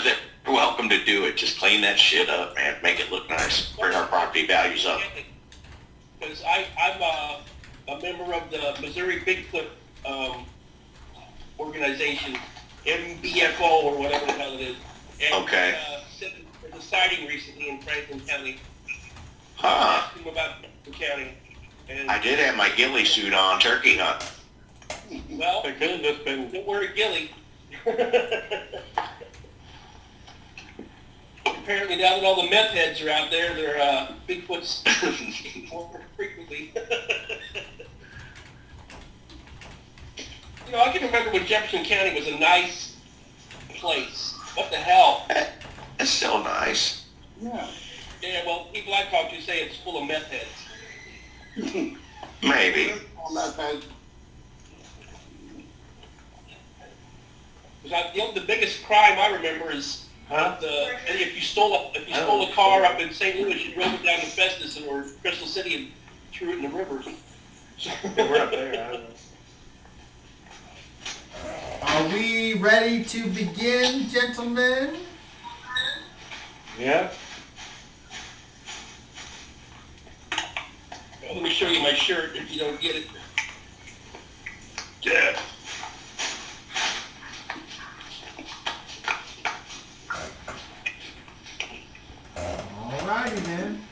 They're welcome to do it. Just clean that shit up, man. Make it look nice. Bring our property values up. Because I'm a member of the Missouri Bigfoot organization, MBFO or whatever the hell it is. And Okay. there's a sighting recently in Franklin County. Huh. Asked him about Franklin County. And, I did have my ghillie suit on turkey hunt. well, don't wear a ghillie. Apparently now that all the meth heads are out there, they're Bigfoot's more frequently. You know, I can remember when Jefferson County was a nice place. What the hell? It's still nice. Yeah. Yeah, well, people I talk to say it's full of meth heads. Maybe. The biggest crime I remember is if you stole a car up in St. Louis, you drove it down to Festus or Crystal City and threw it in the river. We're up there. I don't know. Are we ready to begin, gentlemen? Yeah. Well, let me show you my shirt if you don't get it. Yeah. Alrighty then.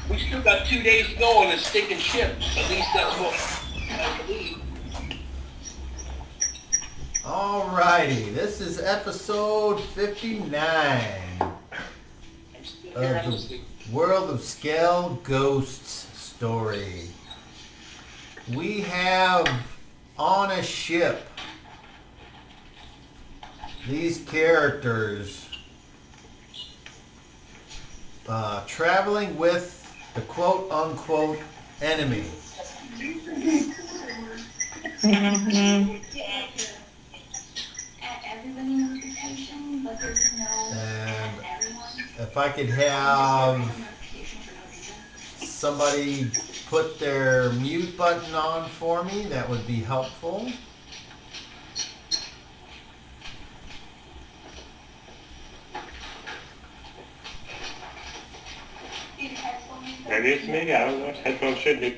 We still got 2 days to go on this stinking ship. At least that's what I believe. Alrighty, this is episode 59 I'm still here, of the honestly. World of Skell-Ghosts story. We have on a ship these characters traveling with the quote-unquote enemy. And if I could have somebody put their mute button on for me, that would be helpful. That is me. I don't know what headphones should do.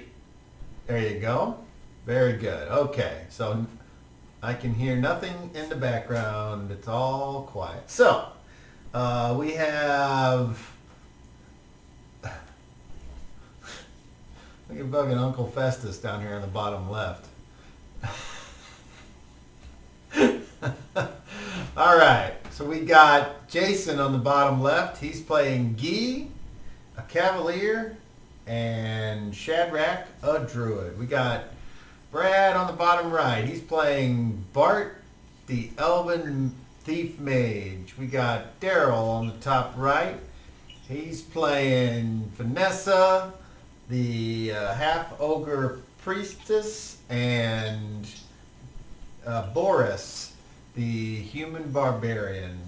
There you go. Very good. Okay, so I can hear nothing in the background. It's all quiet. So, we have... Look at bugging Uncle Festus down here on the bottom left. All right, so we got Jason on the bottom left. He's playing Guy, a cavalier, and Shadrach, a druid. We got Brad on the bottom right. He's playing Bart, the elven thief mage. We got Daryl on the top right. He's playing Vanessa, the half-ogre priestess, and Boris, the human barbarian.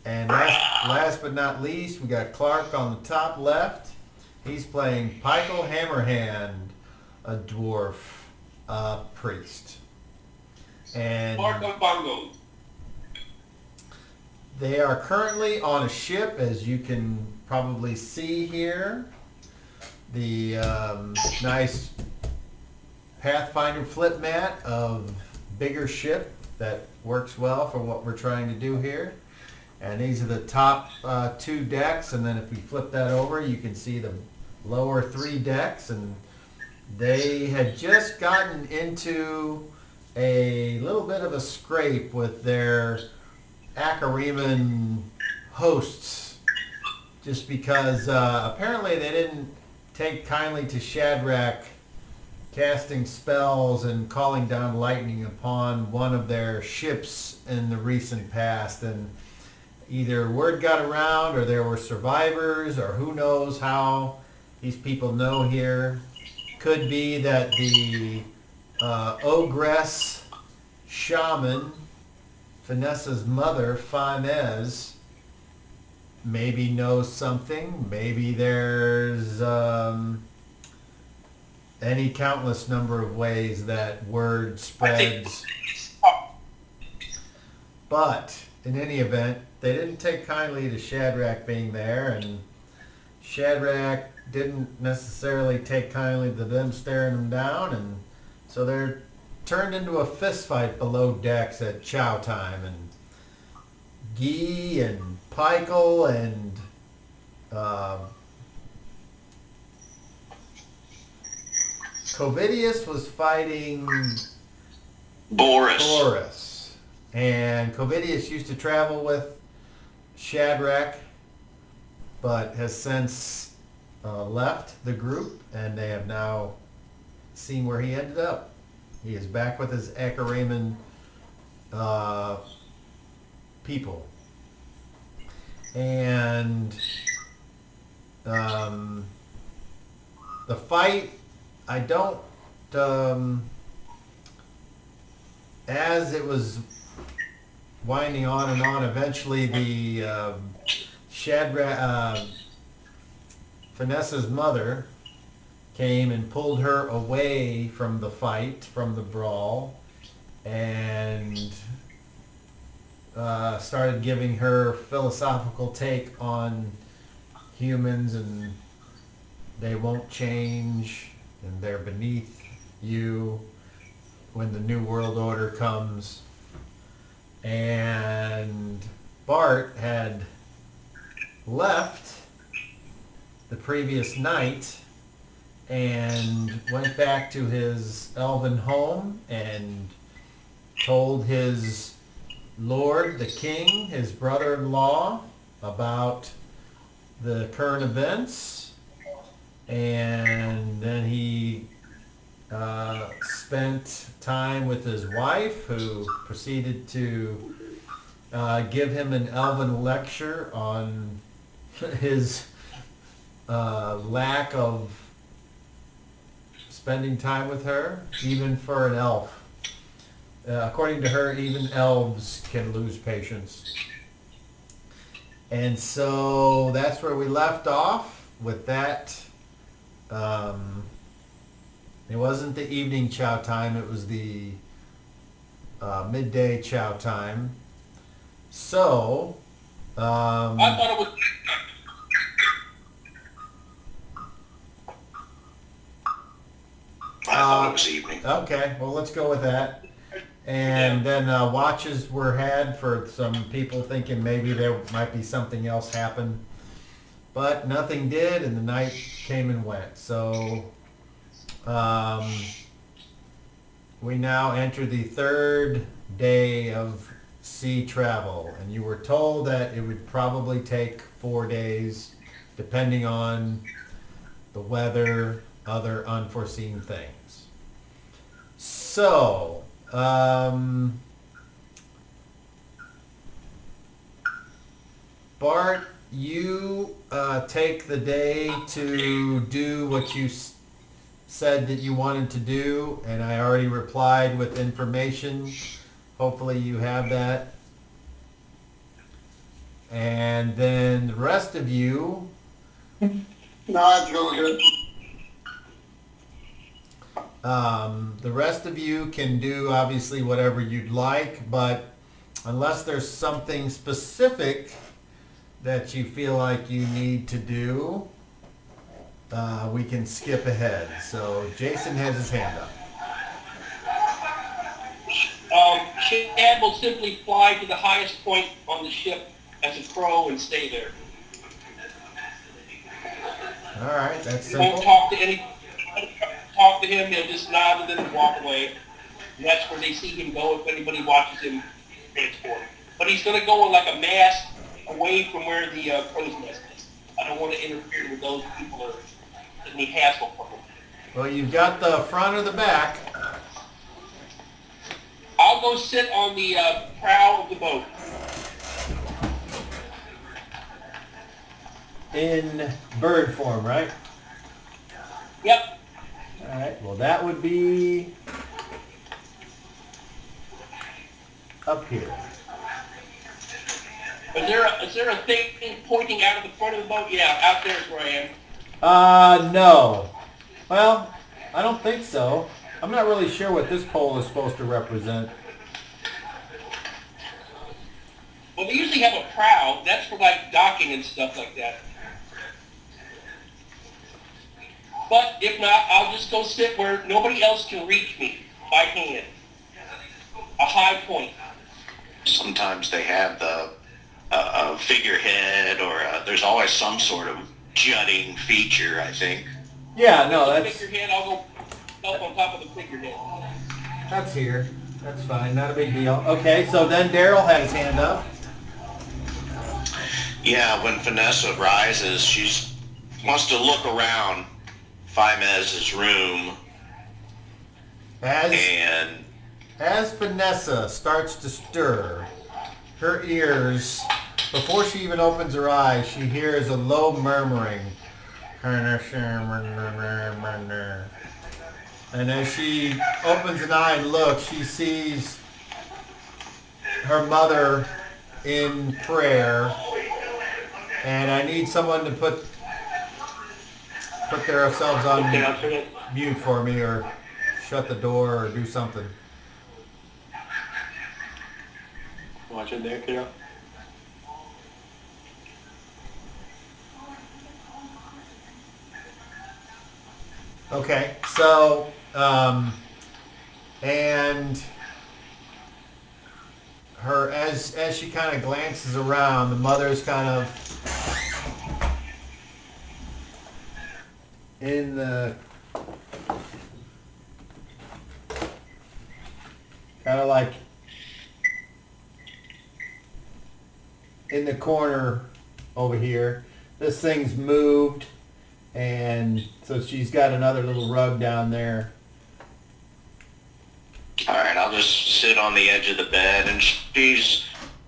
And last but not least, we got Clark on the top left. He's playing Pykel Hammerhand, a dwarf priest. And Mark on bongo. they are currently on a ship, as you can probably see here. The nice Pathfinder flip mat of bigger ship that works well for what we're trying to do here. And these are the top 2 decks, and then if we flip that over, you can see the lower 3 decks. And they had just gotten into a little bit of a scrape with their Acariman hosts, just because apparently they didn't take kindly to Shadrach casting spells and calling down lightning upon one of their ships in the recent past, and either word got around or there were survivors, or who knows how these people know here. Could be that the ogress shaman, Vanessa's mother, Fanez, maybe knows something. Maybe there's any countless number of ways that word I think spreads. it's, But in any event, they didn't take kindly to Shadrach being there, and Shadrach didn't necessarily take kindly to them staring him down, and so they're turned into a fist fight below decks at chow time, and Guy and Pikel and Covidius was fighting Boris. And Covidius used to travel with Shadrach, but has since left the group, and they have now seen where he ended up. He is back with his Acaraman people. And the fight, I don't, as it was winding on and on, eventually the Shadrach, Vanessa's mother came and pulled her away from the fight, from the brawl, and started giving her philosophical take on humans, and they won't change, and they're beneath you when the New World Order comes. And Bart had left the previous night and went back to his elven home and told his lord, the king, his brother-in-law, about the current events. And then he spent time with his wife, who proceeded to give him an elven lecture on his lack of spending time with her, even for an elf. According to her, even elves can lose patience. And so that's where we left off with that. It wasn't the evening chow time, it was the midday chow time. So, I thought it was. I thought it was evening. okay, well, let's go with that. And then watches were had for some people thinking maybe there might be something else happen. But nothing did, and the night came and went. So we now enter the third day of sea travel, and you were told that it would probably take 4 days, depending on the weather, other unforeseen things. So, Bart, you take the day to do what you said that you wanted to do, and I already replied with information. Hopefully you have that. And then the rest of you... No, that's really good. The rest of you can do obviously whatever you'd like, but unless there's something specific that you feel like you need to do, we can skip ahead. So Jason has his hand up. Chad will simply fly to the highest point on the ship as a crow and stay there. All right, that's He won't simple. talk to him, he'll just nod and then walk away. And that's where they see him go if anybody watches him transport. But he's going to go in like a mass away from where the crow's nest is. I don't want to interfere with those people or any hassle from them. Well, you've got the front or the back. I'll go sit on the prow of the boat. In bird form, right? Yep. All right, well that would be up here. Is there a thing pointing out of the front of the boat? Yeah, out there is where I am. No. Well, I don't think so. I'm not really sure what this pole is supposed to represent. Well, they usually have a prow. That's for like docking and stuff like that. But if not, I'll just go sit where nobody else can reach me by hand. A high point. Sometimes they have a figurehead, or there's always some sort of jutting feature, I think. Yeah, no, The that's figurehead, I'll go up on top of the figurehead. here. That's fine, not a big deal. Okay, so then Daryl had his hand up. Yeah, when Vanessa rises, she wants to look around Faimez's room, and As Vanessa starts to stir, her ears, before she even opens her eyes, she hears a low murmuring. And as she opens an eye and looks, she sees her mother in prayer. And I need someone to put themselves on mute for me, or shut the door, or do something. Watch it there, kiddo. Okay, so, and her, as she kind of glances around, the mother's kind of in the, kind of like in the corner over here. This thing's moved, and so she's got another little rug down there. all right, I'll just sit on the edge of the bed, and she's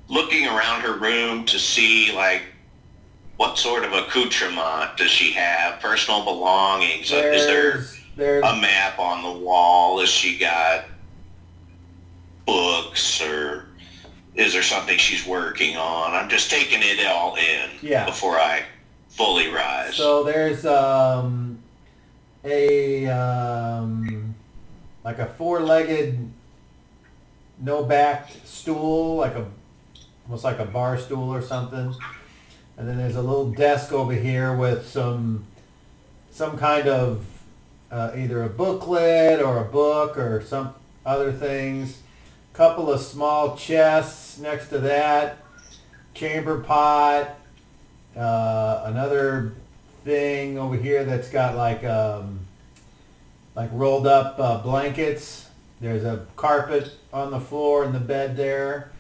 looking around her room to see, like, what sort of accoutrement does she have, personal belongings. Is there a map on the wall? Has she got books, or is there something she's working on? I'm just taking it all in before I fully rise. So there's like a four-legged, no-backed stool, almost like a bar stool or something. And then there's a little desk over here with some kind of either a booklet or a book or some other things. Couple of small chests next to that, chamber pot, another thing over here that's got like rolled up blankets. There's a carpet on the floor in the bed there,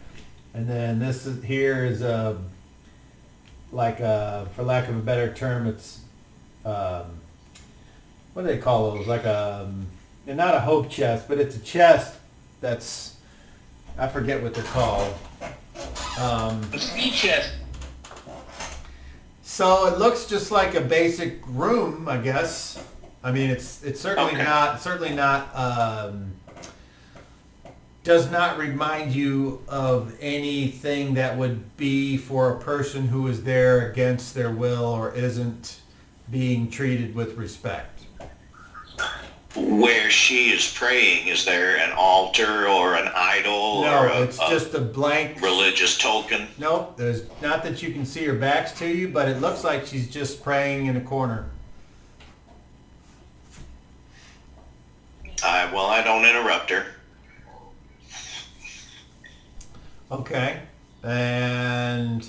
and then here is for lack of a better term, it's what do they call those? Like not a hope chest, but it's a chest that's, I forget what they're called. A ski chest. So it looks just like a basic room, I guess. I mean, it's certainly not does not remind you of anything that would be for a person who is there against their will or isn't being treated with respect. Where she is praying, is there an altar or an idol? No, or it's just a blank religious token? Nope, there's not that you can see her backs to you, but it looks like she's just praying in a corner. I don't interrupt her. Okay, and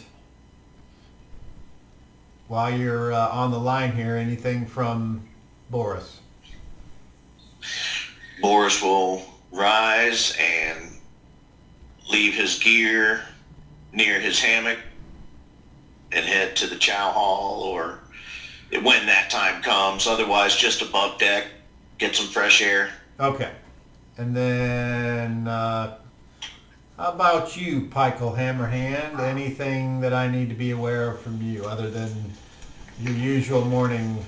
while you're on the line here, anything from Boris? Boris will rise and leave his gear near his hammock and head to the chow hall, or when that time comes. Otherwise, just above deck, get some fresh air. Okay. And then, how about you, Pikel Hammerhand? Anything that I need to be aware of from you other than your usual morning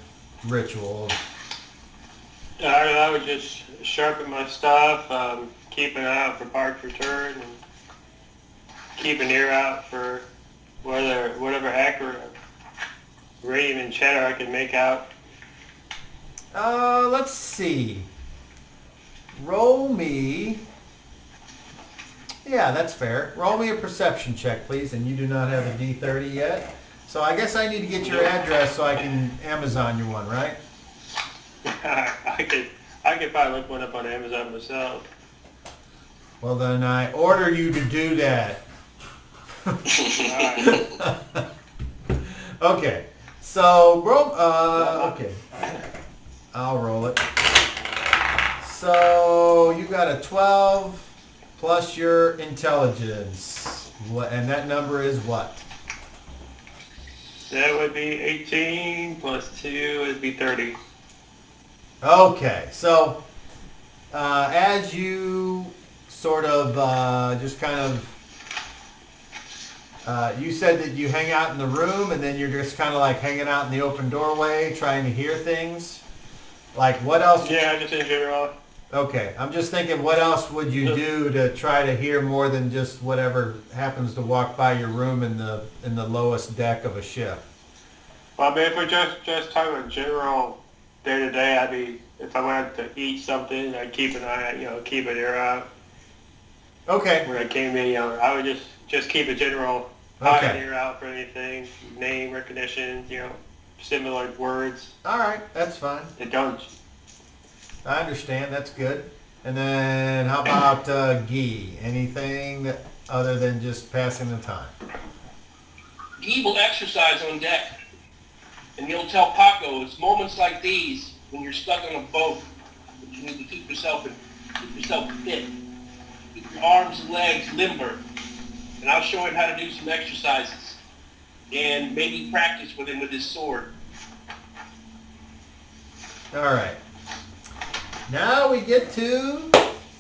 ritual? I would just sharpen my stuff, keep an eye out for Park's return, and keep an ear out for whatever accurate rave and chatter I can make out. Let's see. Roll me. Yeah, that's fair. Roll me a perception check, please. And you do not have a D30 yet. So I guess I need to get your address so I can Amazon you one, right? I could probably look one up on Amazon myself. Well, then I order you to do that. Alright. Okay. So, okay. I'll roll it. So, you got a 12 plus your intelligence. And that number is what? That would be 18 plus 2 would be 30. Okay. So, as you sort of just kind of you said that you hang out in the room and then you're just kind of like hanging out in the open doorway trying to hear things. Like what else? Yeah, just in general. Okay, I'm just thinking what else would you do to try to hear more than just whatever happens to walk by your room in the lowest deck of a ship? Well, I mean, if we're just talking about general day to day, I'd be, if I wanted to eat something, I'd keep an eye, keep an ear out. Okay. When I came in, I would just keep a general eye and ear out for anything, name recognition, similar words. All right, that's fine. It don't. I understand. That's good. And then how about Guy? Anything that other than just passing the time? Guy will exercise on deck, and he'll tell Paco it's moments like these when you're stuck on a boat that you need to keep yourself fit, keep your arms and legs limber. And I'll show him how to do some exercises and maybe practice with him with his sword. All right. Now we get to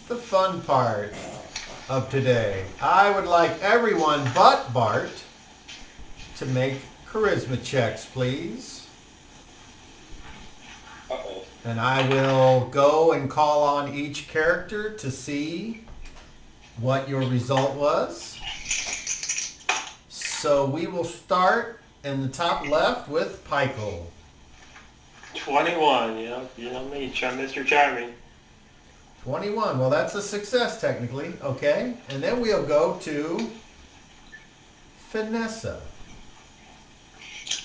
the fun part of today. I would like everyone but Bart to make charisma checks, please. Uh-oh. And I will go and call on each character to see what your result was. So we will start in the top left with Pikel. 21, you know me, Mr. Charming. 21. Well, that's a success technically. Okay. And then we'll go to Vanessa.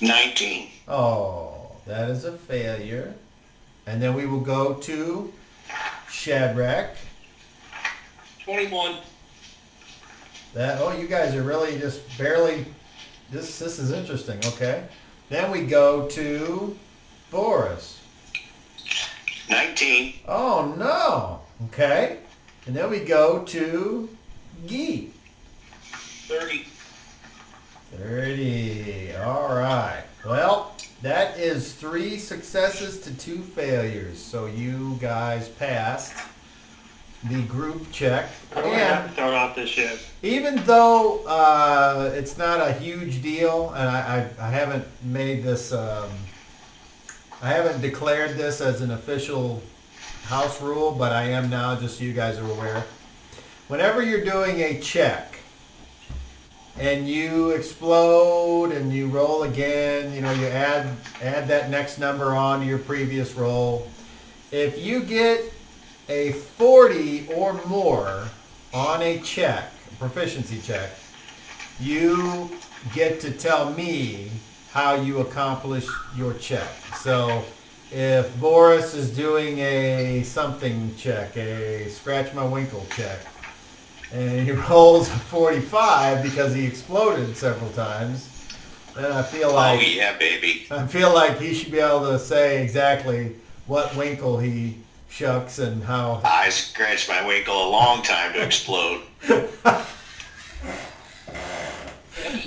19. Oh, that is a failure. And then we will go to Shadrach. 21. You guys are really just barely, this is interesting, okay. Then we go to Boris. 19. Oh no, okay. And then we go to Guy. 30. 30, all right. Well, that is 3 successes to 2 failures. So you guys passed the group check. I'm going to have to throw off this ship. Even though it's not a huge deal, and I haven't made this, I haven't declared this as an official house rule, but I am now, just so you guys are aware. Whenever you're doing a check and you explode and you roll again, you add that next number on to your previous roll. If you get a 40 or more on a check, a proficiency check, you get to tell me how you accomplish your check. So if Boris is doing a something check, a scratch my winkle check, and he rolls a 45 because he exploded several times, then I feel like, Oh yeah, baby. I feel like he should be able to say exactly what winkle he shucks and how. I scratched my winkle a long time to explode.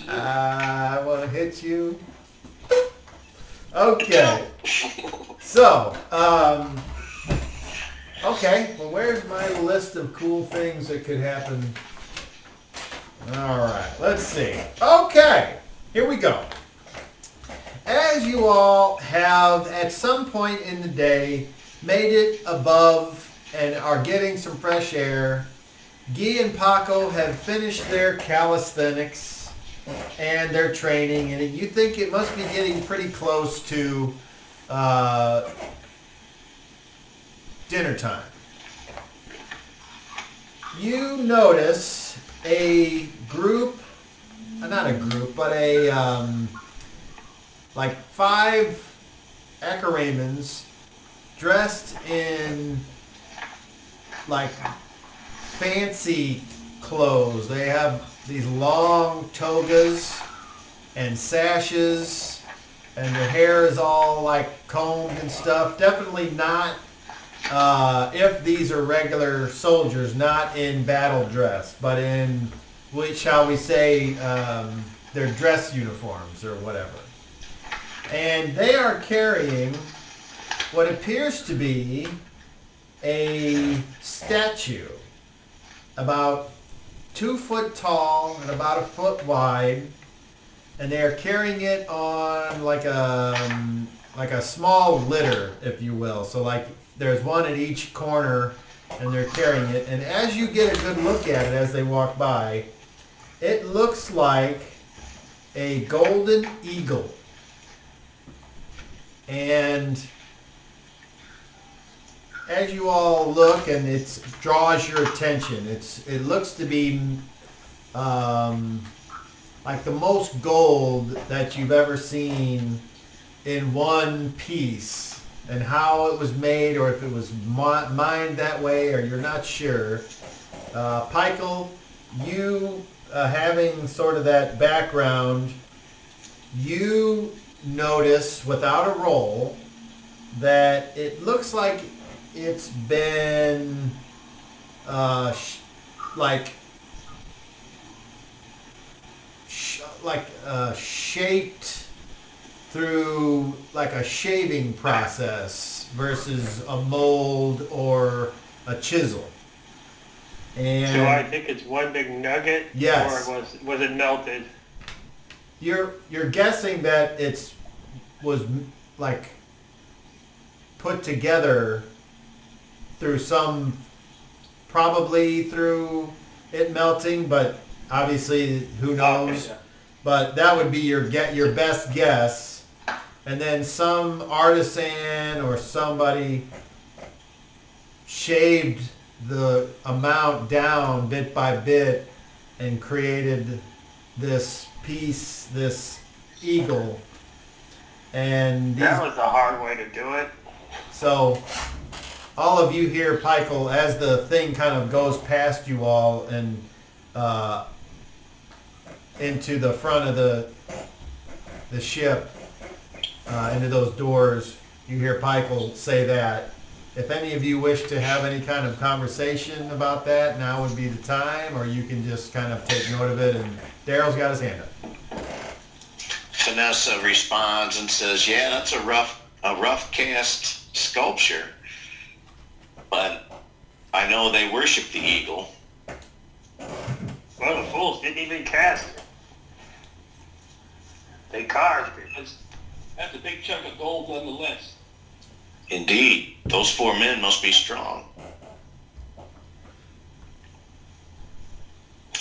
I want to hit you. Okay. So, okay. Well, where's my list of cool things that could happen? All right. Let's see. Okay. Here we go. As you all have, at some point in the day, made it above and are getting some fresh air, Guy and Paco have finished their calisthenics and their training, and you think it must be getting pretty close to dinner time. You notice a group, not a group, but a like 5 Acharamans dressed in like fancy clothes. They have these long togas and sashes, and their hair is all like combed and stuff. Definitely not, if these are regular soldiers, not in battle dress, but in, which shall we say, their dress uniforms or whatever. And they are carrying what appears to be a statue about 2 foot tall and about 1 foot wide, and they are carrying it on like a small litter, if you will. So like there's one at each corner, and they're carrying it. And as you get a good look at it as they walk by, it looks like a golden eagle. And as you all look, and it draws your attention, it looks to be like the most gold that you've ever seen in one piece, and how it was made, or if it was mined that way, or you're not sure. Pikel, you having sort of that background, you notice without a roll that it looks like it's been shaped through like a shaving process versus a mold or a chisel. And so I think it's one big nugget? Yes. Or was it melted? You're guessing that was like put together through probably through it melting, but obviously who knows. Okay. But that would be your best guess. And then some artisan or somebody shaved the amount down bit by bit and created this piece, this eagle. And that was a hard way to do it. So all of you here, Pikel, as the thing kind of goes past you all and into the front of the ship, into those doors, you hear Pikel say that. If any of you wish to have any kind of conversation about that, now would be the time, or you can just kind of take note of it. And Daryl's got his hand up. Vanessa responds and says, "Yeah, that's a rough cast sculpture, but I know they worship the eagle." Well, the fools didn't even cast it. They carved it. That's a big chunk of gold nonetheless. Indeed, those 4 men must be strong.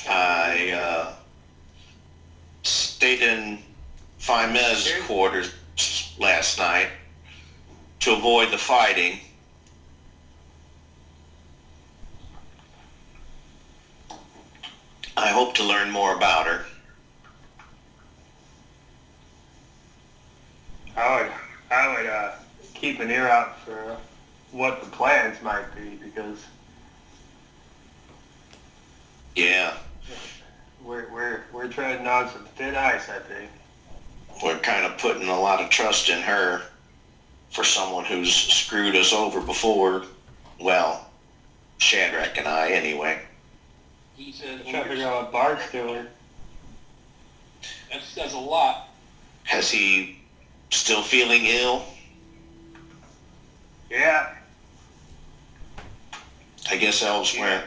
I stayed in Fime's quarters last night to avoid the fighting. I hope to learn more about her. I would keep an ear out for what the plans might be, because Yeah, we're treading on some thin ice, I think. we're kind of putting a lot of trust in her for someone who's screwed us over before. Well, Shadrach and I, anyway. He said, Trying to figure out what Bart's doing. that says a lot. Has he still feeling ill? Yeah. I guess elves weren't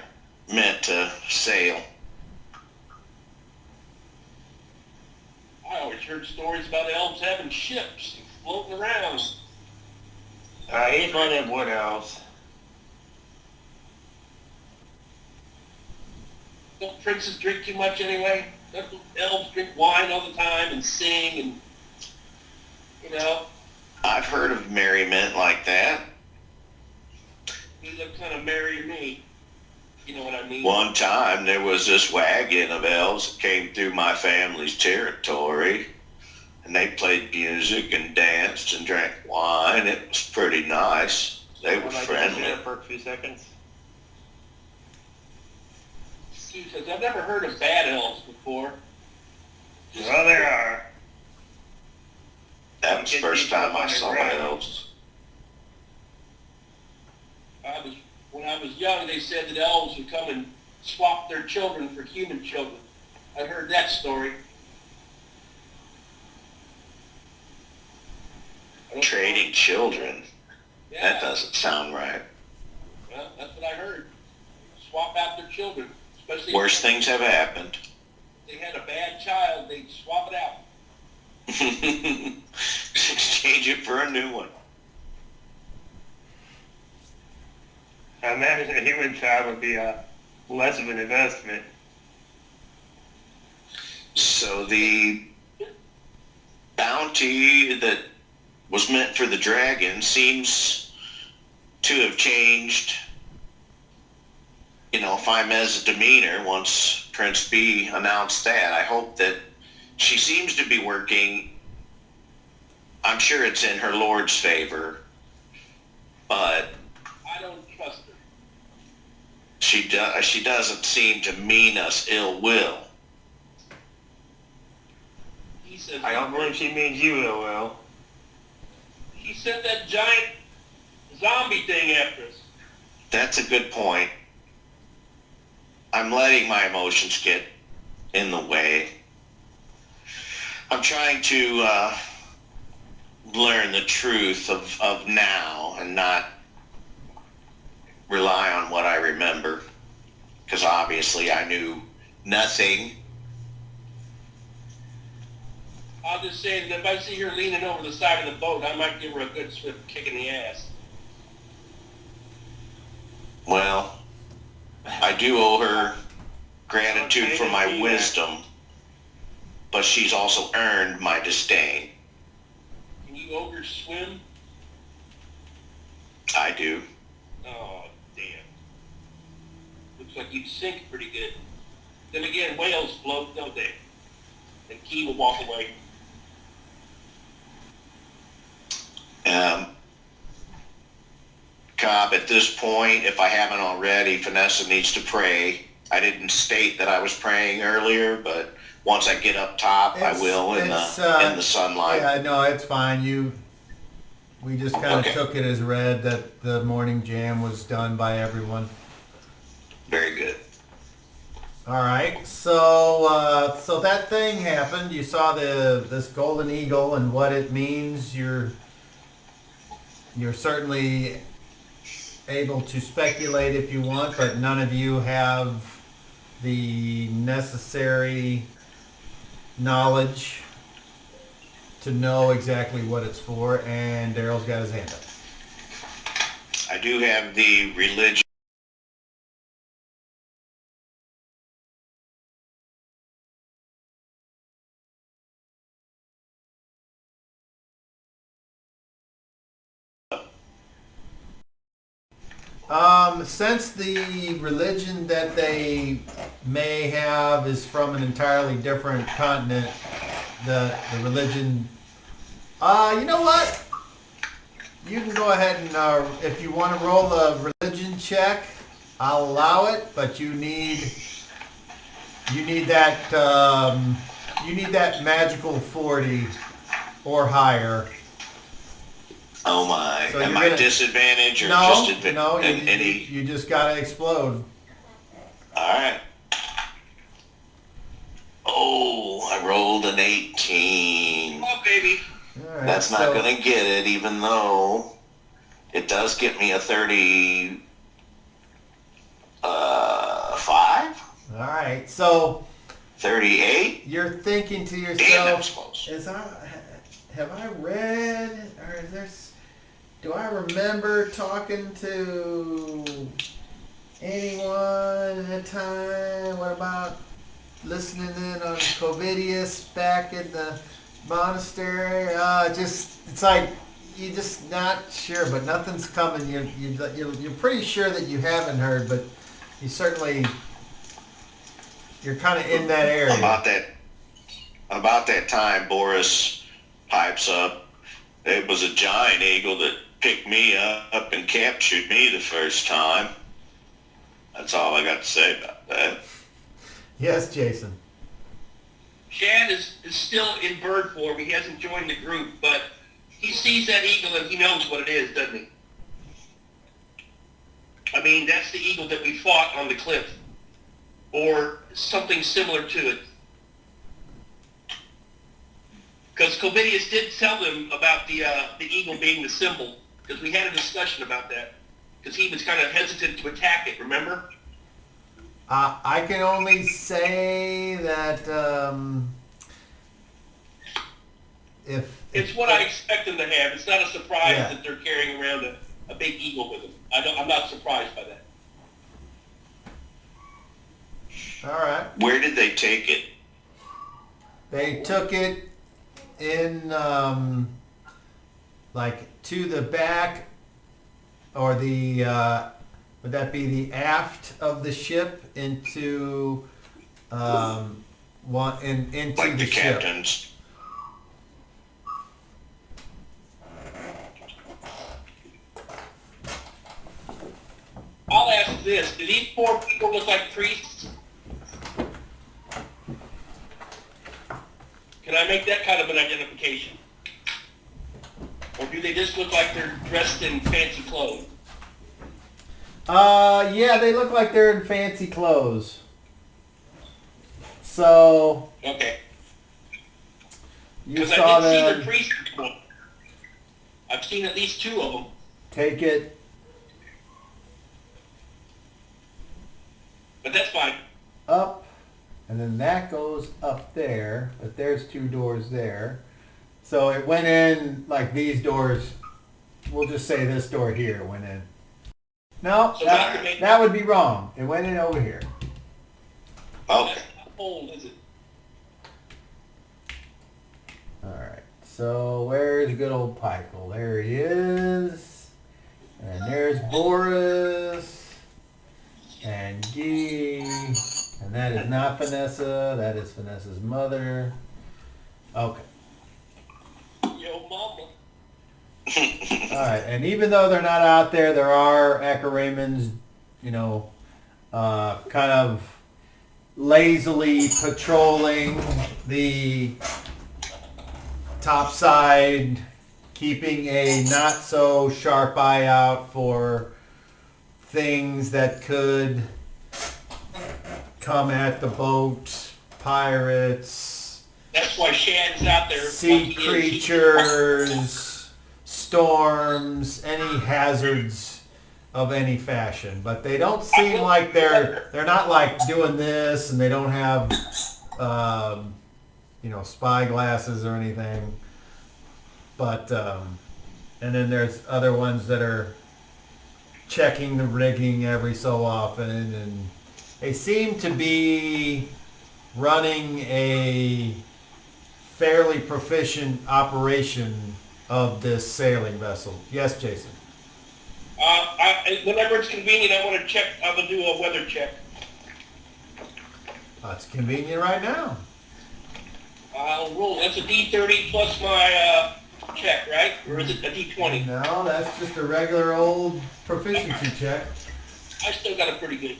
meant to sail. I always heard stories about elves having ships and floating around. He's one of them wood elves. Don't princes drink too much anyway? Don't elves drink wine all the time and sing and, I've heard of merriment like that. that kind of marry me. You know what I mean? One time there was this wagon of elves that came through my family's territory, and they played music and danced and drank wine. It was pretty nice. They were friendly. For a few seconds. Because I've never heard of bad elves before. Well, there are. That was the first time I saw elves. When I was young, they said that elves would come and swap their children for human children. I heard that story. Trading children? Yeah. That doesn't sound right. Well, that's what I heard. Swap out their children. Especially Worse things have happened. If they had a bad child, they'd swap it out. Exchange it for a new one. I imagine a human child would be less of an investment. So the bounty that was meant for the dragon seems to have changed, Faime's demeanor once Prince B announced that. I hope that she seems to be working. I'm sure it's in her lord's favor, but I don't trust her. she doesn't seem to mean us ill will. He said, I don't believe she means you ill will. He sent that giant zombie thing after us. That's a good point. I'm letting my emotions get in the way. I'm trying to learn the truth of now and not rely on what I remember, because obviously I knew nothing. I'll just say that if I see her leaning over the side of the boat, I might give her a good swift kick in the ass. Well, I do owe her gratitude for my wisdom, but she's also earned my disdain. Can you ogres swim? I do. Oh, damn. Looks like you'd sink pretty good. Then again, whales float, don't they? And Key will walk away. Cobb, at this point, if I haven't already, Vanessa needs to pray. I didn't state that I was praying earlier, but once I get up top, I will in the sunlight. Yeah, no, it's fine. We just kind of took it as read that the morning jam was done by everyone. Very good. All right, so that thing happened. You saw this golden eagle and what it means. You're certainly able to speculate if you want, but none of you have the necessary knowledge to know exactly what it's for. And Daryl's got his hand up. I do have the religion. Since the religion that they may have is from an entirely different continent, the religion, you know what? You can go ahead and, if you want to roll a religion check, I'll allow it, but you need that magical 40 or higher. Oh my! So Am I disadvantaged or just any? You just gotta explode. All right. Oh, I rolled an 18. Oh, baby. All right, That's not going to get it, even though it does get me a 35. All right, so 38. you're thinking to Damn, that was yourself, close. have I read, or is there, do I remember talking to anyone at a time? What about listening in on Covidius back in the monastery? It's like you're just not sure, but nothing's coming. You're pretty sure that you haven't heard, but you certainly, you're kind of in that area. About that time, Boris pipes up. It was a giant eagle that picked me up and captured me the first time. That's all I got to say about that. Yes, Jason. Shad is still in bird form. He hasn't joined the group, but he sees that eagle and he knows what it is, doesn't he? I mean, that's the eagle that we fought on the cliff, or something similar to it. Because Covidius did tell them about the eagle being the symbol, because we had a discussion about that, because he was kind of hesitant to attack it, remember? I can only say that if It's what I expect them to have. It's not a surprise Yeah. that they're carrying around a big eagle with them. I'm not surprised by that. all right, Where did they take it? they took it in like to the back, or the would that be the aft of the ship into into Like the the ship. captain's? I'll ask this. Do these four people look like priests? Can I make that kind of an identification? Or do they just look like they're dressed in fancy clothes? Yeah, they look like they're in fancy clothes. So Okay. you Because saw I did see them the priests before. I've seen at least two of them. take it But that's fine. up, and then that goes up there, but there's two doors there. So it went in like these doors. We'll just say this door here went in. No, So not the main- that would be wrong. It went in over here. Okay. How old is it? All right. So where's good old Pikel? There he is. And there's Boris. And Guy. And that is not Vanessa. That is Vanessa's mother. Okay. Yo, mama. All right. And even though they're not out there, there are Acharamans, kind of lazily patrolling the topside, keeping a not so sharp eye out for things that could come at the boat, pirates, That's why Shad's out there. sea like he is. creatures, storms, any hazards of any fashion. But they don't seem like they're not like doing this, and they don't have spy glasses or anything. But and then there's other ones that are checking the rigging every so often, and they seem to be running a fairly proficient operation of this sailing vessel. Yes, Jason. Whenever it's convenient, I want to check. I'm gonna do a weather check. It's convenient right now. I'll roll. That's a D30 plus my check, right? Or is it a D20? No, that's just a regular old proficiency check. I still got a pretty good.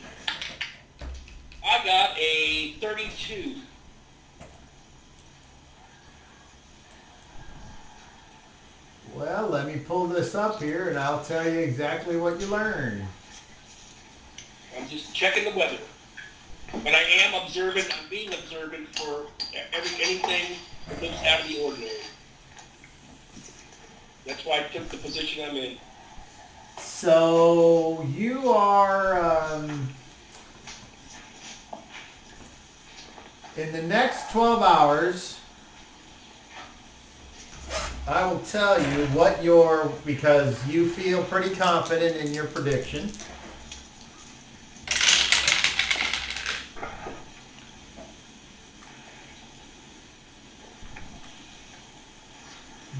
I got a 32. Well, let me pull this up here and I'll tell you exactly what you learned. I'm just checking the weather. But I am observant. I'm being observant for anything that looks out of the ordinary. That's why I took the position I'm in. So you are in the next 12 hours, I will tell you what because you feel pretty confident in your prediction.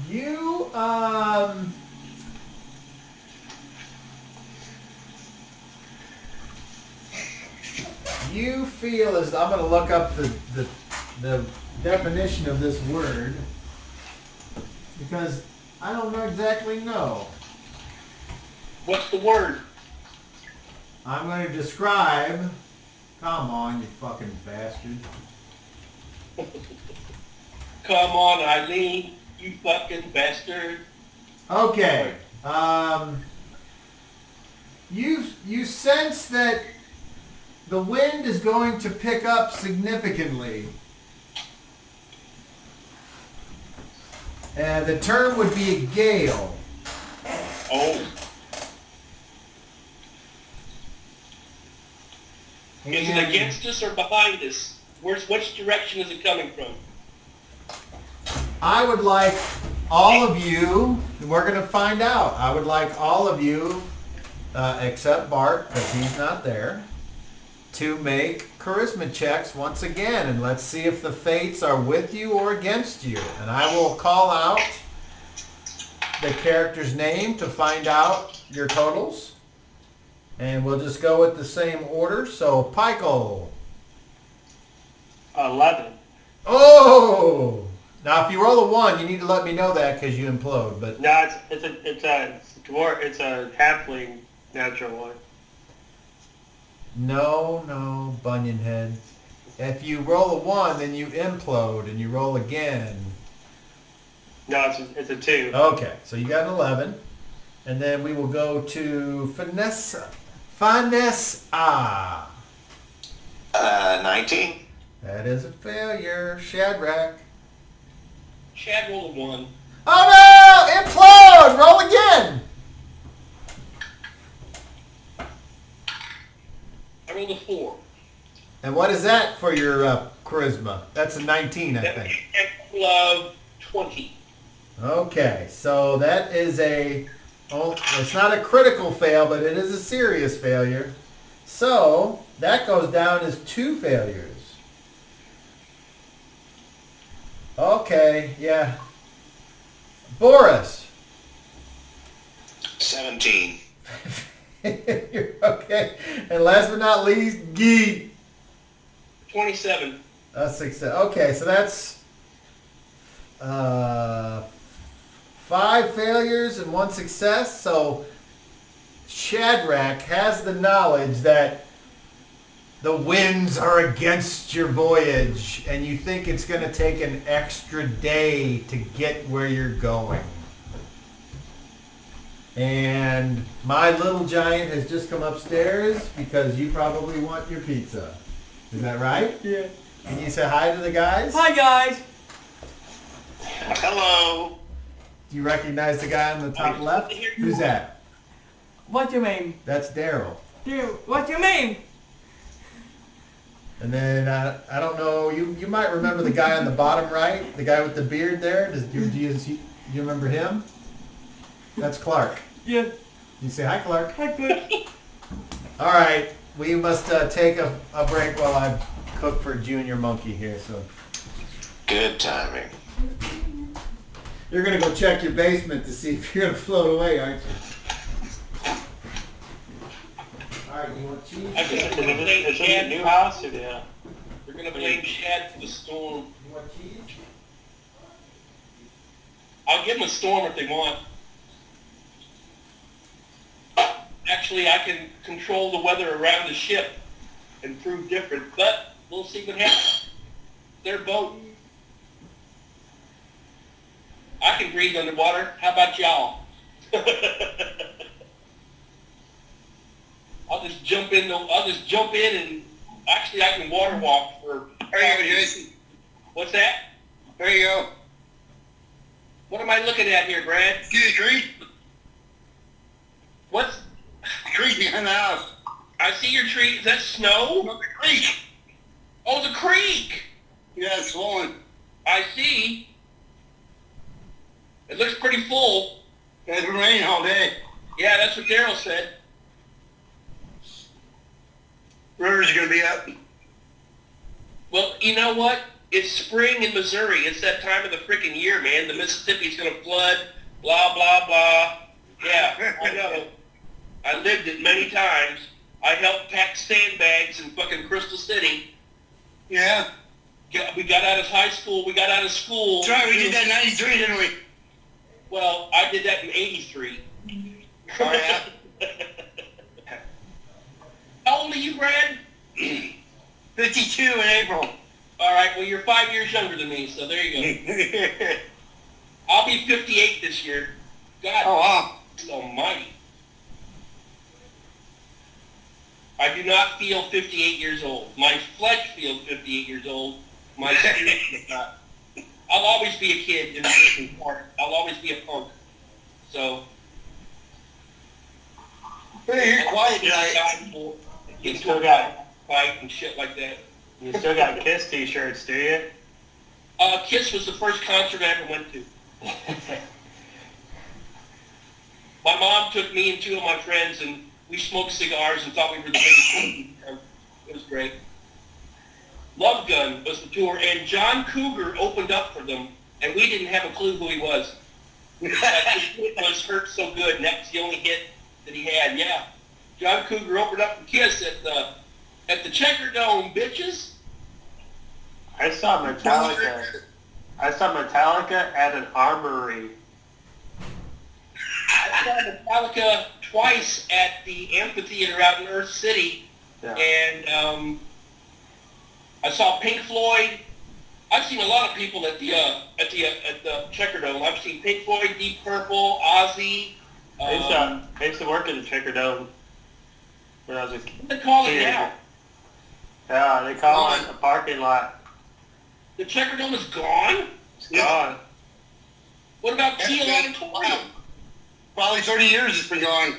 You you feel as I'm going to look up the definition of this word because I don't exactly know. What's the word? I'm going to describe. Come on, you fucking bastard. Come on, Eileen, you fucking bastard. Okay. You sense that the wind is going to pick up significantly. The term would be a gale. Oh. Is it against us or behind us? Which direction is it coming from? I would like all of you, and we're going to find out, I would like all of you, except Bart, because he's not there, to make charisma checks once again, and let's see if the fates are with you or against you. And I will call out the character's name to find out your totals. And we'll just go with the same order. So, Pikel. 11. Oh! Now, if you roll a 1, you need to let me know that because you implode. But No, it's a dwarf. It's a halfling natural one. No, bunion head. If you roll a 1, then you implode and you roll again. No, it's a 2. Okay, so you got an 11. And then we will go to Finesse. Finesse. 19. That is a failure. Shadrach. Chad rolled a 1. Oh no! Implode! Roll again! I rolled a 4. And what is that for your charisma? That's a 19, I think. Love 20. Okay, so that is it's not a critical fail, but it is a serious failure. So that goes down as 2 failures. Okay, yeah. Boris. 17. You're okay. And last but not least, Guy. 27. Success. Okay, so that's 5 failures and 1 success. So Shadrach has the knowledge that the winds are against your voyage and you think it's going to take an extra day to get where you're going. And my little giant has just come upstairs because you probably want your pizza. Is that right? Yeah. Can you say hi to the guys? Hi guys. Hello. Do you recognize the guy on the top left? Who's that? What's your name? That's Daryl. Dude, what's your name? And then, I don't know, you might remember the guy on the bottom right, the guy with the beard there. Do you remember him? That's Clark. Yeah. You say hi, Clark. Hi, good. All right, we must take a break while I cook for Junior Monkey here. So Good timing. you're gonna go check your basement to see if you're gonna float away, aren't you? All right, you want cheese? I guess Is we're going to blame it a Shad. new house or yeah? We're going to blame Shad for the storm. You want cheese? I'll give them a storm if they want. Actually, I can control the weather around the ship and prove different, but we'll see what happens. Their boat. I can breathe underwater. How about y'all? I'll just jump in and actually I can water walk for. There you go, Jason. What's that? There you go. What am I looking at here, Brad? See the creek? What's? The creek behind the house. I see your tree. Is that snow? Look, the creek. Oh, the creek. Yeah, it's swollen. I see. It looks pretty full. It's been raining all day. Yeah, that's what Daryl said. River's gonna be up. Well, you know what? It's spring in Missouri. It's that time of the freaking year, man. The Mississippi's gonna flood. Blah blah blah. Yeah, I know. I lived it many times. I helped pack sandbags in fucking Crystal City. Yeah. We got out of high school. We got out of school. That's right, we did that in 93, didn't we? Well, I did that in 83. Oh, yeah? How old are you, Brad? 52 in April. All right, well, you're 5 years younger than me, so there you go. I'll be 58 this year. God Oh, wow. almighty. I do not feel 58 years old. My flesh feels 58 years old. My spirit does not. I'll always be a kid in the part. I'll always be a punk. So. Hey, you're quiet tonight. Get still to a got- fight and shit like that. You still got Kiss t-shirts, do you? Kiss was the first concert I ever went to. My mom took me and two of my friends, and we smoked cigars and thought we were the biggest. It was great. Love Gun was the tour, and John Cougar opened up for them, and we didn't have a clue who he was. His hit was Hurt So Good, and that was the only hit that he had. Yeah, John Cougar opened up for Kiss at the Checker Dome, bitches. I saw Metallica. I saw Metallica at an armory. I saw Metallica twice at the amphitheater out in Earth City, Yeah. and I saw Pink Floyd. I've seen a lot of people at the Checker Dome. I've seen Pink Floyd, Deep Purple, Ozzy. I used to work at the Checker Dome when I was a kid. What do they call it now? Yeah, they call it a parking lot. The Checker Dome is gone? It's gone. What about That's Teal been- Auditorium? Probably 30 years it's been gone.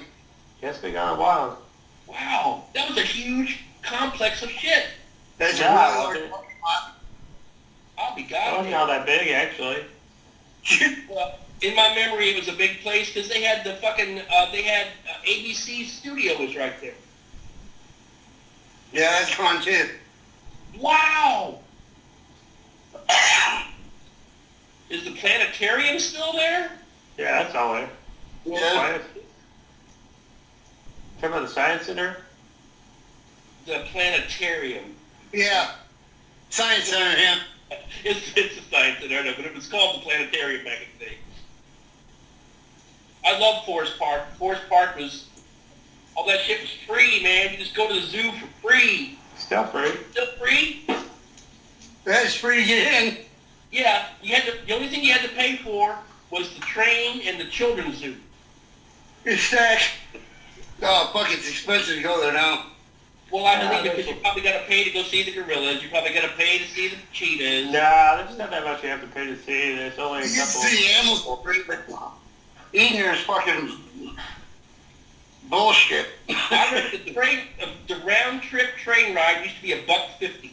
It's been gone a while. Wow, that was a huge complex of shit. That's Yeah, a really okay. large parking lot. I'll be It wasn't all goddamn. that big, actually. Well, in my memory, it was a big place because they had the fucking, ABC studio was right there. Yeah, that's gone too. Wow! Is the Planetarium still there? Yeah, that's all there. Yeah. Come on, the Science Center? The Planetarium. Yeah. Science Center, yeah. It's a science center, I know, but it was called the Planetarium back in the day. I love Forest Park. Forest Park was, all that shit was free, man. You just go to the zoo for free. Still free. Still free? That's free to get in. Yeah, the only thing you had to pay for was the train and the children's zoo. It's that. Oh, fuck, it's expensive to go there now. Well, I believe it because you probably got to pay to go see the gorillas. You probably got to pay to see the cheetahs. Nah, there's not that much you have to pay to see. There's only a You get to couple. see the animals for free, but eating there is fucking bullshit. I read the round trip train ride used to be $1.50,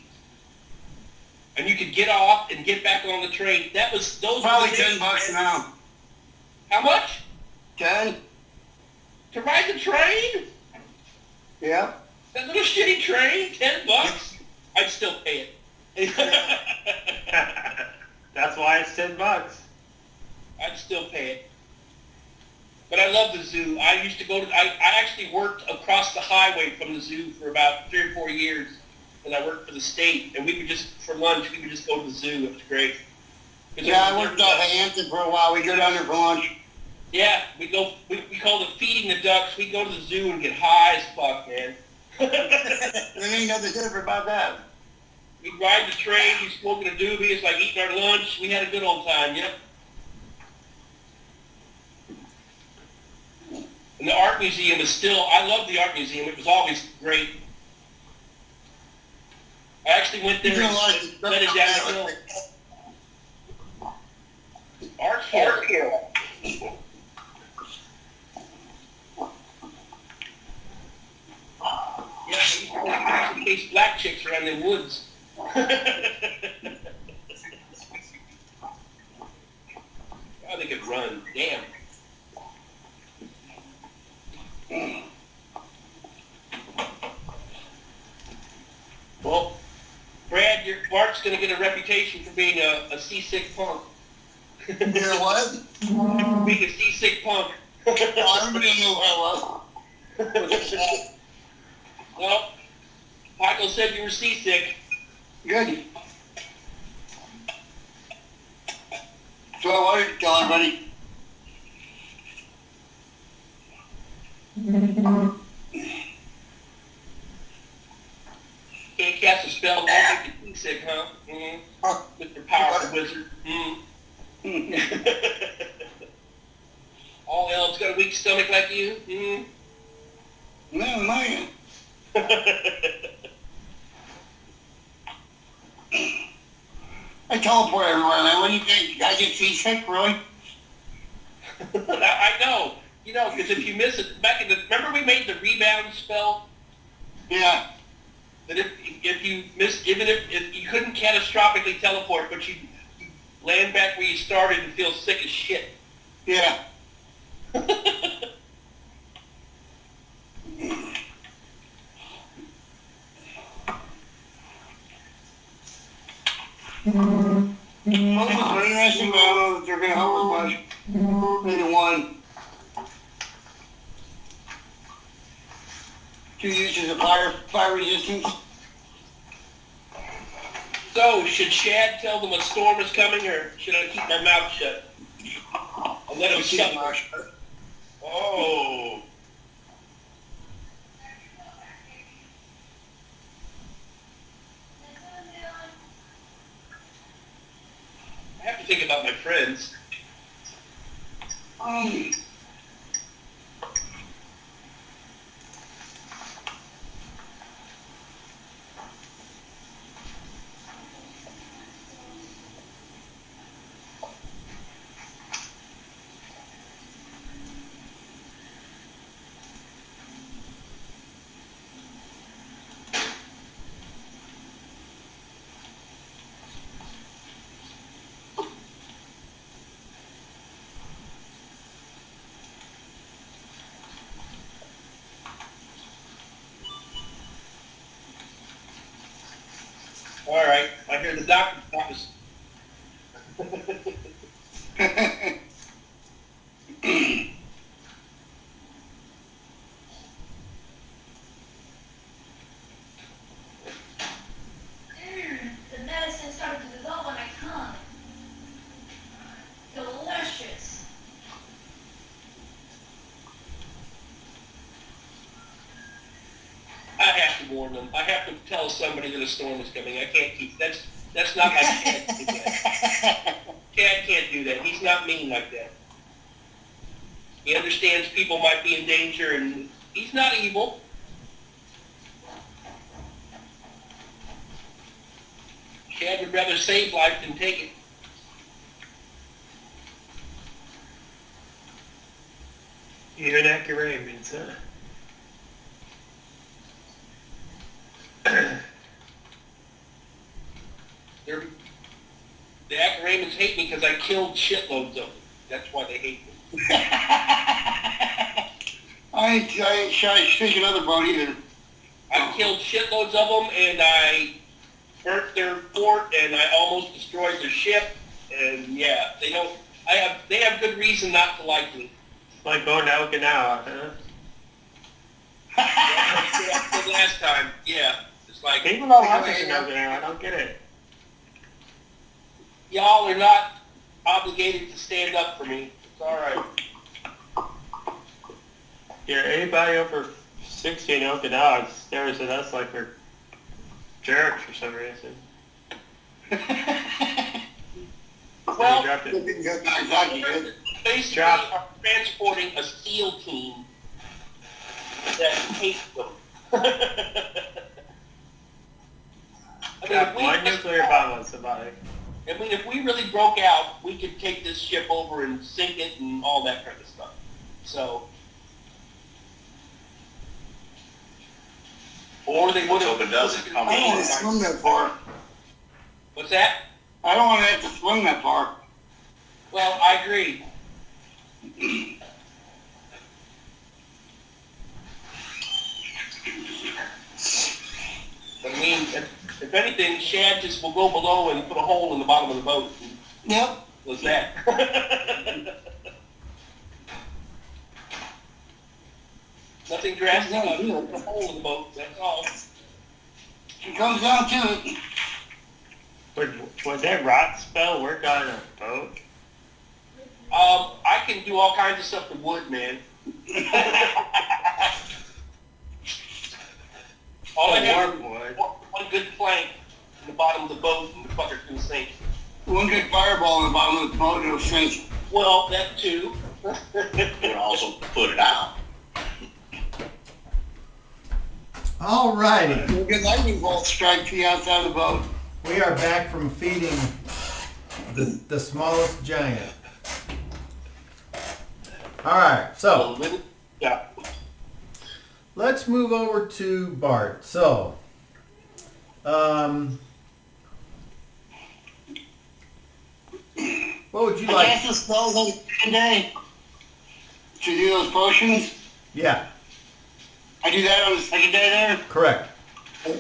and you could get off and get back on the train. Those Probably were the days, $10 man. now. How much 10? to ride the train? Yeah. That little shitty train, $10. I'd still pay it. That's why it's $10. I'd still pay it. But I love the zoo. I used to go to, I actually worked across the highway from the zoo for about 3 or 4 years. And I worked for the state. And we would just, for lunch, we would just go to the zoo. It was great. Yeah, I worked off of Hampton for a while. We go down there for lunch. Yeah, we called it feeding the ducks. We go to the zoo and get high as fuck, man. There ain't nothing different about that. We'd ride the train, we'd smoking a doobie. It's like eating our lunch. We had a good old time, yep. And the art museum is still, I love the art museum. It was always great. I actually went there You and know, like, let it down the hill. Art Hill. Yeah, I used to chase black chicks around the woods. God, they could run. Damn. Well, Brad, Bart's going to get a reputation for being a seasick punk. You know what? Being a seasick punk. Oh, everybody knew who I was. Well, pack Michael said you were seasick. Good. So I wanted to tell everybody. Can't cast a spell, won't make you seasick, huh? Mm-hmm. Mr. Powerful Wizard. Mm. All elves got a weak stomach like you? Mm-hmm. No, man. I teleport everywhere, man. What do you think? I get seasick, really? I know. You know, because if you miss it, remember we made the rebound spell? Yeah. That if you miss, even if you couldn't catastrophically teleport, but you land back where you started and feel sick as shit. Yeah. Well, this is interesting, but I don't know if they're going to help us much. Either one. 2 uses of fire resistance. So, should Shad tell them a storm is coming, or should I keep my mouth shut? I'll let him suffer. Oh. I have to think about my friends. All right, I hear the doctor's office. The medicine started to dissolve on my tongue. Delicious. I have to warn them. I have to tell somebody that a storm is coming. I can't keep that's not like Chad to do that. Chad can't do that. He's not mean like that. He understands people might be in danger, and he's not evil. Chad would rather save life than take it. Even accurate means The Acraymans hate me because I killed shitloads of them. That's why they hate me. I ain't shy to speak another boat either. I killed shitloads of them, and I burnt their fort, and I almost destroyed their ship. And yeah, they have good reason not to like me. like going to Okinawa, huh? Yeah, I did last time. Yeah, it's like People don't like us in Okinawa. I don't get it. y'all are not obligated to stand up for me. It's all right. Yeah, anybody over 60 in Okinawa stares at us like we're jerks for some reason. Well, dropped it. basically Drop. are transporting a SEAL team that hates them. Got one nuclear bomb on somebody. I mean, if we really broke out, we could take this ship over and sink it and all that kind of stuff. So, or they would Let's have. hope it doesn't come I don't want to swim that far. What's that? I don't want to have to swim that far. Well, I agree. I mean, if anything, Shad just will go below and put a hole in the bottom of the boat. Yep. Was that? Nothing drastic. Put a hole in the boat. That's all. It comes down to it. Would that rot spell work on a boat? I can do all kinds of stuff to wood, man. All I have is one good plank in the bottom of the boat, and the fucker's gonna sink. One good fireball in the bottom of the boat, it'll sink. Well, that too. Would also put it out. All righty. A good lightning bolt strike to the outside of the boat. We are back from feeding the smallest giant. All right, so Yeah. let's move over to Bart. So, what would you I like? cast the spells on the second day to do those potions. Yeah, I do that on the second day there. correct. And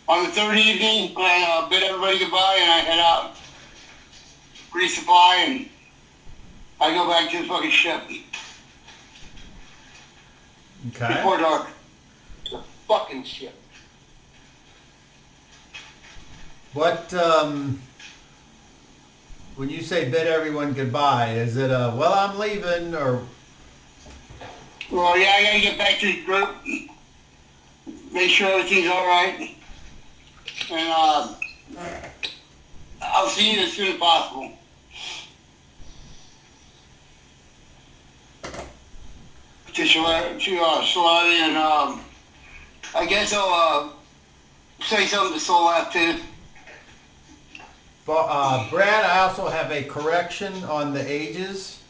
on the third evening, I bid everybody goodbye and I head out, resupply, and I go back to the fucking ship Okay. before dark. The fucking shit. What, when you say bid everyone goodbye, is it a, well, I'm leaving, or, Well, yeah, I gotta get back to the group, make sure everything's all right, and I'll see you as soon as possible. To Shalati, and I guess I'll say something to Solaf too. Brad, I also have a correction on the ages.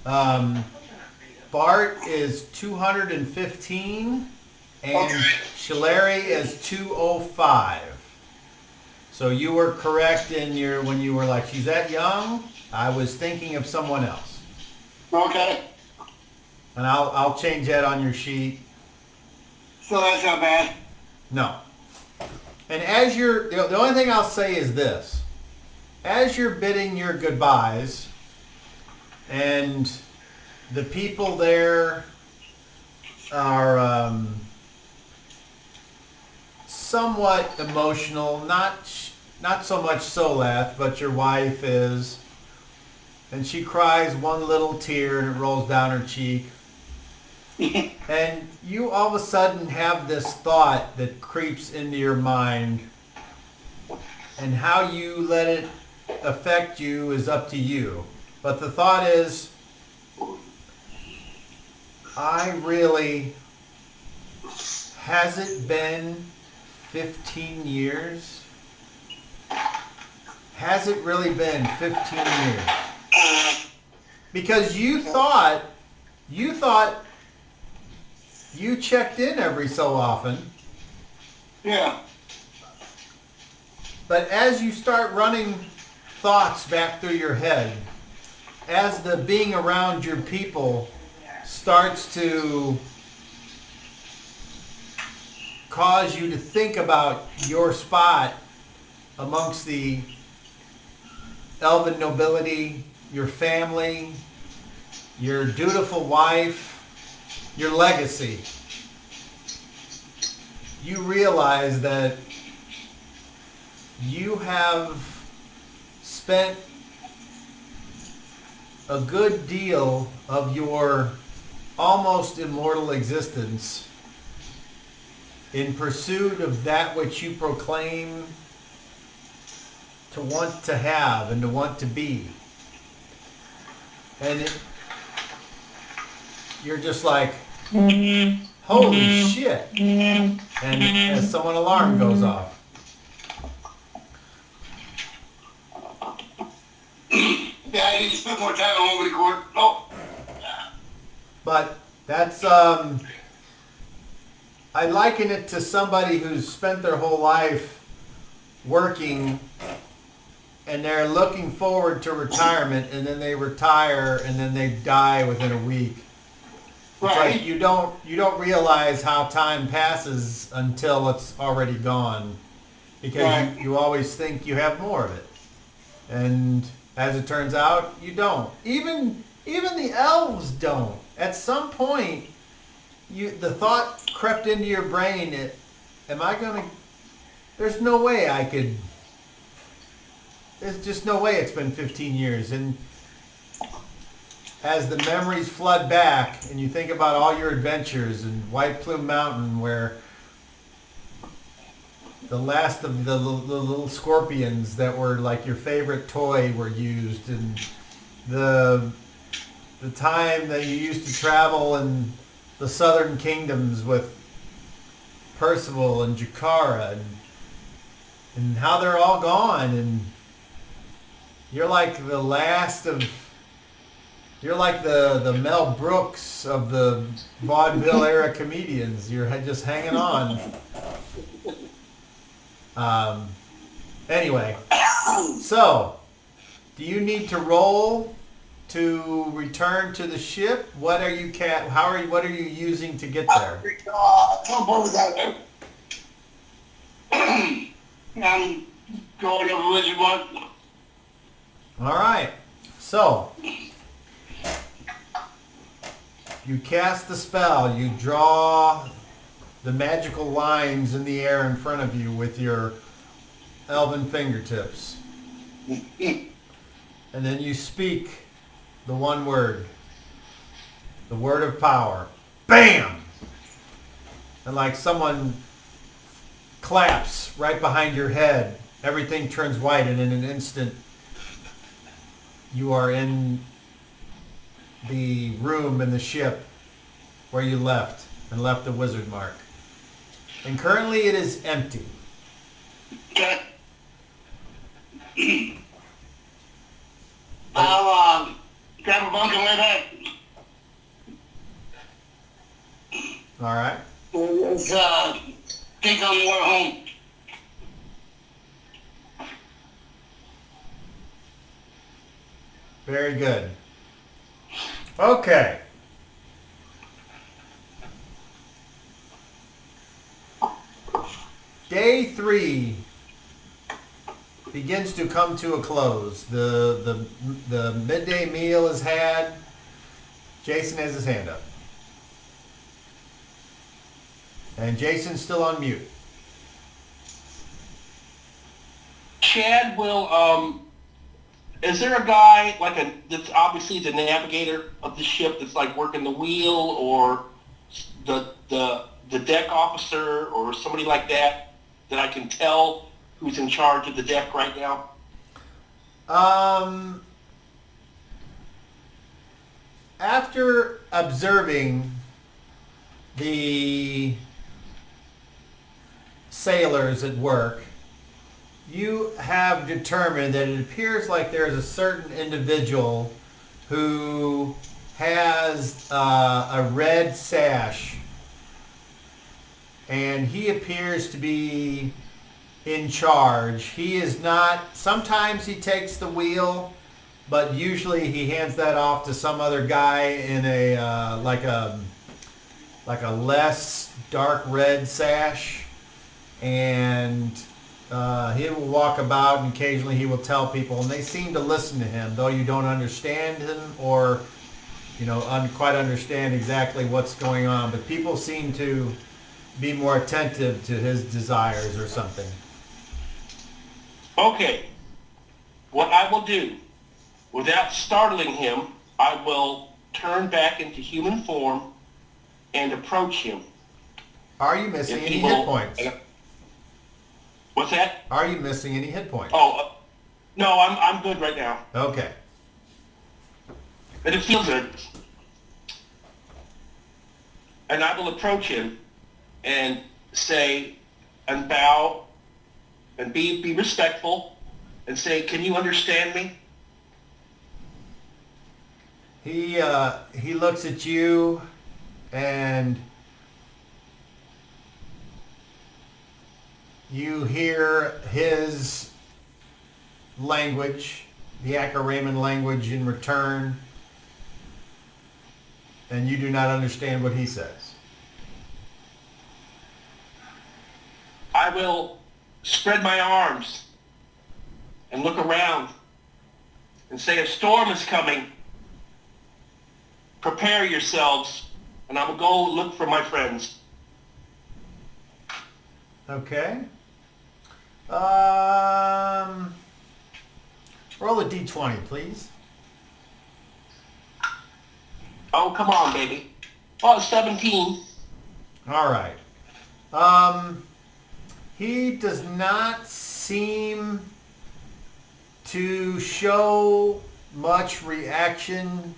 Bart is 215 and Okay. Shilary is 205. So you were correct in your, when you were like, she's that young? I was thinking of someone else. Okay, And I'll change that on your sheet. so that's not bad. No. And as you're, the only thing I'll say is this. As you're bidding your goodbyes, and the people there are somewhat emotional, not so much Solath, but your wife is, and she cries one little tear and it rolls down her cheek. And you all of a sudden have this thought that creeps into your mind, and how you let it affect you is up to you. But the thought is, has it been 15 years? Has it really been 15 years? Because you thought you checked in every so often, Yeah, but as you start running thoughts back through your head, as the being around your people starts to cause you to think about your spot amongst the elven nobility, your family, your dutiful wife, your legacy, you realize that you have spent a good deal of your almost immortal existence in pursuit of that which you proclaim to want to have and to want to be. And you're just like, holy shit. And as someone alarm goes off. yeah, I need to spend more time at home with the court. Oh, But that's, I liken it to somebody who's spent their whole life working, and they're looking forward to retirement, and then they retire, and then they die within a week. It's right. like you don't realize how time passes until it's already gone, because Right. you always think you have more of it, and as it turns out, you don't. Even the elves don't. At some point, the thought crept into your brain am I gonna... There's no way I could... There's just no way it's been 15 years. And as the memories flood back and you think about all your adventures in White Plume Mountain where the last of the little scorpions that were like your favorite toy were used, and the time that you used to travel in the southern kingdoms with Percival and Jakara, and how they're all gone, and you're like the last of... You're like the Mel Brooks of the vaudeville era comedians. You're just hanging on. Anyway, so do you need to roll to return to the ship? What are you what are you using to get there? I'm going over Wizard Mark. All right. So you cast the spell. You draw the magical lines in the air in front of you with your elven fingertips. And then you speak the one word. The word of power. Bam! And like someone claps right behind your head, everything turns white, and in an instant you are in the room in the ship where you left the wizard mark. And currently it is empty. Okay. I'll grab a bunk and lay back. All right. Let's think on the way home. Very good. Okay. Day 3 begins to come to a close. The midday meal is had. Jason has his hand up. And Jason's still on mute. Chad will, is there a guy, that's obviously the navigator of the ship that's like working the wheel, or the deck officer, or somebody like that I can tell who's in charge of the deck right now? After observing the sailors at work, you have determined that it appears like there's a certain individual who has a red sash, and he appears to be in charge. He is not... Sometimes he takes the wheel, but usually he hands that off to some other guy in a like a less dark red sash, and he will walk about, and occasionally he will tell people, and they seem to listen to him, though you don't understand him or quite understand exactly what's going on, but people seem to be more attentive to his desires or something. Okay. What I will do, without startling him, I will turn back into human form and approach him. Are you missing any hit points? What's that? Are you missing any hit points? Oh, no, I'm good right now. Okay. But it feels good. And I will approach him and say, and bow, and be respectful, and say, "Can you understand me?" He looks at you, and you hear his language, the Acaraman language in return, and you do not understand what he says. I will spread my arms and look around and say, "A storm is coming. Prepare yourselves, and I will go look for my friends." Okay. Roll a d20, please. Oh, come on, baby. Oh, 17. All right. He does not seem to show much reaction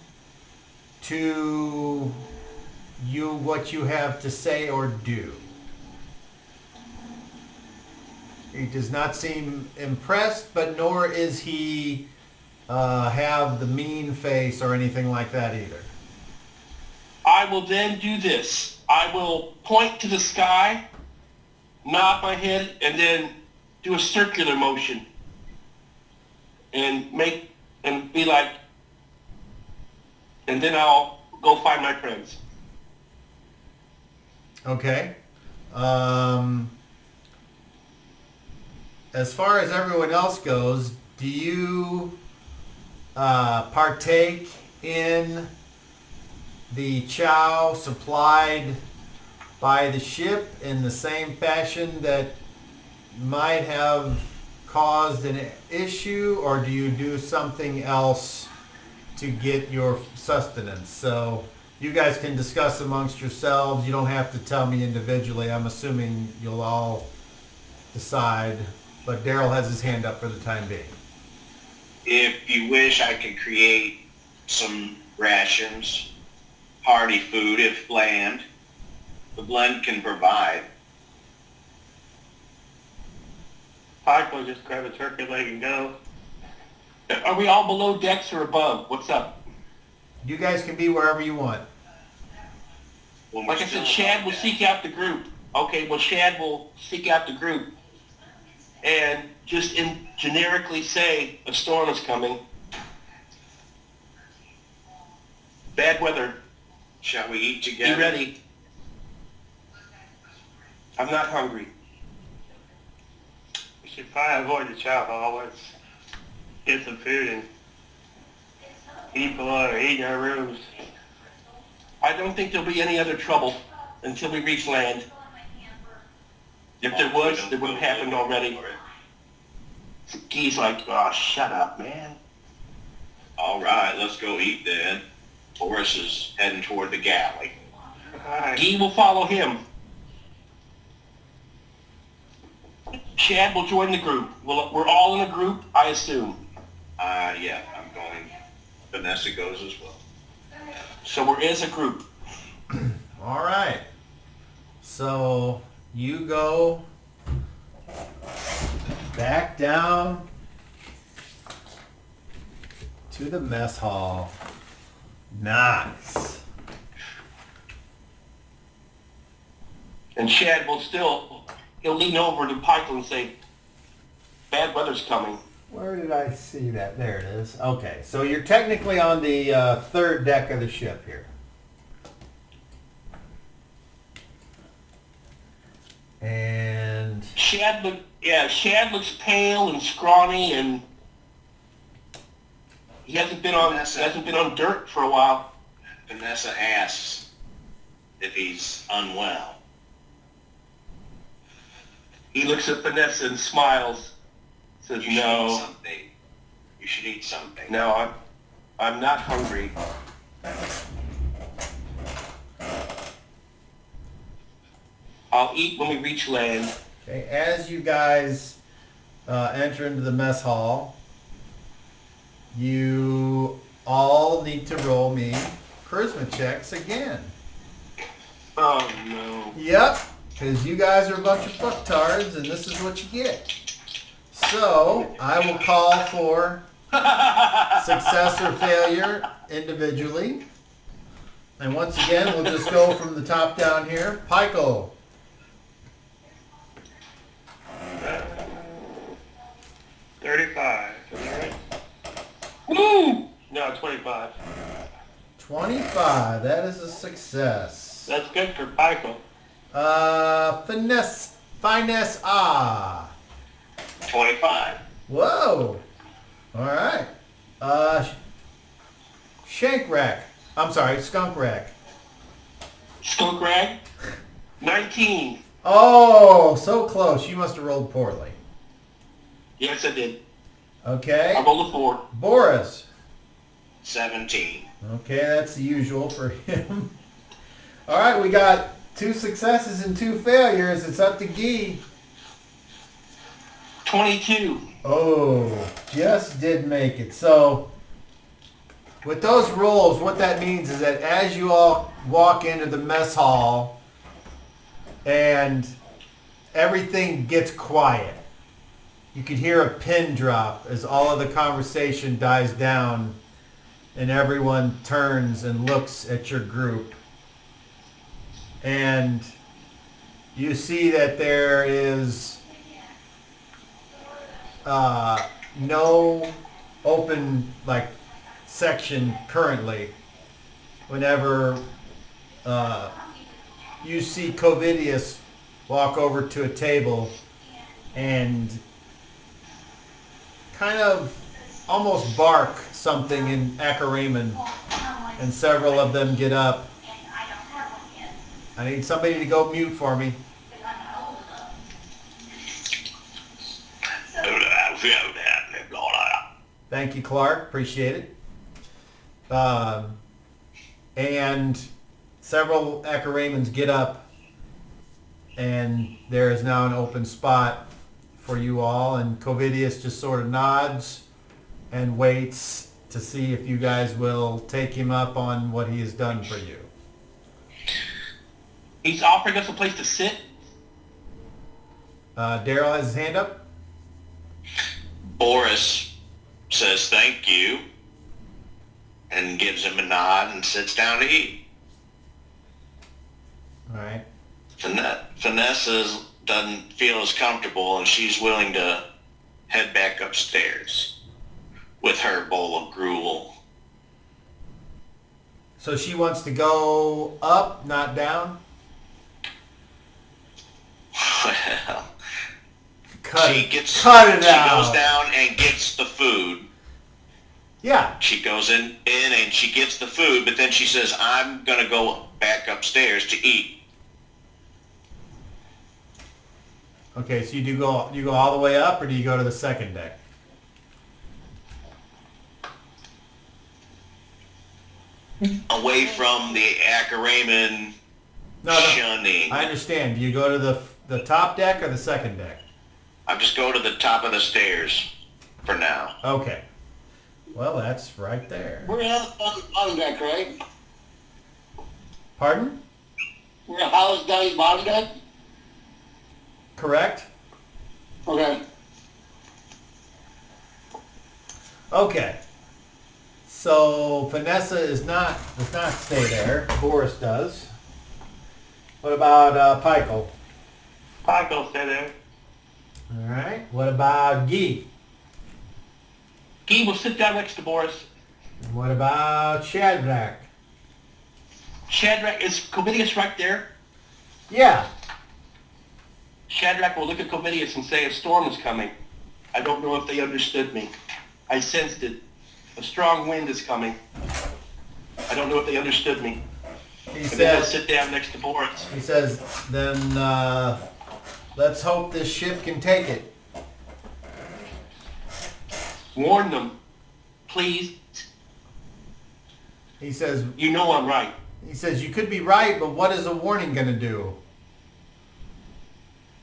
to what you have to say or do. He does not seem impressed, but nor is he have the mean face or anything like that either. I will then do this. I will point to the sky, nod my head, and then do a circular motion. And be like, and then I'll go find my friends. Okay. As far as everyone else goes, do you partake in the chow supplied by the ship in the same fashion that might have caused an issue, or do you do something else to get your sustenance? So you guys can discuss amongst yourselves. You don't have to tell me individually. I'm assuming you'll all decide, but Daryl has his hand up for the time being. If you wish, I can create some rations, hearty food if bland. The blend can provide. Pike will just grab a turkey leg and go. Are we all below decks or above? What's up? You guys can be wherever you want. When we're Like I still said, Shad above will deck. seek out the group. Okay, well, Shad will seek out the group and just generically say a storm is coming. Bad weather. Shall we eat Be together? ready. I'm not hungry. We should probably avoid the chow hall. Let's get some food and eat below or eat in our rooms. I don't think there'll be any other trouble until we reach land. If there was, it would have happened already. Guy's like, oh, shut up, man. All right, let's go eat then. Boris is heading toward the galley. Alright. Guy will follow him. Shad will join the group. We're all in a group, I assume. Yeah, I'm going. Vanessa goes as well. So we're as a group. All right. So you go back down to the mess hall. Nice. And Shad will he'll lean over to Pike and say, bad weather's coming. Where did I see that? There it is. Okay, so you're technically on the third deck of the ship here. And Shad looks pale and scrawny, and he hasn't been on dirt for a while. Vanessa asks if he's unwell. He looks at Vanessa and smiles. Says, You should eat no, something. You should eat something. no, I'm not hungry. I'll eat when we reach land. okay, as you guys enter into the mess hall, you all need to roll me charisma checks again. Oh no. Yep, because you guys are a bunch of fucktards, and this is what you get. So I will call for success or failure individually. And once again, we'll just go from the top down here. Pikel. 35. Is that right? Woo! No, 25. 25. That is a success. That's good for Pikel. Finesse. 25. Whoa. All right. Shank rack. I'm sorry, skunk rack. Skunk Rag, 19. Oh, so close. You must have rolled poorly. Yes, I did. Okay. I rolled a 4. Boris. 17. Okay, that's the usual for him. All right, we got 2 successes and 2 failures. It's up to Guy. 22. Oh, just did make it. So, with those rolls, what that means is that as you all walk into the mess hall and everything gets quiet, you can hear a pin drop as all of the conversation dies down and everyone turns and looks at your group. And you see that there is no open section currently. Whenever you see Covidius walk over to a table and kind of almost bark something in Acaraman, and several of them get up. I need somebody to go mute for me. Thank you, Clark. Appreciate it. And several Acaramans get up, and there is now an open spot for you all, and Covidius just sort of nods and waits to see if you guys will take him up on what he has done for you. He's offering us a place to sit. Daryl has his hand up. Boris says thank you and gives him a nod and sits down to eat. All right. Vanessa doesn't feel as comfortable, and she's willing to head back upstairs with her bowl of gruel. So she wants to go up, not down? Well, Cut she it goes out. down and gets the food. Yeah. She goes in and she gets the food, but then she says, I'm going to go back upstairs to eat. Okay, so you go all the way up, or do you go to the second deck? Away from the Acaraman No, shunning. I understand. Do you go to the top deck or the second deck? I just go to the top of the stairs for now. Okay. Well, that's right there. We're housed on the bottom deck, right? Pardon? We're housed down the bottom deck? Correct? Okay. Okay. So Vanessa does not stay there. Boris does. What about Pikel? Pike will stay there. All right. What about Guy? Guy will sit down next to Boris. And what about Shadrach? Shadrach, is Covidius right there? Yeah. Shadrach will look at Covidius and say, a storm is coming. I don't know if they understood me. I sensed it. A strong wind is coming. I don't know if they understood me. He And then he'll says, sit down next to Boris. then let's hope this ship can take it. Warn them. Please. He says, You know I'm right. you could be right, but what is a warning going to do?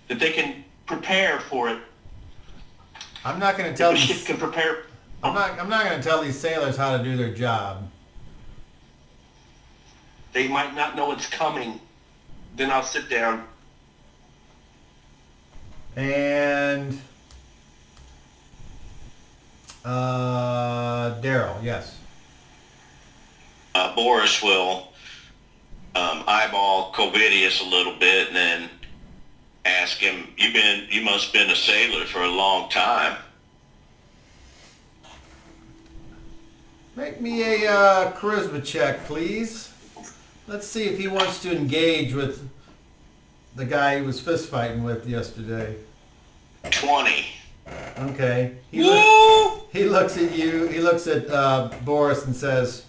That they can prepare for it. I'm not going to That tell the these, ship can prepare. I'm not going to tell these sailors how to do their job. They might not know it's coming. Then I'll sit down. And Daryl, yes. Boris will eyeball Covidius a little bit and then ask him, you must have been a sailor for a long time. Make me a charisma check, please. Let's see if he wants to engage with the guy he was fist fighting with yesterday. 20. Okay. He looks at you. He looks at Boris and says,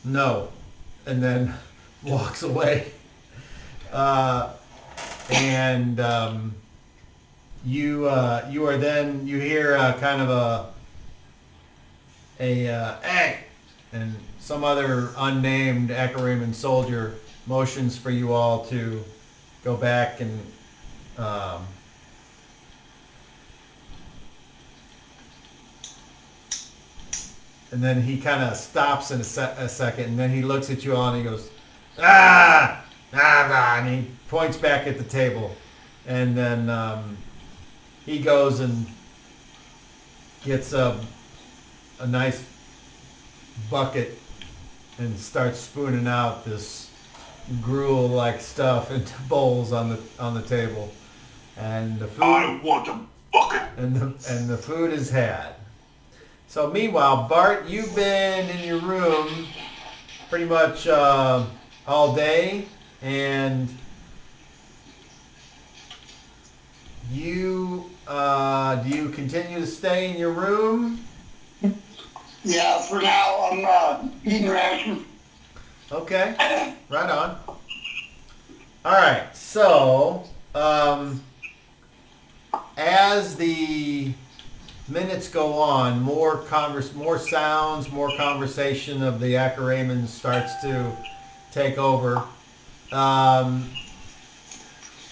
"No," and then walks away. And you are then, you hear kind of hey, and some other unnamed Akariman soldier motions for you all to go back and then he kind of stops in a second, and then he looks at you all and he goes, and he points back at the table, and then he goes and gets a nice bucket and starts spooning out this gruel-like stuff into bowls on the table, and the food. I want a bucket. And the food is had. So meanwhile, Bart, you've been in your room pretty much all day, and you do you continue to stay in your room? Yeah, for now I'm eating ration. Okay, right on. All right, so as the minutes go on, more sounds, more conversation of the Akaramans starts to take over,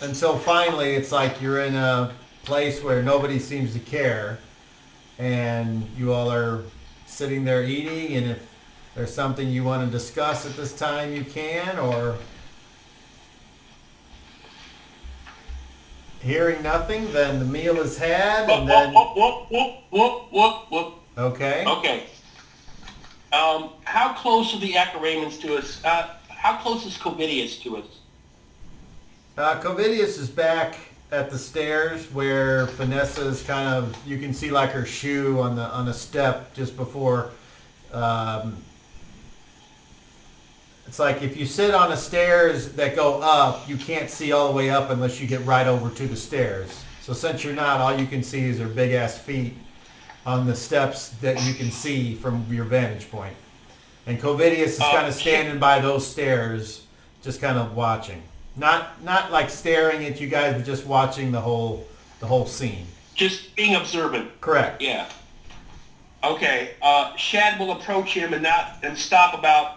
until finally it's like you're in a place where nobody seems to care, and you all are sitting there eating, and if there's something you want to discuss at this time, you can, or hearing nothing, then the meal is had, and then... Whoop. Okay. Okay. How close are the Akaramans to us? How close is Covidius to us? Covidius is back at the stairs where Vanessa is kind of, you can see like her shoe on a step just before. It's like if you sit on the stairs that go up, you can't see all the way up unless you get right over to the stairs. So since you're not, all you can see is her big ass feet on the steps that you can see from your vantage point. And Covidius is kind of standing by those stairs, just kind of watching. Not like staring at you guys, but just watching the whole scene. Just being observant. Correct. Yeah. Okay. Shad will approach him and stop about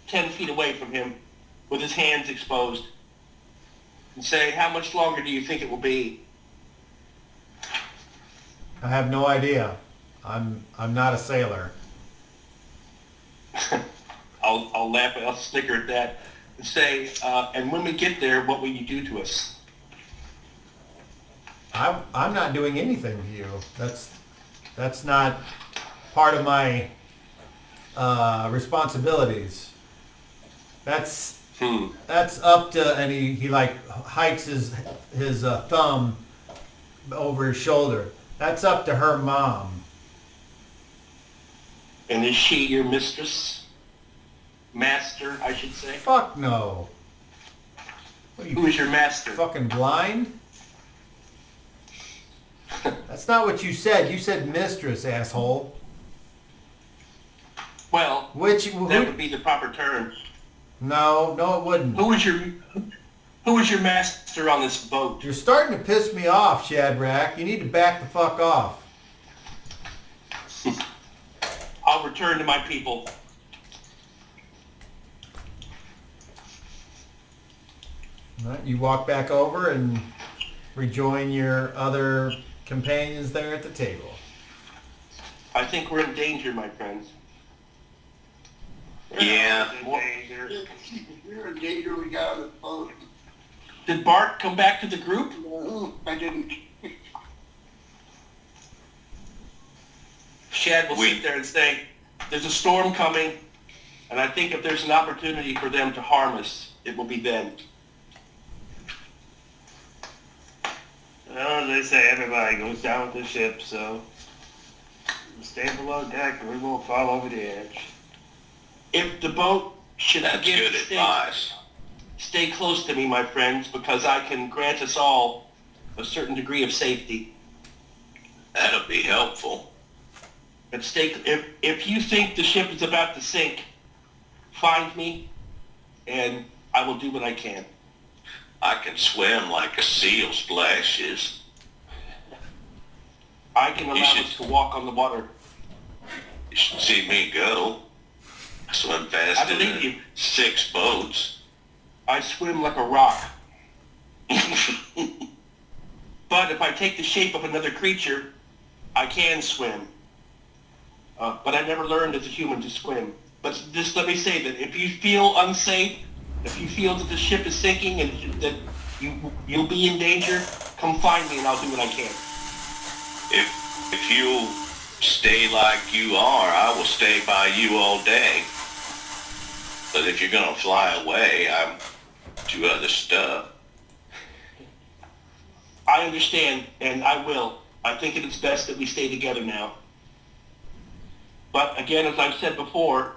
10 feet away from him with his hands exposed and say, how much longer do you think it will be? I have no idea. I'm not a sailor. I'll laugh, I'll snicker at that and say, and when we get there, what will you do to us? I'm not doing anything to you. That's not part of my responsibilities. That's up to, and he like hikes his thumb over his shoulder. That's up to her mom. And is she your mistress? Master, I should say. Fuck no. What are you, who is your master? Fucking blind? That's not what you said. You said mistress, asshole. Well, that would be the proper term. No, it wouldn't. Who is your master on this boat? You're starting to piss me off, Shadrach. You need to back the fuck off. I'll return to my people. All right, you walk back over and rejoin your other companions there at the table. I think we're in danger, my friends. Yeah. You're in danger. We got on the boat. Did Bart come back to the group? No, I didn't. Shad will sit there and say, there's a storm coming, and I think if there's an opportunity for them to harm us, it will be then. Well, as they say, everybody goes down with the ship, so stay below deck and we won't fall over the edge. If the boat should That's begin good to advice. stay close to me, my friends, because I can grant us all a certain degree of safety. That'll be helpful. But if you think the ship is about to sink, find me, and I will do what I can. I can swim like a seal splashes. I can allow should- us to walk on the water. You should see me go. I swim I faster believe than you. 6 boats. I swim like a rock. But if I take the shape of another creature, I can swim. But I never learned as a human to swim. But just let me say that if you feel unsafe, if you feel that the ship is sinking and that you'll be in danger, come find me and I'll do what I can. If you'll stay like you are, I will stay by you all day. But if you're gonna fly away, I'm do other stuff. I understand, and I will. I think it is best that we stay together now. But again, as I've said before,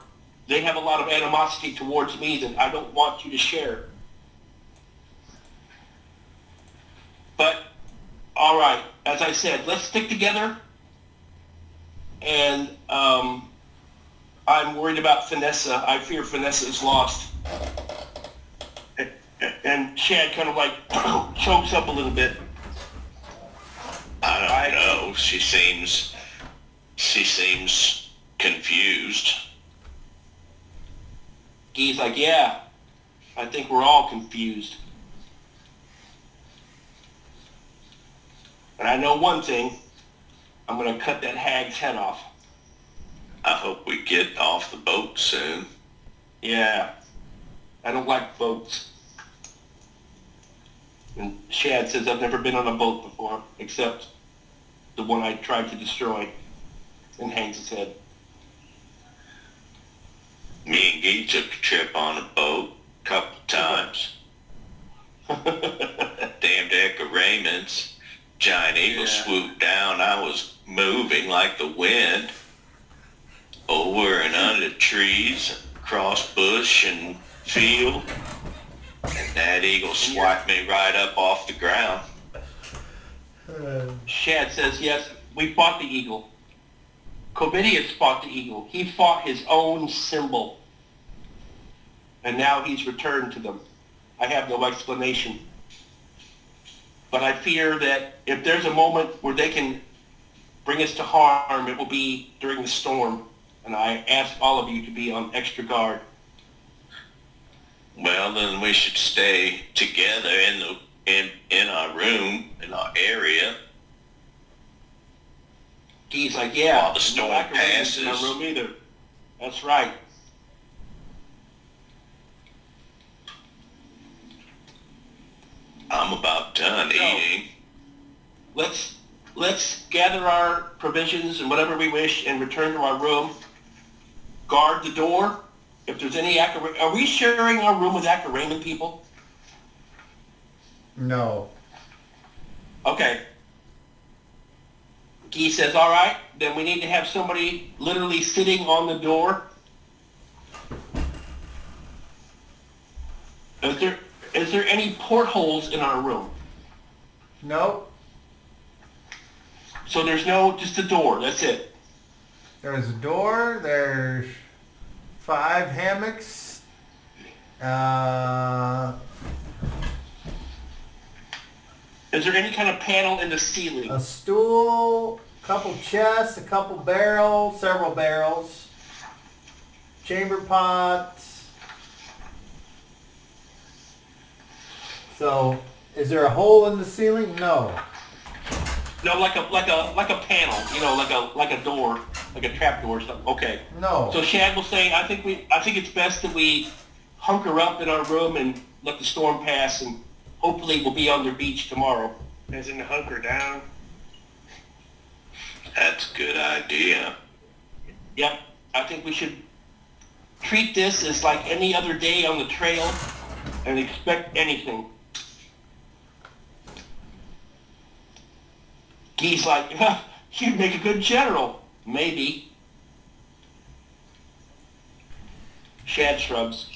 they have a lot of animosity towards me that I don't want you to share. But, all right, as I said, let's stick together. And I'm worried about Vanessa. I fear Vanessa is lost. And Chad kind of like chokes up a little bit. I don't know. She seems confused. He's like, yeah, I think we're all confused. And I know one thing. I'm going to cut that hag's head off. I hope we get off the boat soon. Yeah. I don't like boats. And Chad says, I've never been on a boat before, except the one I tried to destroy, and hangs his head. Me and Gee took a trip on a boat a couple times. Damn deck of Raymond's. Giant eagle swooped down. I was moving like the wind. Over and under trees, across bush and field. And that eagle swiped me right up off the ground. Chad says, yes, we fought the eagle. Covidius fought the eagle. He fought his own symbol. And now he's returned to them. I have no explanation. But I fear that if there's a moment where they can bring us to harm, it will be during the storm. And I ask all of you to be on extra guard. Well, then we should stay together in our room, in our area. He's like, yeah, While the storm passes. in our room either. That's right. I'm about done eating. Let's gather our provisions and whatever we wish and return to our room. Guard the door. If there's any are we sharing our room with Raymond people? No. Okay. Guy says, all right, then we need to have somebody literally sitting on the door. Is there any portholes in our room? No. So there's just a door, that's it. There's a door. There's 5 hammocks. Is there any kind of panel in the ceiling? A stool, a couple chests, a couple barrels, several barrels, chamber pots. So, is there a hole in the ceiling? No. No, like a panel, like a door, like a trap door or something. Okay. No. So Shad was saying, I think it's best that we hunker up in our room and let the storm pass, and hopefully we'll be on the beach tomorrow. As in hunker down. That's a good idea. Yep. I think we should treat this as like any other day on the trail and expect anything. Guy's like, you'd make a good general. Maybe. Shad shrugs.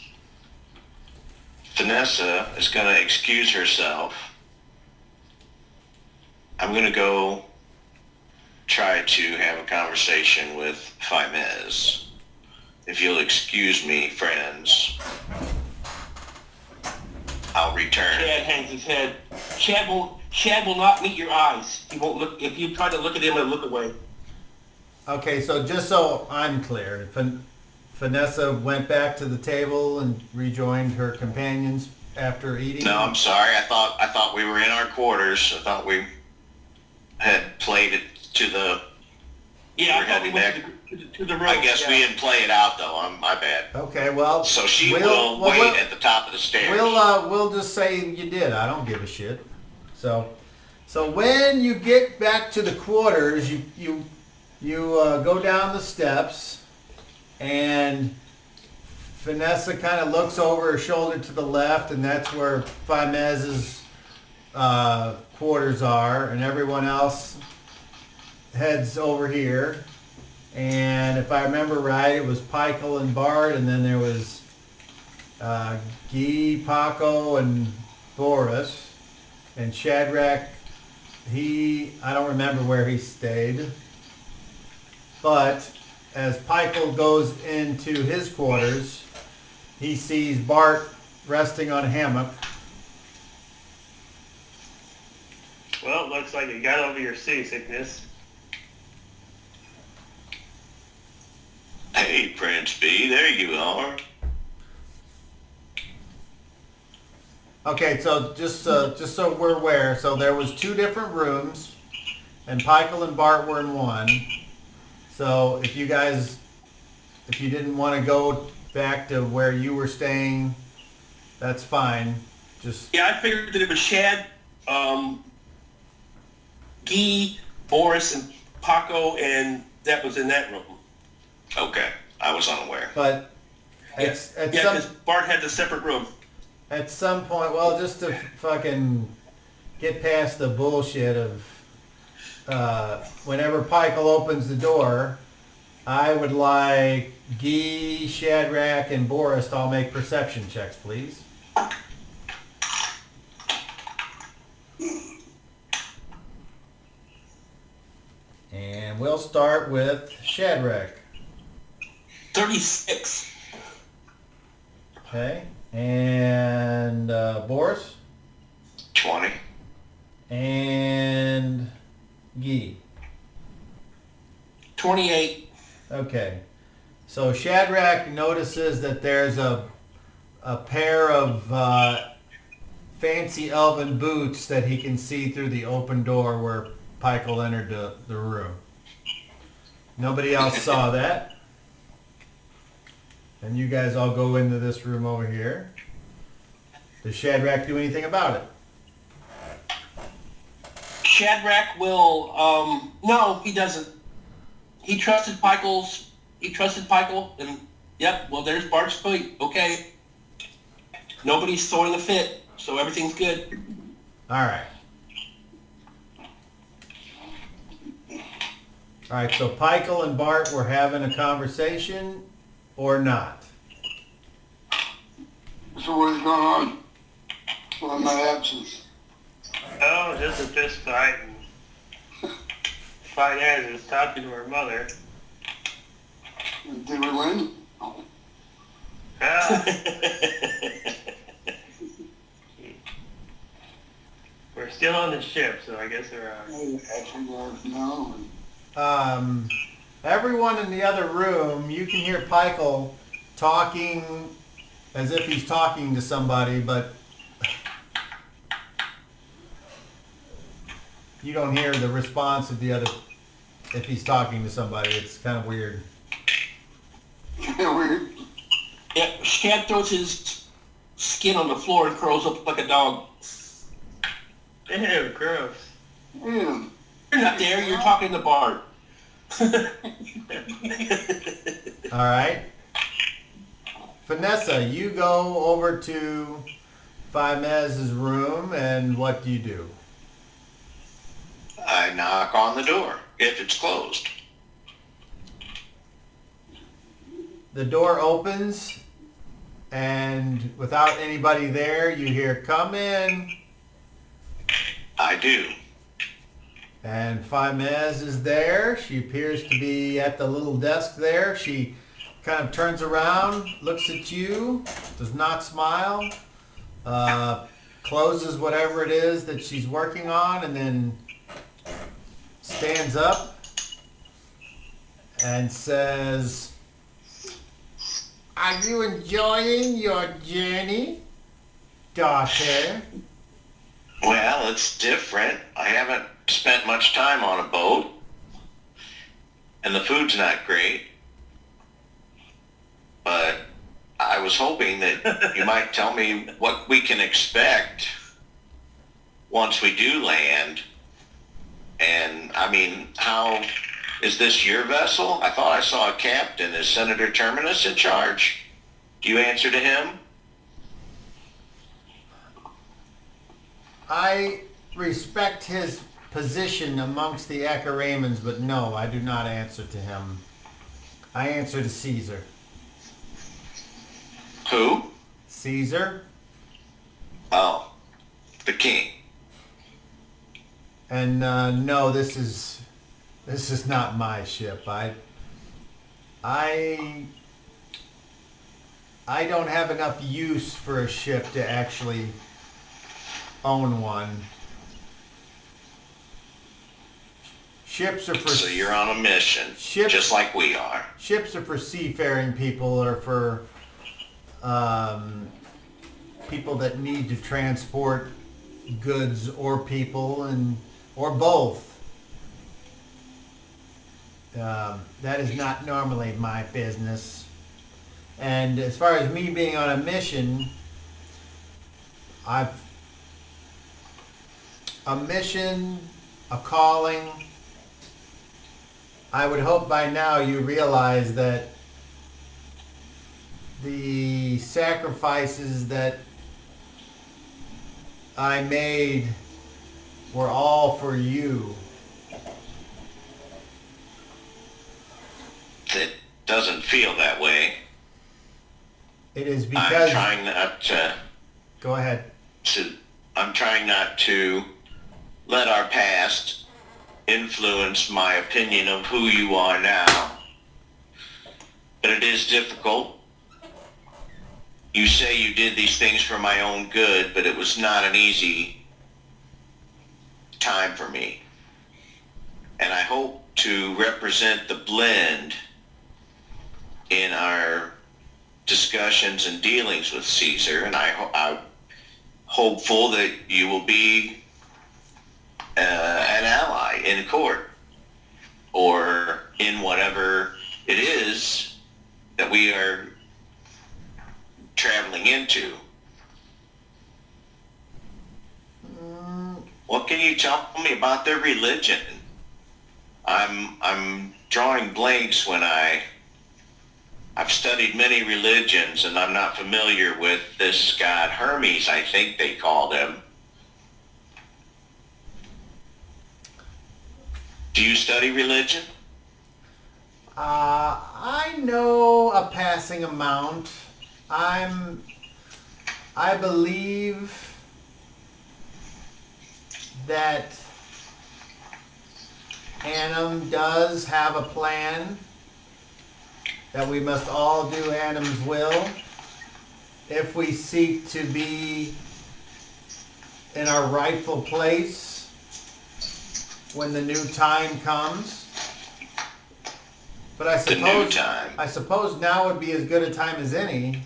Vanessa is going to excuse herself. I'm going to go try to have a conversation with Faimez. If you'll excuse me, friends, I'll return. Chad hangs his head. Chad will not meet your eyes. He won't look. If you try to look at him, he'll look away. Okay, so just so I'm clear, Vanessa went back to the table and rejoined her companions after eating? No, I'm sorry. I thought we were in our quarters. I thought we had played it to the... Yeah, we're I thought we heading went to the room. I guess we didn't play it out, though. My bad. Okay, well... So she will wait at the top of the stairs. We'll just say you did. I don't give a shit. So when you get back to the quarters, you go down the steps, and Vanessa kind of looks over her shoulder to the left, and that's where Faimez's quarters are, and everyone else heads over here. And if I remember right, it was Pikel and Bart, and then there was Guy, Paco, and Boris. And Shadrach, I don't remember where he stayed. But as Pikel goes into his quarters, he sees Bart resting on a hammock. Well, it looks like you got over your seasickness. Hey, Prince B, there you are. Okay, so just so we're aware, so there was 2 different rooms, and Pikel and Bart were in one. So if you didn't want to go back to where you were staying, that's fine. Yeah, I figured that it was Shad, Guy, Boris, and Paco, and that was in that room. Okay, I was unaware. But because Bart had the separate room. at some point, well, just to fucking get past the bullshit of whenever Pikel opens the door, I would like Guy, Shadrach, and Boris to all make perception checks, please. And we'll start with Shadrach. 36. Okay. And Boris? 20. And Guy? 28. Okay. So Shadrach notices that there's a pair of fancy elven boots that he can see through the open door where Pikel entered the room. Nobody else saw that. And you guys all go into this room over here. Does Shadrach do anything about it? Shadrach will, no, he doesn't. He trusted Pikel, and yep, well, there's Bart's feet. Okay. Nobody's throwing a fit, so everything's good. All right. All right, so Pikel and Bart were having a conversation or not? So what's going on while my absence? Oh, just a fist fight. Finance is talking to her mother. Did we win? Ah. We're still on the ship, so I guess we're No. Everyone in the other room, you can hear Pikel talking as if he's talking to somebody, but you don't hear the response of the other if he's talking to somebody. It's kind of weird. Weird. Yeah, Shad throws his skin on the floor and curls up like a dog. Ew, gross. Yeah. You're not there, you're talking to Bart. All right. Vanessa, you go over to Faimez's room, and what do you do? I knock on the door if it's closed. The door opens, and without anybody there, you hear, "Come in." I do. And Faimez is there. She appears to be at the little desk there. She kind of turns around, looks at you, does not smile, closes whatever it is that she's working on, and then stands up and says, "Are you enjoying your journey, daughter?" Well, it's different. I haven't spent much time on a boat, and the food's not great. But I was hoping that you might tell me what we can expect once we do land. And, I mean, how is this your vessel? I thought I saw a captain. Is Senator Terminus in charge? Do you answer to him? I respect his position amongst the Acharamans, but no, I do not answer to him. I answer to Caesar. Who? Caesar. Oh, the king. And no, this is not my ship. I don't have enough use for a ship to actually own one. Ships are for... So you're on a mission, just like we are. Ships are for seafaring people, or for people that need to transport goods or people, or both. That is not normally my business. And as far as me being on a mission, a calling. I would hope by now you realize that the sacrifices that I made were all for you. It doesn't feel that way. It is because... I'm trying not to... Go ahead. I'm trying not to let our past influence my opinion of who you are now. But it is difficult. You say you did these things for my own good, but it was not an easy time for me. And I hope to represent the blend in our discussions and dealings with Caesar, and I'm hopeful that you will be an ally in court, or in whatever it is that we are traveling into. What can you tell me about their religion? I'm drawing blanks when I've studied many religions, and I'm not familiar with this god Hermes, I think they called him. Do you study religion? I know a passing amount. I believe that Annam does have a plan, that we must all do Annam's will if we seek to be in our rightful place when the new time comes. But I suppose now would be as good a time as any.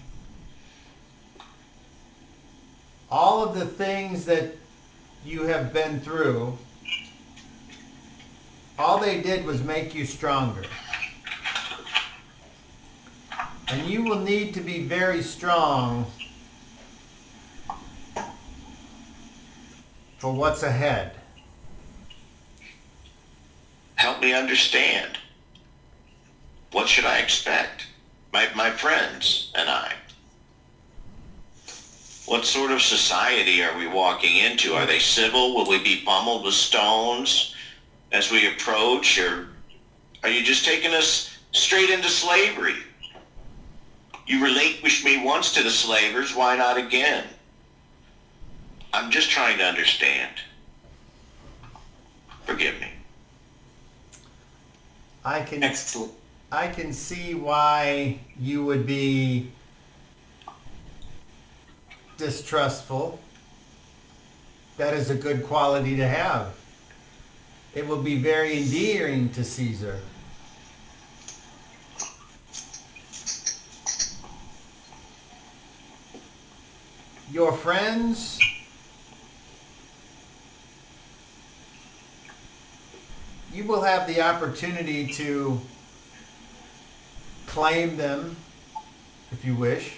All of the things that you have been through, all they did was make you stronger. And you will need to be very strong for what's ahead. Help me understand. What should I expect? My friends and I. What sort of society are we walking into? Are they civil? Will we be pummeled with stones as we approach? Or are you just taking us straight into slavery? You relinquished me once to the slavers, why not again? I'm just trying to understand. Forgive me. Excellent. I can see why you would be distrustful. that is a good quality to have. It will be very endearing to Caesar. Your friends, you will have the opportunity to claim them if you wish.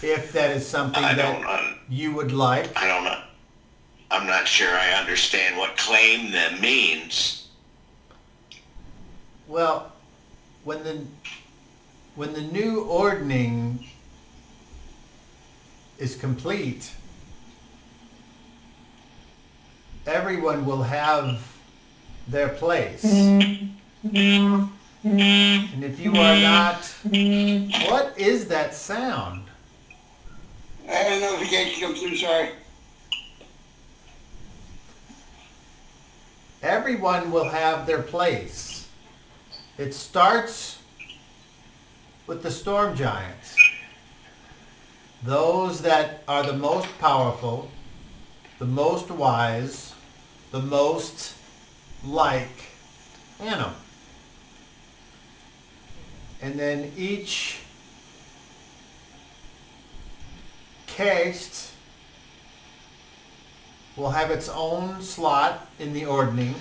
If that is something that you would like. I don't know. I'm not sure I understand what claim them means. Well, when the new ordning is complete, everyone will have their place. And if you are not, what is that sound? I had a notification come through, sorry. Everyone will have their place. It starts with the storm giants. Those that are the most powerful, the most wise, the most like Anna. And then each caste will have its own slot in the ordning.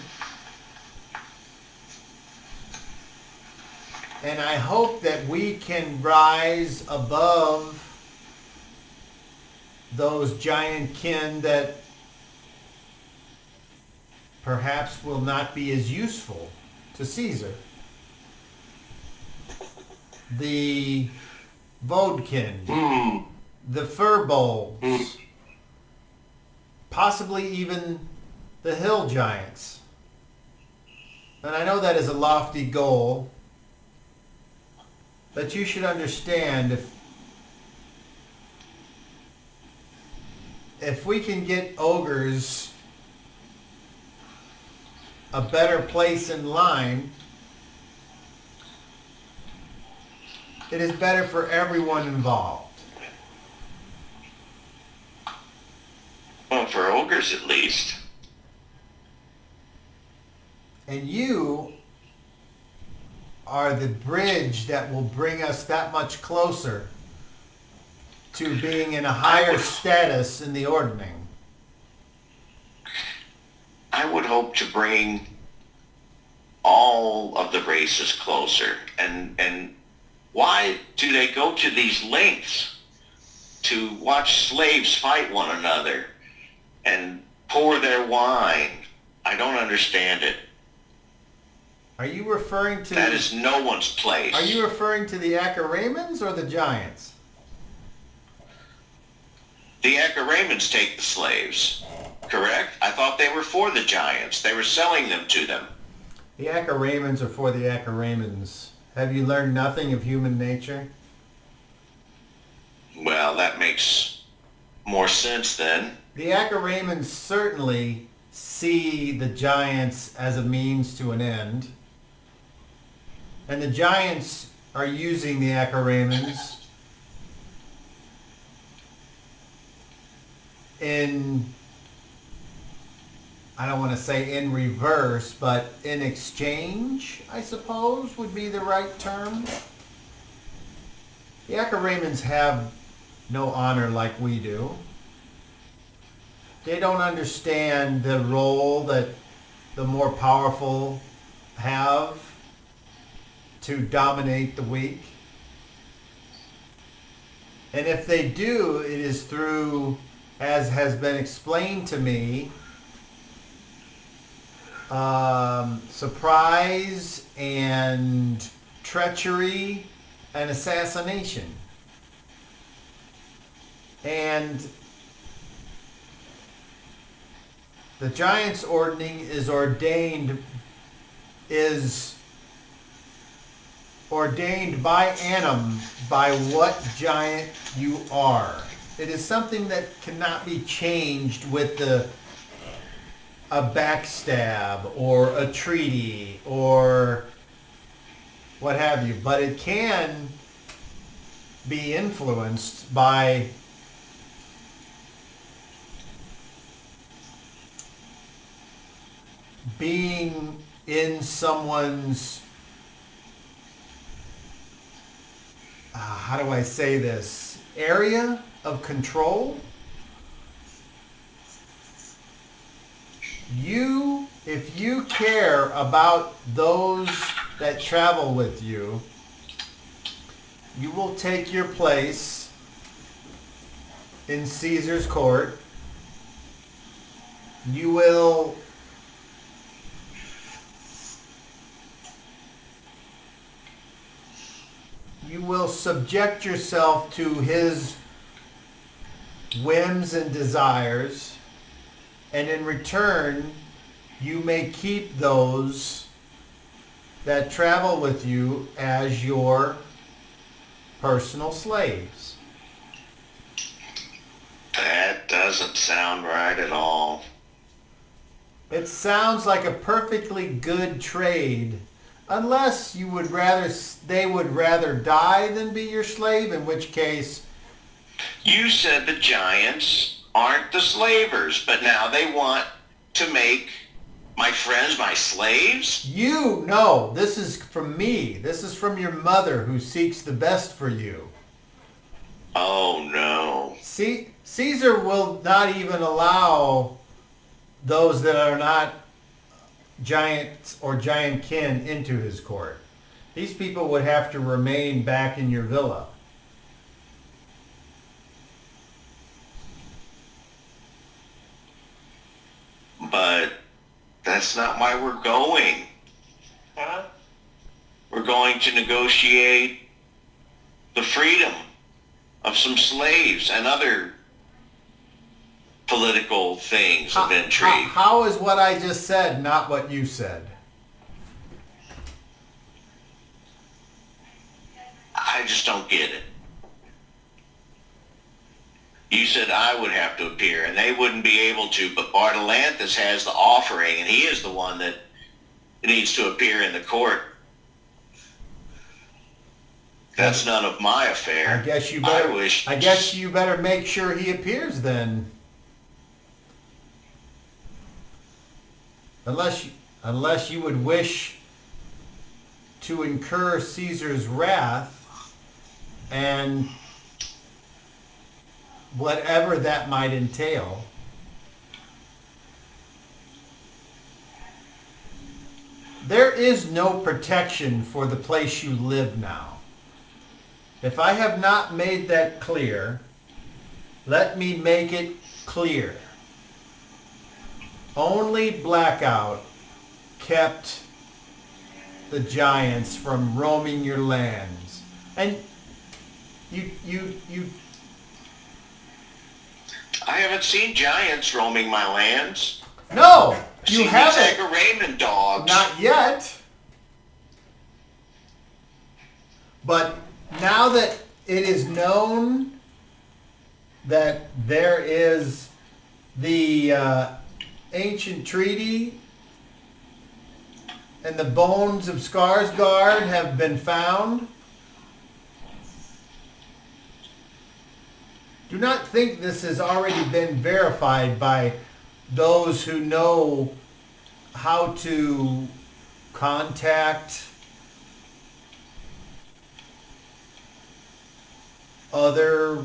And I hope that we can rise above those giant kin that perhaps will not be as useful to Caesar. The Vodkin, the Furbolgs, possibly even the Hill Giants. And I know that is a lofty goal, but you should understand if we can get ogres a better place in line, it is better for everyone involved. Well, for ogres at least. And you are the bridge that will bring us that much closer to being in a higher status in the ordning. I would hope to bring all of the races closer. And why do they go to these lengths to watch slaves fight one another and pour their wine? I don't understand it. Are you referring to... That is no one's place. Are you referring to the Acharamans or the Giants? The Acharamans take the slaves, correct? I thought they were for the Giants. They were selling them to them. The Acharamans are for the Acharamans. Have you learned nothing of human nature? Well, that makes more sense then. The Acharamans certainly see the Giants as a means to an end. And the Giants are using the Acharamans in, I don't want to say in reverse, but in exchange, I suppose, would be the right term. The Acharamans have no honor like we do. They don't understand the role that the more powerful have to dominate the weak. And if they do, it is through, as has been explained to me, surprise and treachery and assassination. And the Giants' ordning is ordained by Annam by what giant you are. It is something that cannot be changed with a backstab or a treaty or what have you. But it can be influenced by being in someone's, how do I say this, area of control. If you care about those that travel with you, you will take your place in Caesar's court. You will subject yourself to his whims and desires, and in return, you may keep those that travel with you as your personal slaves. That doesn't sound right at all. It sounds like a perfectly good trade, unless they would rather die than be your slave, in which case... You said the giants aren't the slavers, but now they want to make my friends my slaves? No, this is from me. This is from your mother, who seeks the best for you. Oh, no. See, Caesar will not even allow those that are not giants or giant kin into his court. These people would have to remain back in your villa. But that's not why we're going. Huh? We're going to negotiate the freedom of some slaves and other political things of intrigue. How is what I just said not what you said? I just don't get it. You said I would have to appear, and they wouldn't be able to, but Bartalanthus has the offering, and he is the one that needs to appear in the court. That's none of my affair. I guess you better make sure he appears then. Unless you would wish to incur Caesar's wrath and whatever that might entail. There is no protection for the place you live now. If I have not made that clear, let me make it clear. Only Blackout kept the giants from roaming your lands. And you I haven't seen giants roaming my lands. No, I've you seen haven't. these Raymond dogs. Not yet. But now that it is known that there is the ancient treaty and the bones of Skarsgård have been found, do not think this has already been verified by those who know how to contact other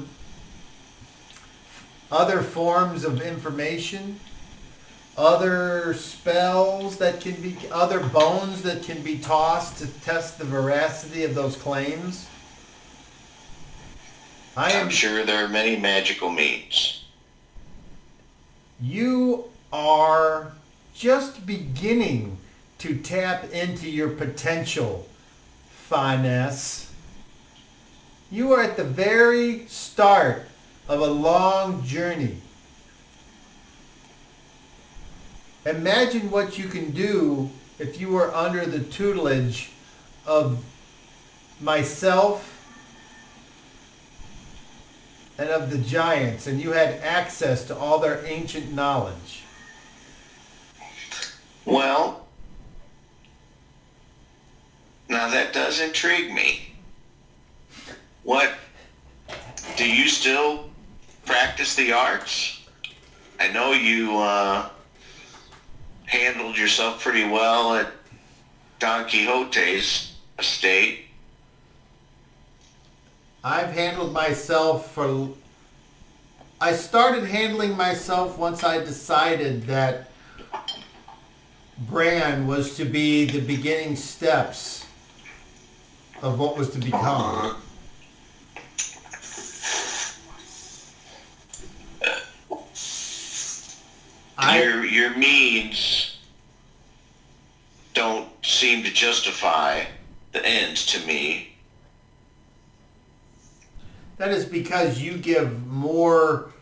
forms of information, other spells that can be, other bones that can be tossed to test the veracity of those claims. I'm sure there are many magical means. You are just beginning to tap into your potential, Finesse. You are at the very start of a long journey. Imagine what you can do if you were under the tutelage of myself and of the giants, and you had access to all their ancient knowledge. Well, now that does intrigue me. What Do you still practice the arts? I know you handled yourself pretty well at Don Quixote's estate. I've handled myself for... I started handling myself once I decided that Bran was to be the beginning steps of what was to become. Your means don't seem to justify the ends to me. That is because you give more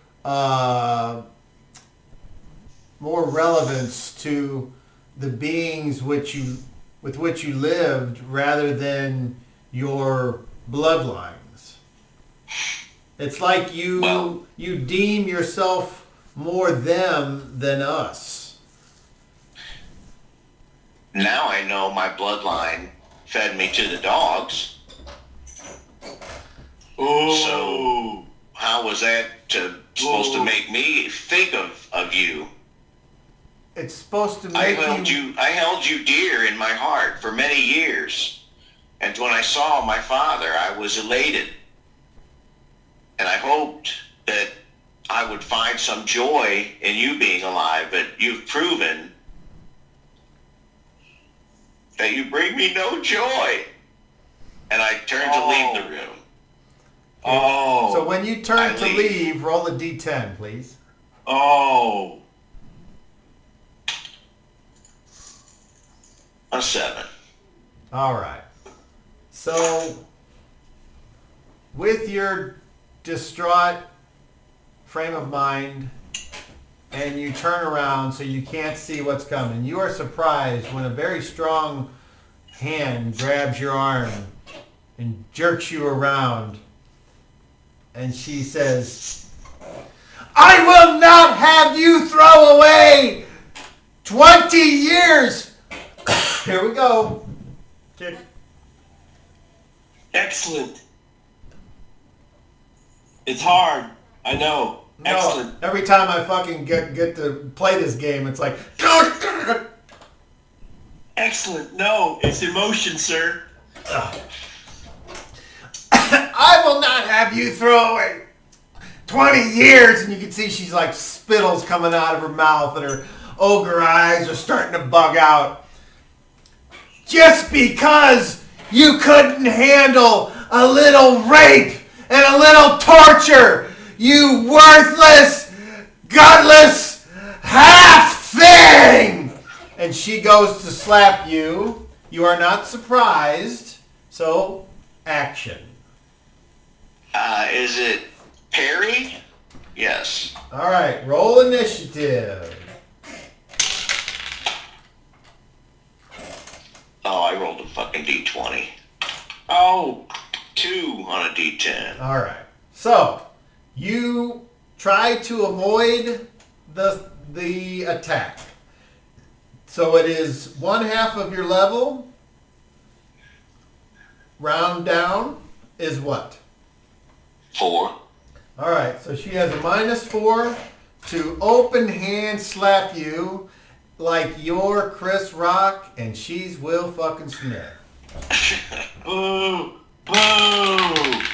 relevance to the beings with which you lived rather than your bloodlines. It's like you deem yourself more them than us. Now I know my bloodline fed me to the dogs. Oh. So how was that supposed to make me think of you? It's supposed to make I held you dear in my heart for many years. And when I saw my father, I was elated. And I hoped that I would find some joy in you being alive, but you've proven that you bring me no joy. And I turned to leave the room. Oh. So when you turn to leave, roll a d10, please. Oh. A 7. All right. So with your distraught frame of mind, and you turn around so you can't see what's coming, you are surprised when a very strong hand grabs your arm and jerks you around, and she says, "I will not have you throw away 20 years." Here we go. Kick. Excellent. It's hard. I know. No, Excellent. every time I fucking get to play this game, it's like... Excellent. No, it's emotion, sir. I will not have you throw away 20 years. And you can see she's like spittles coming out of her mouth and her ogre eyes are starting to bug out. Just because you couldn't handle a little rape and a little torture, you worthless, gutless half thing! And she goes to slap you. You are not surprised. So, action. Is it parry? Yes. All right, roll initiative. Oh, I rolled a fucking D20. Oh. 2 on a D10. All right. So, you try to avoid the attack. So it is 1/2 of your level. Round down is what? 4. All right. So she has a -4 to open hand slap you like you're Chris Rock and she's Will fucking Smith. Boo. Boo.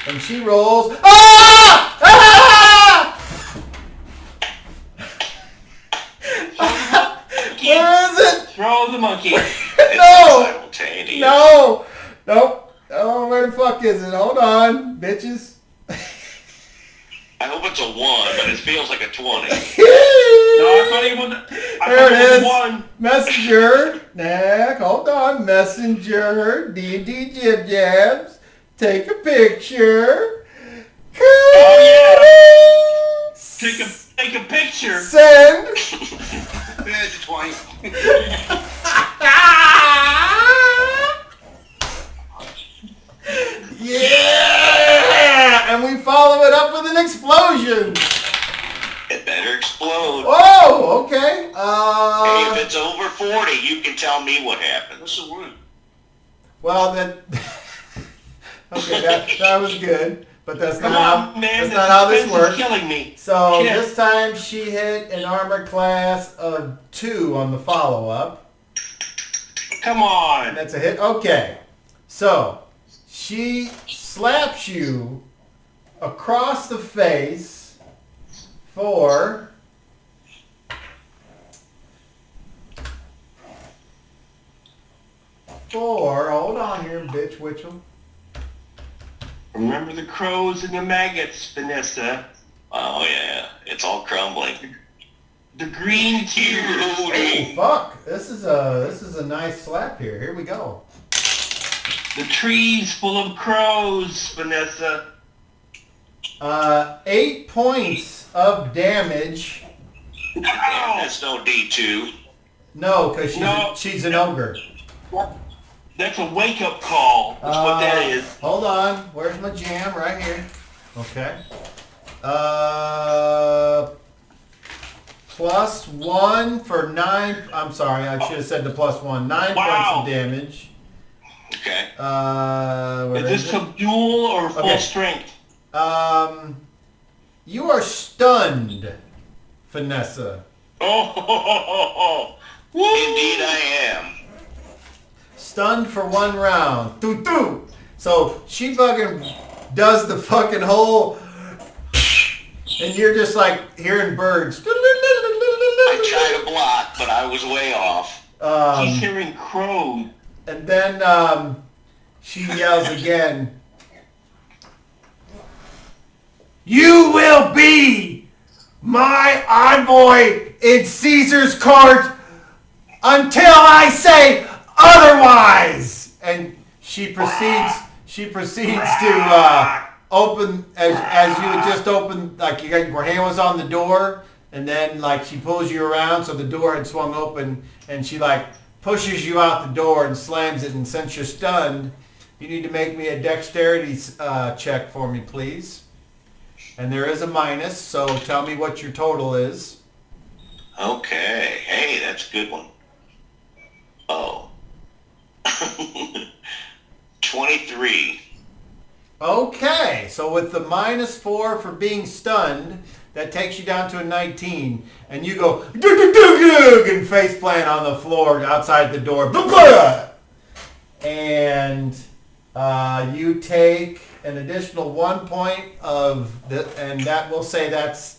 And she rolls. Ah! Ah! Where is it? Throw the monkey. No! Simultaneous. No! Nope. Oh, where the fuck is it? Hold on, bitches. I hope it's a 1, but it feels like a 20. No, I thought it was. There it is. One. Messenger. Nah, hold on. Messenger. D&D Jib Jabs. Take a picture. Oh, yeah. Take a picture. Send. There's a 20. Yeah! And we follow it up with an explosion. It better explode. Oh, okay. Hey, if it's over 40, you can tell me what happened. What's the word? Well, then... Okay, that was good. But that's Come not on, man. that's not how this suspense is works. killing me. So Shit. this time she hit an armor class of 2 on the follow-up. Come on. And that's a hit. Okay. So she slaps you across the face for hold on here, bitch Witchell. Remember the crows and the maggots, Vanessa. Oh yeah, it's all crumbling. The green tears. Oh fuck! This is a nice slap here. Here we go. The trees full of crows, Vanessa. 8 points of damage. Yeah, that's no D2. No, because she's an ogre. That's a wake-up call. That's what that is. Hold on. Where's my jam? Right here. Okay. +1 for 9. I'm sorry. I should have said the +1. 9 points of damage. Okay. Where Is this it? subdual or full Okay. strength? You are stunned, Vanessa. Oh, woo! Indeed I am. Stunned for 1 round. Doo-doo. So she fucking does the fucking whole, and you're just like hearing birds. I tried to block, but I was way off. She's hearing crows. And then she yells again. You will be my envoy in Caesar's court until I say otherwise. And she proceeds to open as you had just opened, like your hand was on the door, and then like she pulls you around, so the door had swung open, and she like pushes you out the door and slams it. And since you're stunned, you need to make me a dexterity check for me, please. And there is a minus, so tell me what your total is. Okay. Hey, that's a good one. Oh. 23. Okay, so with the -4 for being stunned, that takes you down to a 19, and you go and face plant on the floor outside the door, and you take an additional 1 point of and that will say that's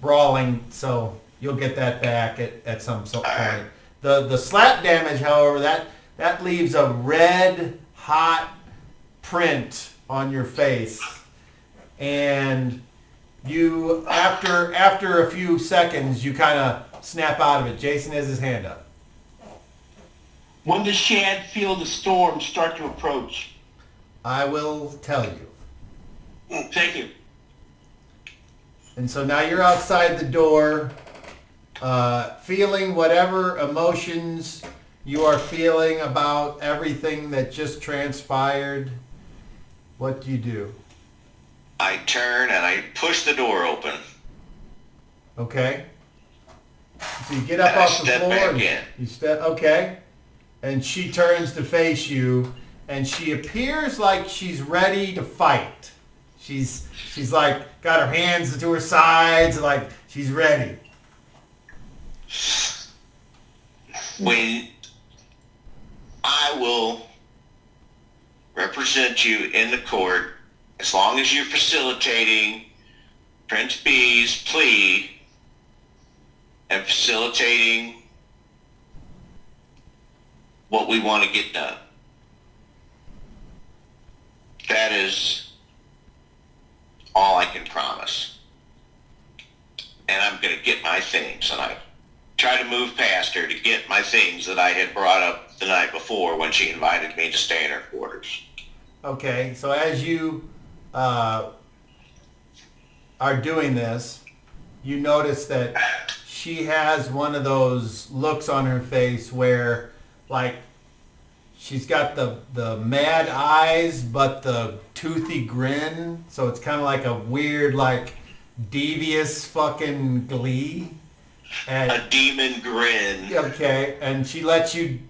brawling, so you'll get that back at some point. The slap damage, however, that leaves a red hot print on your face, and you after a few seconds you kind of snap out of it. Jason has his hand up. When does Shad feel the storm start to approach? I will tell you. Thank you. And so now you're outside the door, feeling whatever emotions you are feeling about everything that just transpired. What do you do? I turn and I push the door open. Okay. So you get up And I off the step floor. back and in. You step. Okay. And she turns to face you, and she appears like she's ready to fight. She's like got her hands to her sides, like she's ready. When I will represent you in the court, as long as you're facilitating Prince B's plea and facilitating what we want to get done. That is all I can promise. And I'm going to get my things, and I try to move past her to get my things that I had brought up the night before when she invited me to stay in her quarters. Okay, so as you are doing this, you notice that she has one of those looks on her face where, like, she's got the mad eyes, but the toothy grin. So it's kind of like a weird, like, devious fucking glee. And, A demon grin. okay, and she lets you,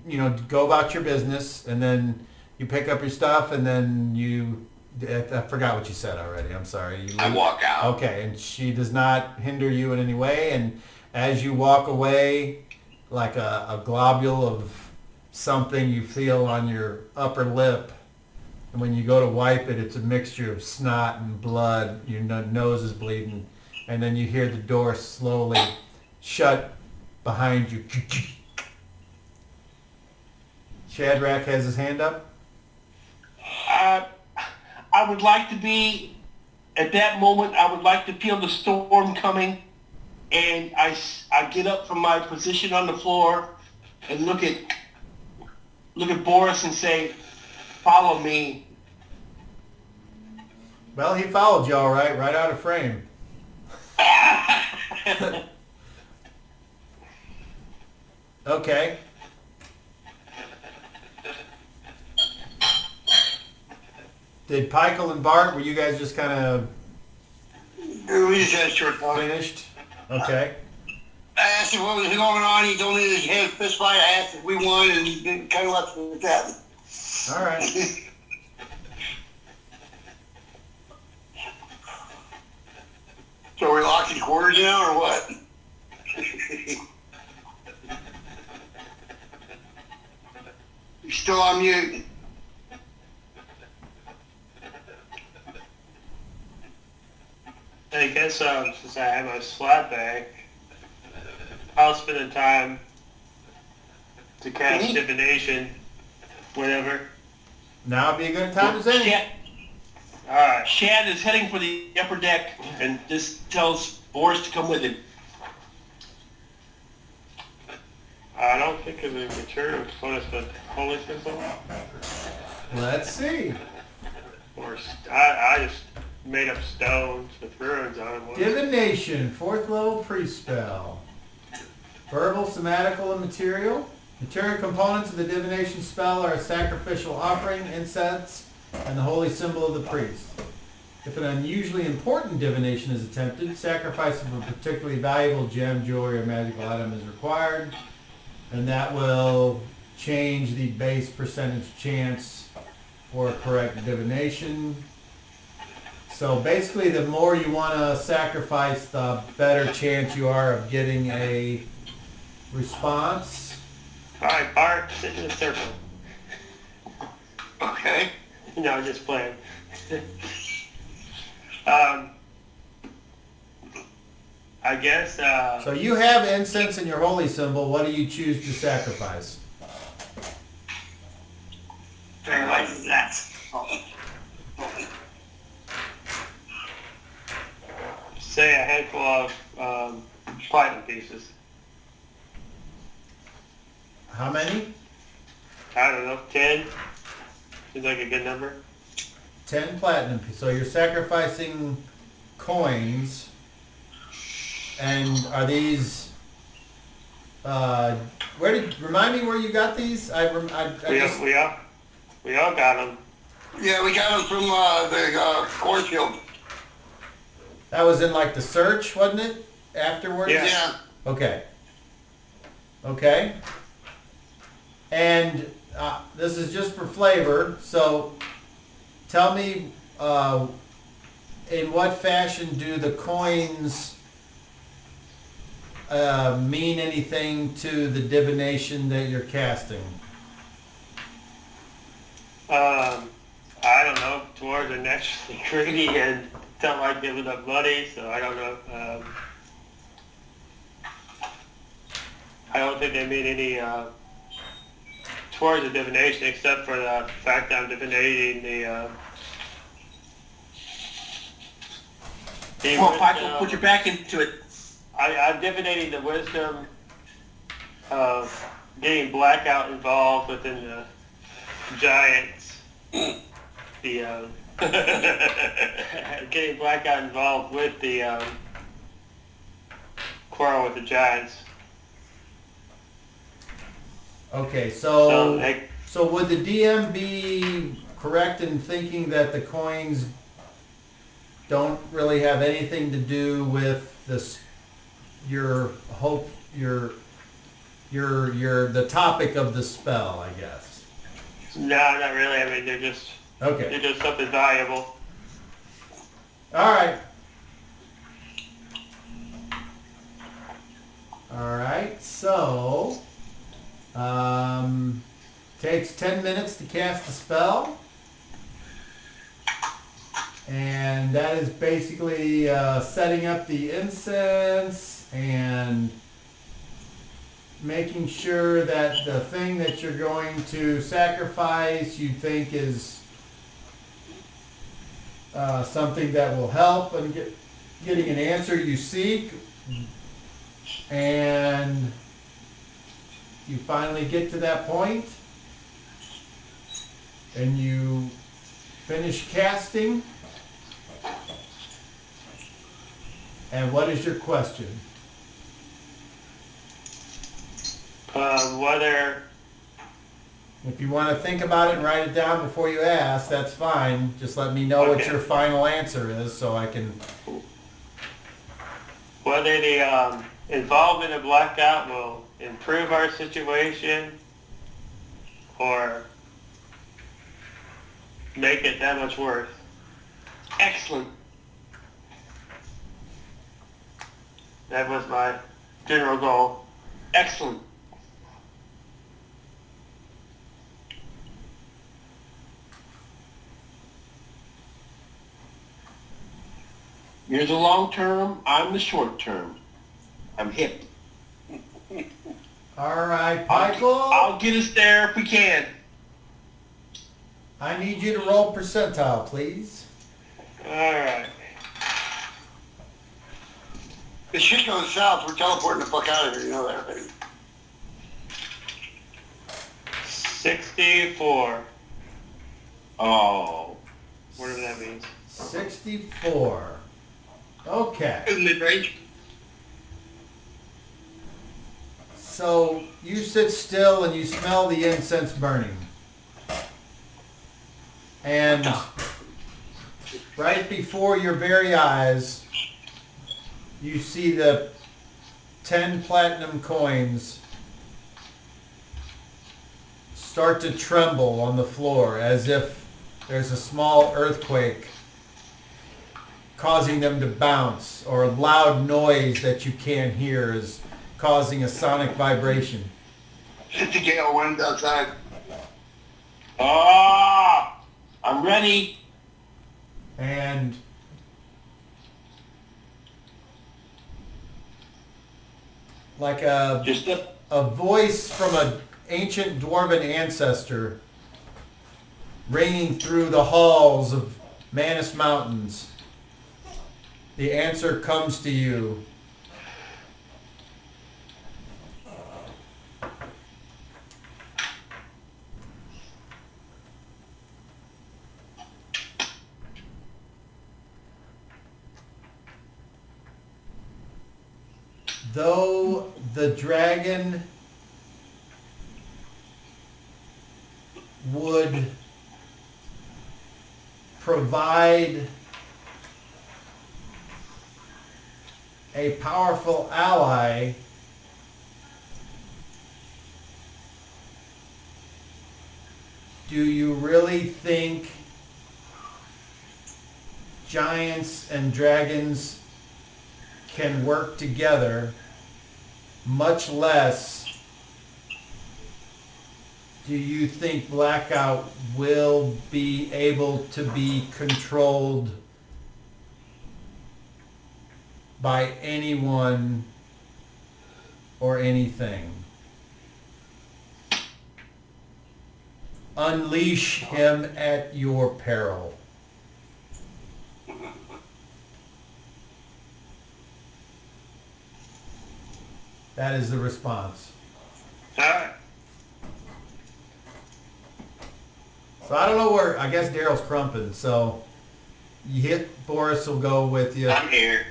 go about your business, and then you pick up your stuff, and then you I forgot what you said already. I'm sorry. I walk out. Okay, and she does not hinder you in any way. And as you walk away, like a globule of something you feel on your upper lip, and when you go to wipe it, it's a mixture of snot and blood. Your nose is bleeding, and then you hear the door slowly shut behind you. Shadrach has his hand up. I would like to be, at that moment, I would like to feel the storm coming, and I get up from my position on the floor and look at Boris and say, follow me. Well, he followed you all right out of frame. Okay. Did Pikel and Bart, were you guys just kind of We just had a short talk. finished? Okay. I asked him what was going on. He told me that he had a fist fight. I asked if we won, and he kind of left it at that. All right. So are we locked in quarters now, or what? You're still on mute. I guess since I have my slap bag, I'll spend the time to cast divination, whatever. Now would be a good time as any. Alright. Shad is heading for the upper deck and just tells Boris to come with him. I don't think of the material components, but holy symbol? Let's see. Or I just made up stones with runes on them. Divination, 4th level pre-spell. Verbal, somatical, and material. Material components of the divination spell are a sacrificial offering, incense, and the holy symbol of the priest. If an unusually important divination is attempted, sacrifice of a particularly valuable gem, jewelry, or magical item is required, and that will change the base percentage chance for a correct divination. So basically, the more you want to sacrifice, the better chance you are of getting a response. Alright, Bart, sit in a circle. Okay. No, just playing. I guess, So you have incense in your holy symbol. What do you choose to sacrifice? Very like that. say a handful of platinum pieces. How many? I don't know, 10? Seems like a good number. 10 platinum. So you're sacrificing coins. And are these... remind me where you got these? We all got them. Yeah, we got them from the cornfield. That was in like the search, wasn't it? Afterwards? Yeah. Okay. Okay. And this is just for flavor, so tell me in what fashion do the coins mean anything to the divination that you're casting? I don't know, towards the next ingredient, don't like giving up money, so I don't know. I don't think they mean any towards the divination, except for the fact that I'm divinating the Come on, Michael, put your back into it. I'm divinating the wisdom of getting blackout involved within the giants. The getting blackout involved with the quarrel with the giants. Okay, so would the DM be correct in thinking that the coins don't really have anything to do with this, the topic of the spell, I guess? No, not really. I mean, they're just Okay. You're just something valuable. All right. All right. So, takes 10 minutes to cast the spell. And that is basically setting up the incense and making sure that the thing that you're going to sacrifice you think is something that will help and getting an answer you seek. And you finally get to that point and you finish casting. And what is your question? Whether... If you want to think about it and write it down before you ask, that's fine. Just let me know what your final answer is so I can... Whether the involvement of blackout will improve our situation or make it that much worse. Excellent. That was my general goal. Excellent. You're the long term, I'm the short term. I'm hip. All right, Michael. I'll get us there if we can. I need you to roll percentile, please. Alright. If shit goes south, we're teleporting the fuck out of here, you know that, right? 64. Oh. Whatever that means. 64. Okay. Mid-range. So you sit still and you smell the incense burning. And right before your very eyes, you see the 10 platinum coins start to tremble on the floor as if there's a small earthquake causing them to bounce, or a loud noise that you can't hear is causing a sonic vibration. Hit the gale winds outside. Ah! I'm ready. And like Just a voice from an ancient dwarven ancestor ringing through the halls of Manus Mountains. The answer comes to you. Though the dragon would provide a powerful ally, do you really think giants and dragons can work together? Much less do you think Blackout will be able to be controlled by anyone or anything? Unleash him at your peril. That is the response. Alright. So I don't know where, I guess Daryl's crumping, so you hit, Boris will go with you. I'm here.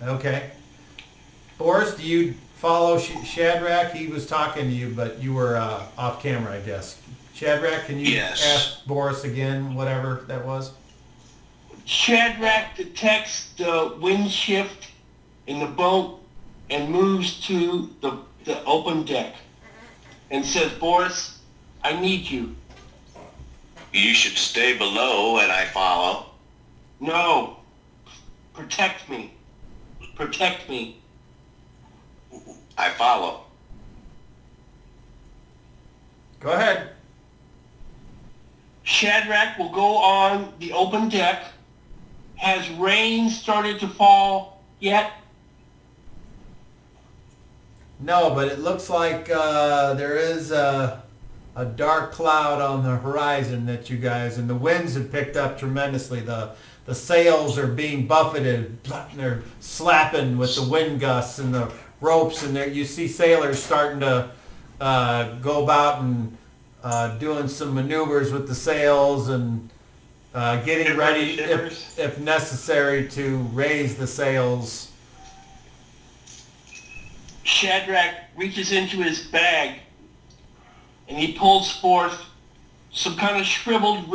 Okay. Boris, do you follow Shadrach? He was talking to you, but you were off camera, I guess. Shadrach, can you Yes. ask Boris again, whatever that was? Shadrach detects the wind shift in the boat and moves to the open deck and says, Boris, I need you. You should stay below and I follow. No. Protect me. Protect me. I follow. Go ahead. Shadrach will go on the open deck. Has rain started to fall yet? No, but it looks like there is a dark cloud on the horizon that you guys, and the winds have picked up tremendously. The sails are being buffeted, and they're slapping with the wind gusts and the ropes, and there you see sailors starting to go about and doing some maneuvers with the sails and getting ready, if necessary, to raise the sails. Shadrach reaches into his bag and he pulls forth some kind of shriveled,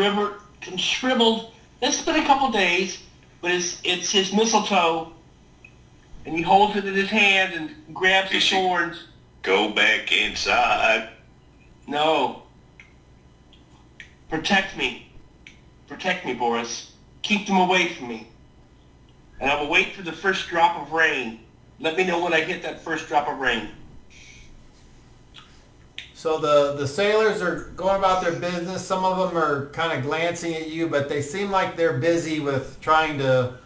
it's been a couple days, but it's his mistletoe, and he holds it in his hand and grabs the thorns. Go back inside. No. Protect me. Protect me, Boris. Keep them away from me. And I will wait for the first drop of rain. Let me know when I hit that first drop of rain. So the sailors are going about their business. Some of them are kind of glancing at you, but they seem like they're busy with trying to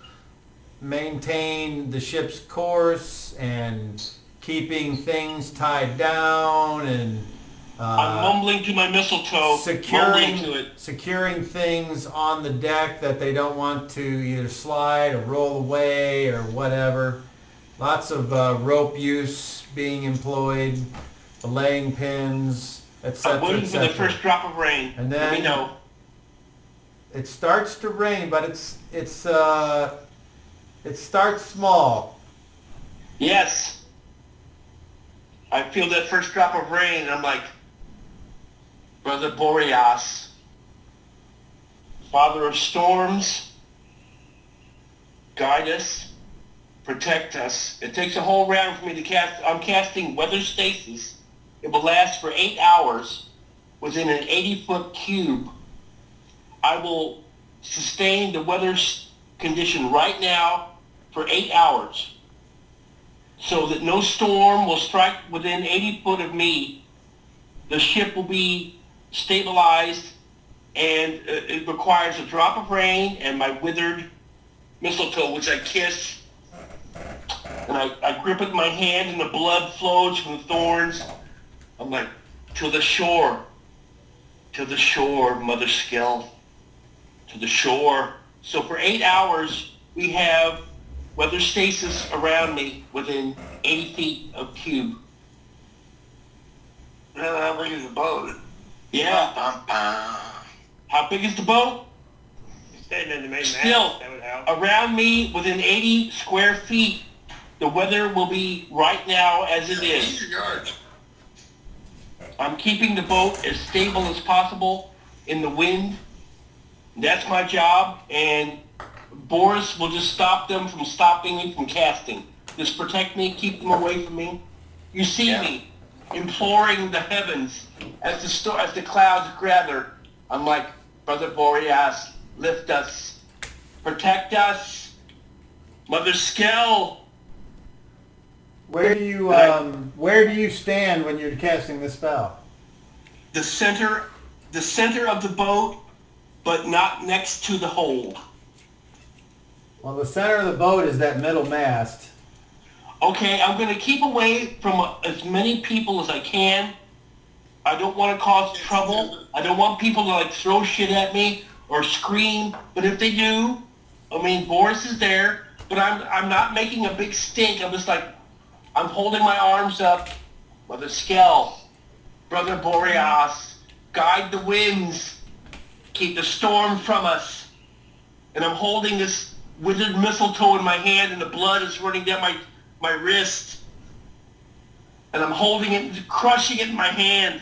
maintain the ship's course and keeping things tied down and I'm mumbling to my mistletoe, mumbling to it. securing things on the deck that they don't want to either slide or roll away or whatever. Lots of rope use being employed, belaying pins, etc. I'm waiting for the first drop of rain. And Let me then know. it starts to rain, but it starts small. Yes. I feel that first drop of rain, and I'm like, Brother Boreas, Father of storms, guide us, protect us. It takes a whole round for me to cast. I'm casting weather stasis. It will last for 8 hours within an 80-foot cube. I will sustain the weather condition right now for 8 hours so that no storm will strike within 80 foot of me. The ship will be stabilized, and it requires a drop of rain and my withered mistletoe, which I kiss, and I grip it in my hand, and the blood flows from the thorns. I'm like, to the shore, Mother Skell, to the shore. So for 8 hours, we have weather stasis around me within 80 feet of cube. How big is the boat? Yeah. How big is the boat? Standing in the main mast, Still, that would help. around me within 80 square feet, the weather will be right now as it is. I'm keeping the boat as stable as possible in the wind. That's my job, and Boris will just stop them from stopping me from casting. Just protect me, keep them away from me. You see me imploring the heavens as the clouds gather. I'm like, Brother Boreas, lift us, protect us, Mother Skell. Where do you stand when you're casting the spell? The center of the boat, but not next to the hold. Well, the center of the boat is that middle mast. Okay, I'm going to keep away from as many people as I can. I don't want to cause trouble. I don't want people to throw shit at me or scream. But if they do, I mean, Boris is there. But I'm not making a big stink. I'm just I'm holding my arms up. Mother Skell, Brother Boreas, guide the winds. Keep the storm from us. And I'm holding this withered mistletoe in my hand, and the blood is running down my wrist. And I'm holding it, crushing it in my hand.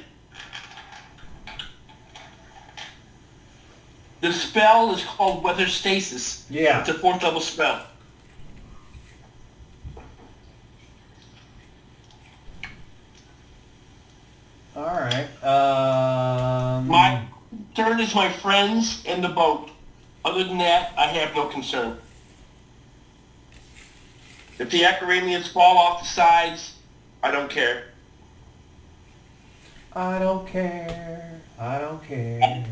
The spell is called Weather Stasis. Yeah. It's a 4th level spell. All right. My turn concern is my friends and the boat. Other than that, I have no concern. If the acramians fall off the sides, I don't care. I don't care. I don't care.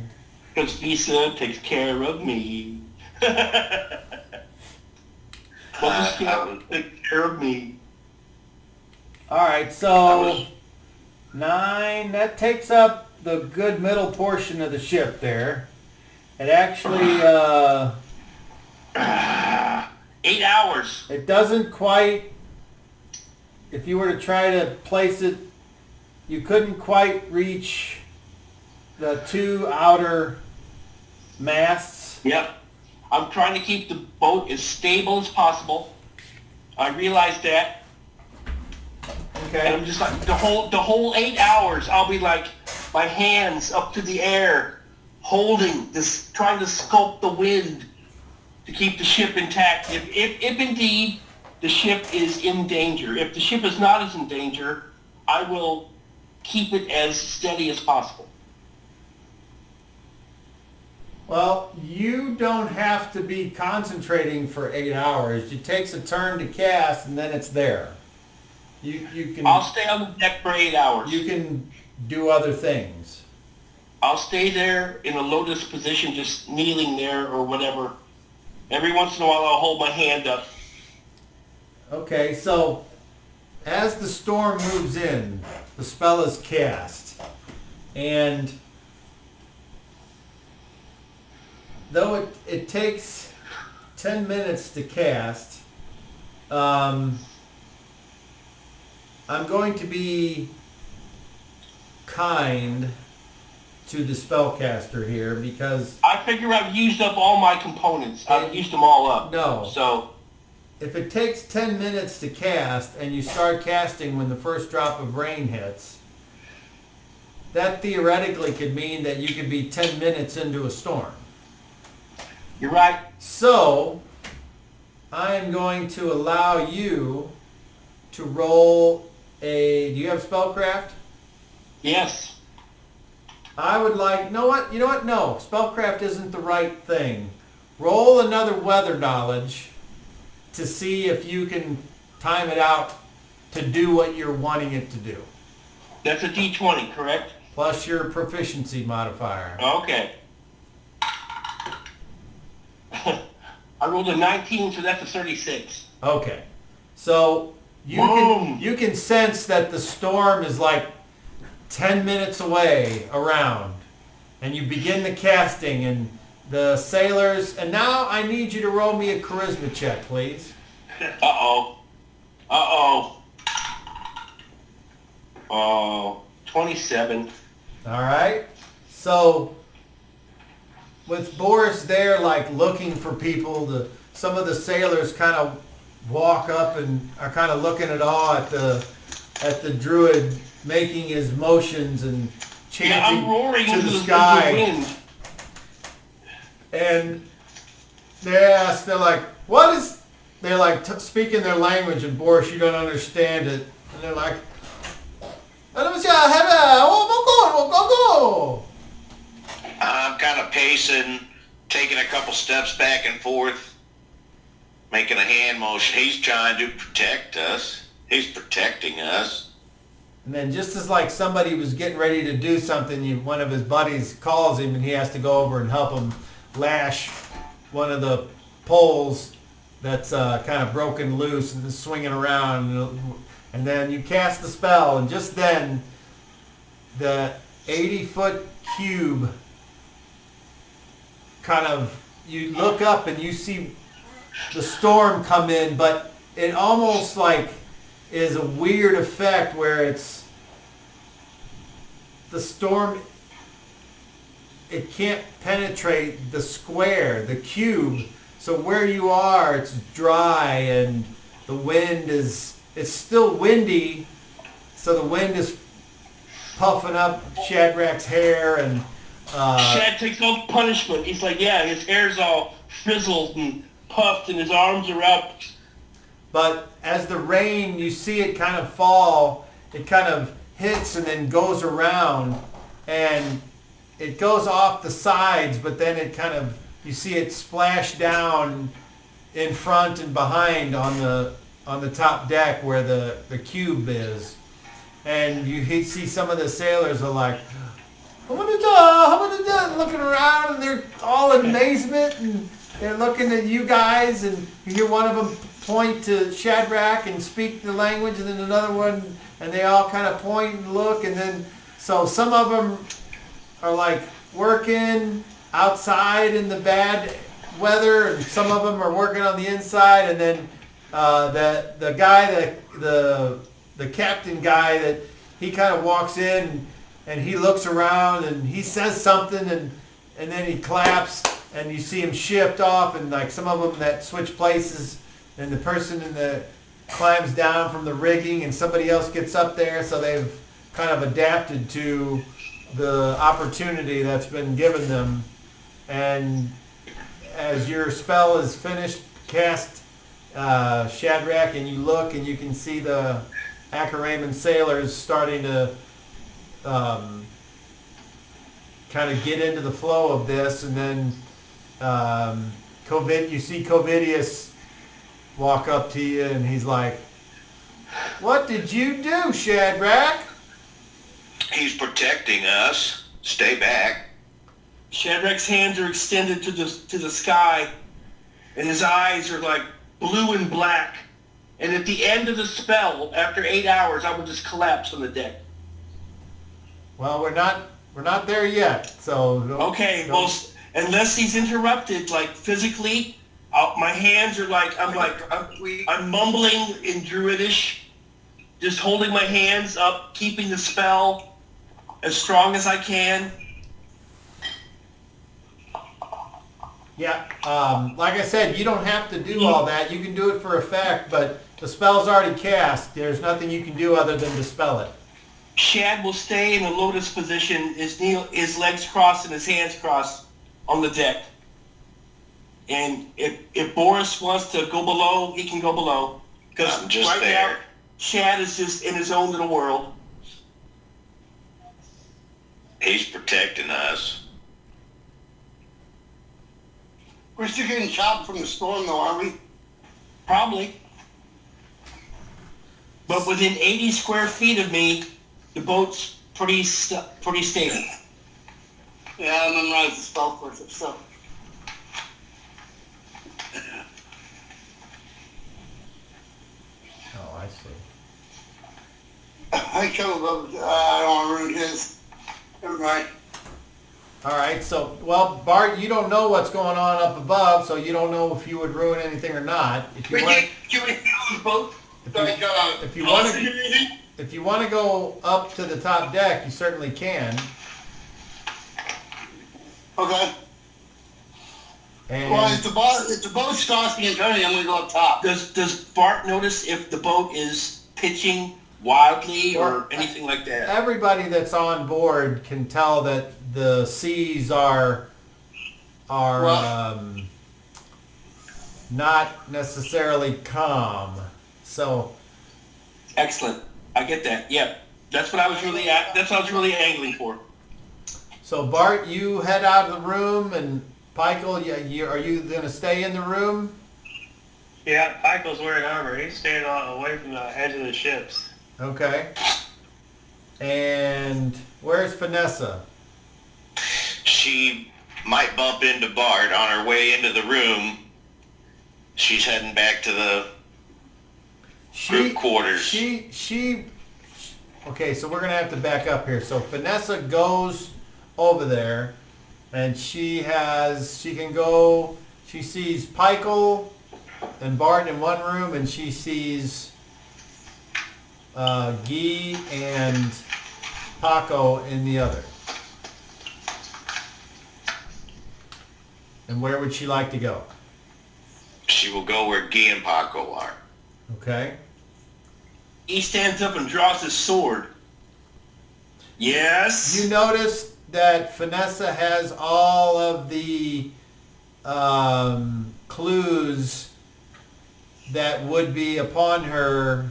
Because Visa takes care of me. Well, this takes care of me. All right, so 9. That takes up the good middle portion of the ship there. It actually 8 hours. it doesn't quite. If you were to try to place it, you couldn't quite reach the 2 outer masts. Yep. I'm trying to keep the boat as stable as possible. I realize that. And Okay. I'm just like, the whole 8 hours, I'll be like, my hands up to the air, holding this, trying to sculpt the wind to keep the ship intact. If indeed the ship is in danger. If the ship is not as in danger, I will keep it as steady as possible. Well, you don't have to be concentrating for 8 hours. It takes a turn to cast, and then it's there. You can. I'll stay on the deck for 8 hours. You can do other things. I'll stay there in a lotus position, just kneeling there or whatever. Every once in a while, I'll hold my hand up. Okay, so as the storm moves in, the spell is cast, and though it takes 10 minutes to cast, I'm going to be kind to the spellcaster here because I figure I've used up all my components. I've used them all up. No. So, if it takes 10 minutes to cast and you start casting when the first drop of rain hits, that theoretically could mean that you could be 10 minutes into a storm. you're right. So, I am going to allow you to roll a... Do you have spellcraft? Yes. I would like... You know what? No. Spellcraft isn't the right thing. Roll another weather knowledge to see if you can time it out to do what you're wanting it to do. That's a D20, correct? Plus your proficiency modifier. Okay. I rolled a 19, so that's a 36. Okay. So you can sense that the storm is like 10 minutes away around. And you begin the casting and the sailors... And now I need you to roll me a charisma check, please. Uh-oh. Uh-oh. Oh, 27. All right. So with Boris there, like looking for people, some of the sailors kind of walk up and are kind of looking at awe at the druid making his motions and chanting I'm roaring to into the the sky. wind. And they're like, what is... They're like speaking their language, and Boris, you don't understand it. And they're like, I'm kind of pacing, taking a couple steps back and forth, making a hand motion. He's trying to protect us. He's protecting us. And then just as like somebody was getting ready to do something, one of his buddies calls him and he has to go over and help him lash one of the poles that's kind of broken loose and is swinging around. And then you cast the spell, and just then the 80-foot cube kind of, you look up and you see the storm come in, but it almost like is a weird effect where it's the storm, it can't penetrate the square, the cube. So where you are, it's dry and the wind is, it's still windy. So the wind is puffing up Shadrach's hair and... Shad takes no punishment. He's like, yeah, his hair's all frizzled and puffed and his arms are up. But as the rain, you see it kind of fall, it kind of hits and then goes around, and it goes off the sides, but then it kind of, you see it splash down in front and behind on the top deck where the cube is. And you see some of the sailors are like, looking around, and they're all in amazement, and they're looking at you guys, and you hear one of them point to Shadrach and speak the language, and then another one, and they all kind of point and look, and then, so some of them are like working outside in the bad weather, and some of them are working on the inside, and then the guy, the captain guy, that he kind of walks in and he looks around and he says something, and then he claps, and you see him shift off, and like some of them that switch places, and the person climbs down from the rigging and somebody else gets up there, so they've kind of adapted to the opportunity that's been given them. And as your spell is finished, cast Shadrach, and you look and you can see the Acaraman sailors starting to kind of get into the flow of this, and then you see Covidius walk up to you, and he's like, "What did you do, Shadrach?" He's protecting us. Stay back. Shadrach's hands are extended to the sky, and his eyes are like blue and black. And at the end of the spell, after 8 hours, I will just collapse on the deck. Well, we're not there yet, so... Okay, well, unless he's interrupted, like physically, my hands are like, I'm mumbling in Druidish, just holding my hands up, keeping the spell as strong as I can. Yeah, like I said, you don't have to do all that. You can do it for effect, but the spell's already cast. There's nothing you can do other than dispel it. Shad will stay in a lotus position, his legs crossed and his hands crossed on the deck. And if Boris wants to go below, he can go below. Because right now, Shad is just in his own little world. He's protecting us. We're still getting chopped from the storm, though, aren't we? Probably. But within 80 square feet of me, the boat's pretty stable. Yeah, I memorized the spell for it, so. Oh, I see. I killed him, I don't want to ruin his. Never mind. All right, so, well, Bart, you don't know what's going on up above, so you don't know if you would ruin anything or not. If you want, Can we kill both? if you want to go up to the top deck, you certainly can. Okay. And Well, if the boat starts being turning, I'm going to go up top. Does Bart notice if the boat is pitching wildly or anything like that? everybody that's on board can tell that the seas are not necessarily calm. So Excellent. I get that. Yeah. That's what I was really angling for. So Bart, you head out of the room, and Pikel, are you going to stay in the room? Yeah, Pikel's wearing armor. He's staying away from the edge of the ships. Okay. And where's Vanessa? She might bump into Bart on her way into the room. She's heading back to the group quarters. Okay, so we're going to have to back up here. So Vanessa goes over there, and she sees Pikel and Bart in one room, and she sees Guy and Paco in the other. And where would she like to go? She will go where Guy and Paco are. Okay. He stands up and draws his sword. Yes? You notice that Vanessa has all of the clues that would be upon her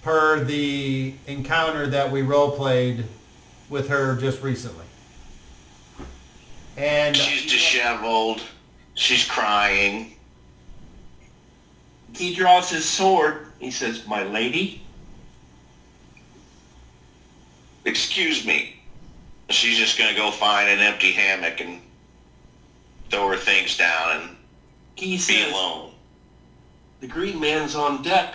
per the encounter that we role-played with her just recently. And She's disheveled. She's crying. He draws his sword. He says, "My lady." Excuse me. She's just going to go find an empty hammock and throw her things down and He be says, alone. "The green man's on deck.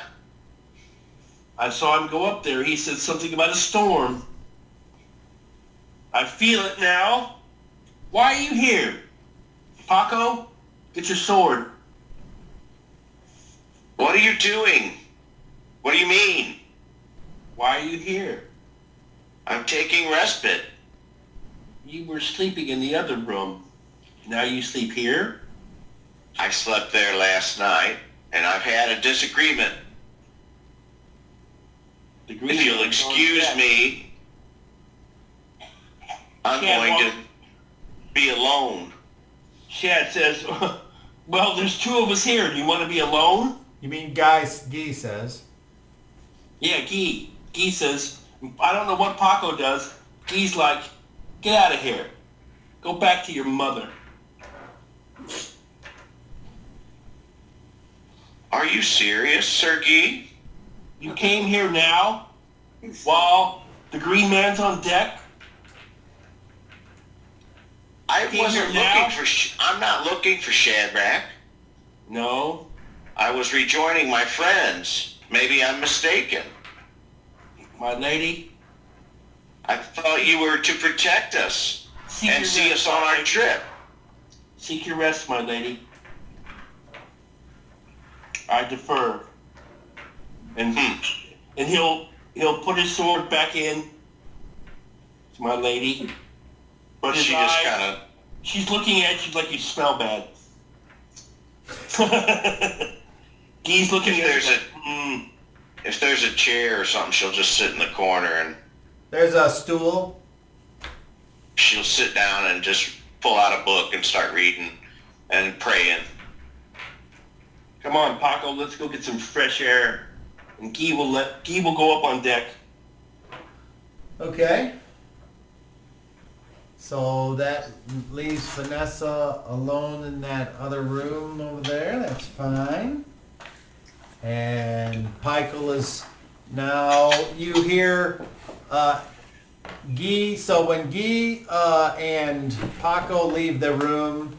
I saw him go up there. He said something about a storm. I feel it now. Why are you here? Paco, get your sword." What are you doing? What do you mean? "Why are you here? I'm taking respite. You were sleeping in the other room. Now you sleep here?" I slept there last night, and I've had a disagreement. The green If you'll man's on excuse deck. me, I'm Can't going to walk- be alone. Shad says, "Well, there's two of us here. Do you want to be alone?" you mean Guy says. Yeah, Guy. Guy says, "I don't know what Paco does." Guy's like, "Get out of here. Go back to your mother." Are you serious, Sergei? You came here now while the green man's on deck? I Came wasn't here now? looking for... I'm not looking for Shadrach. No. I was rejoining my friends. Maybe I'm mistaken. My lady, I thought you were to protect us seek and your see rest, us on my our lady. trip. Seek your rest, my lady. I defer. And he'll put his sword back in to my lady. But his She just eye, kind of... she's looking at you like you smell bad. Guy's looking If at there's you a- like, If there's a chair or something, she'll just sit in the corner and There's a stool. she'll sit down and just pull out a book and start reading and praying. "Come on, Paco, let's go get some fresh air." And Guy will go up on deck. Okay. So that leaves Vanessa alone in that other room over there. That's fine. And Pikel is now, you hear Guy. So when Guy and Paco leave the room,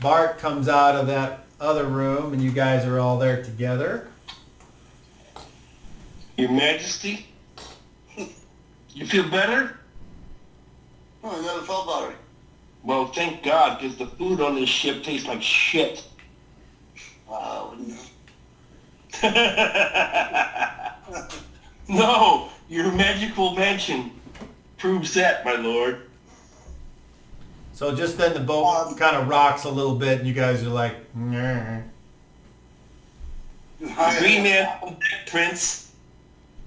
Bart comes out of that other room and you guys are all there together. Your Majesty, you feel better? Oh, I never felt better. Well, thank God, because the food on this ship tastes like shit. No, your magical mansion proves that, my lord. So just then the boat kind of rocks a little bit and you guys are like, "Nyeh." The green man, Prince,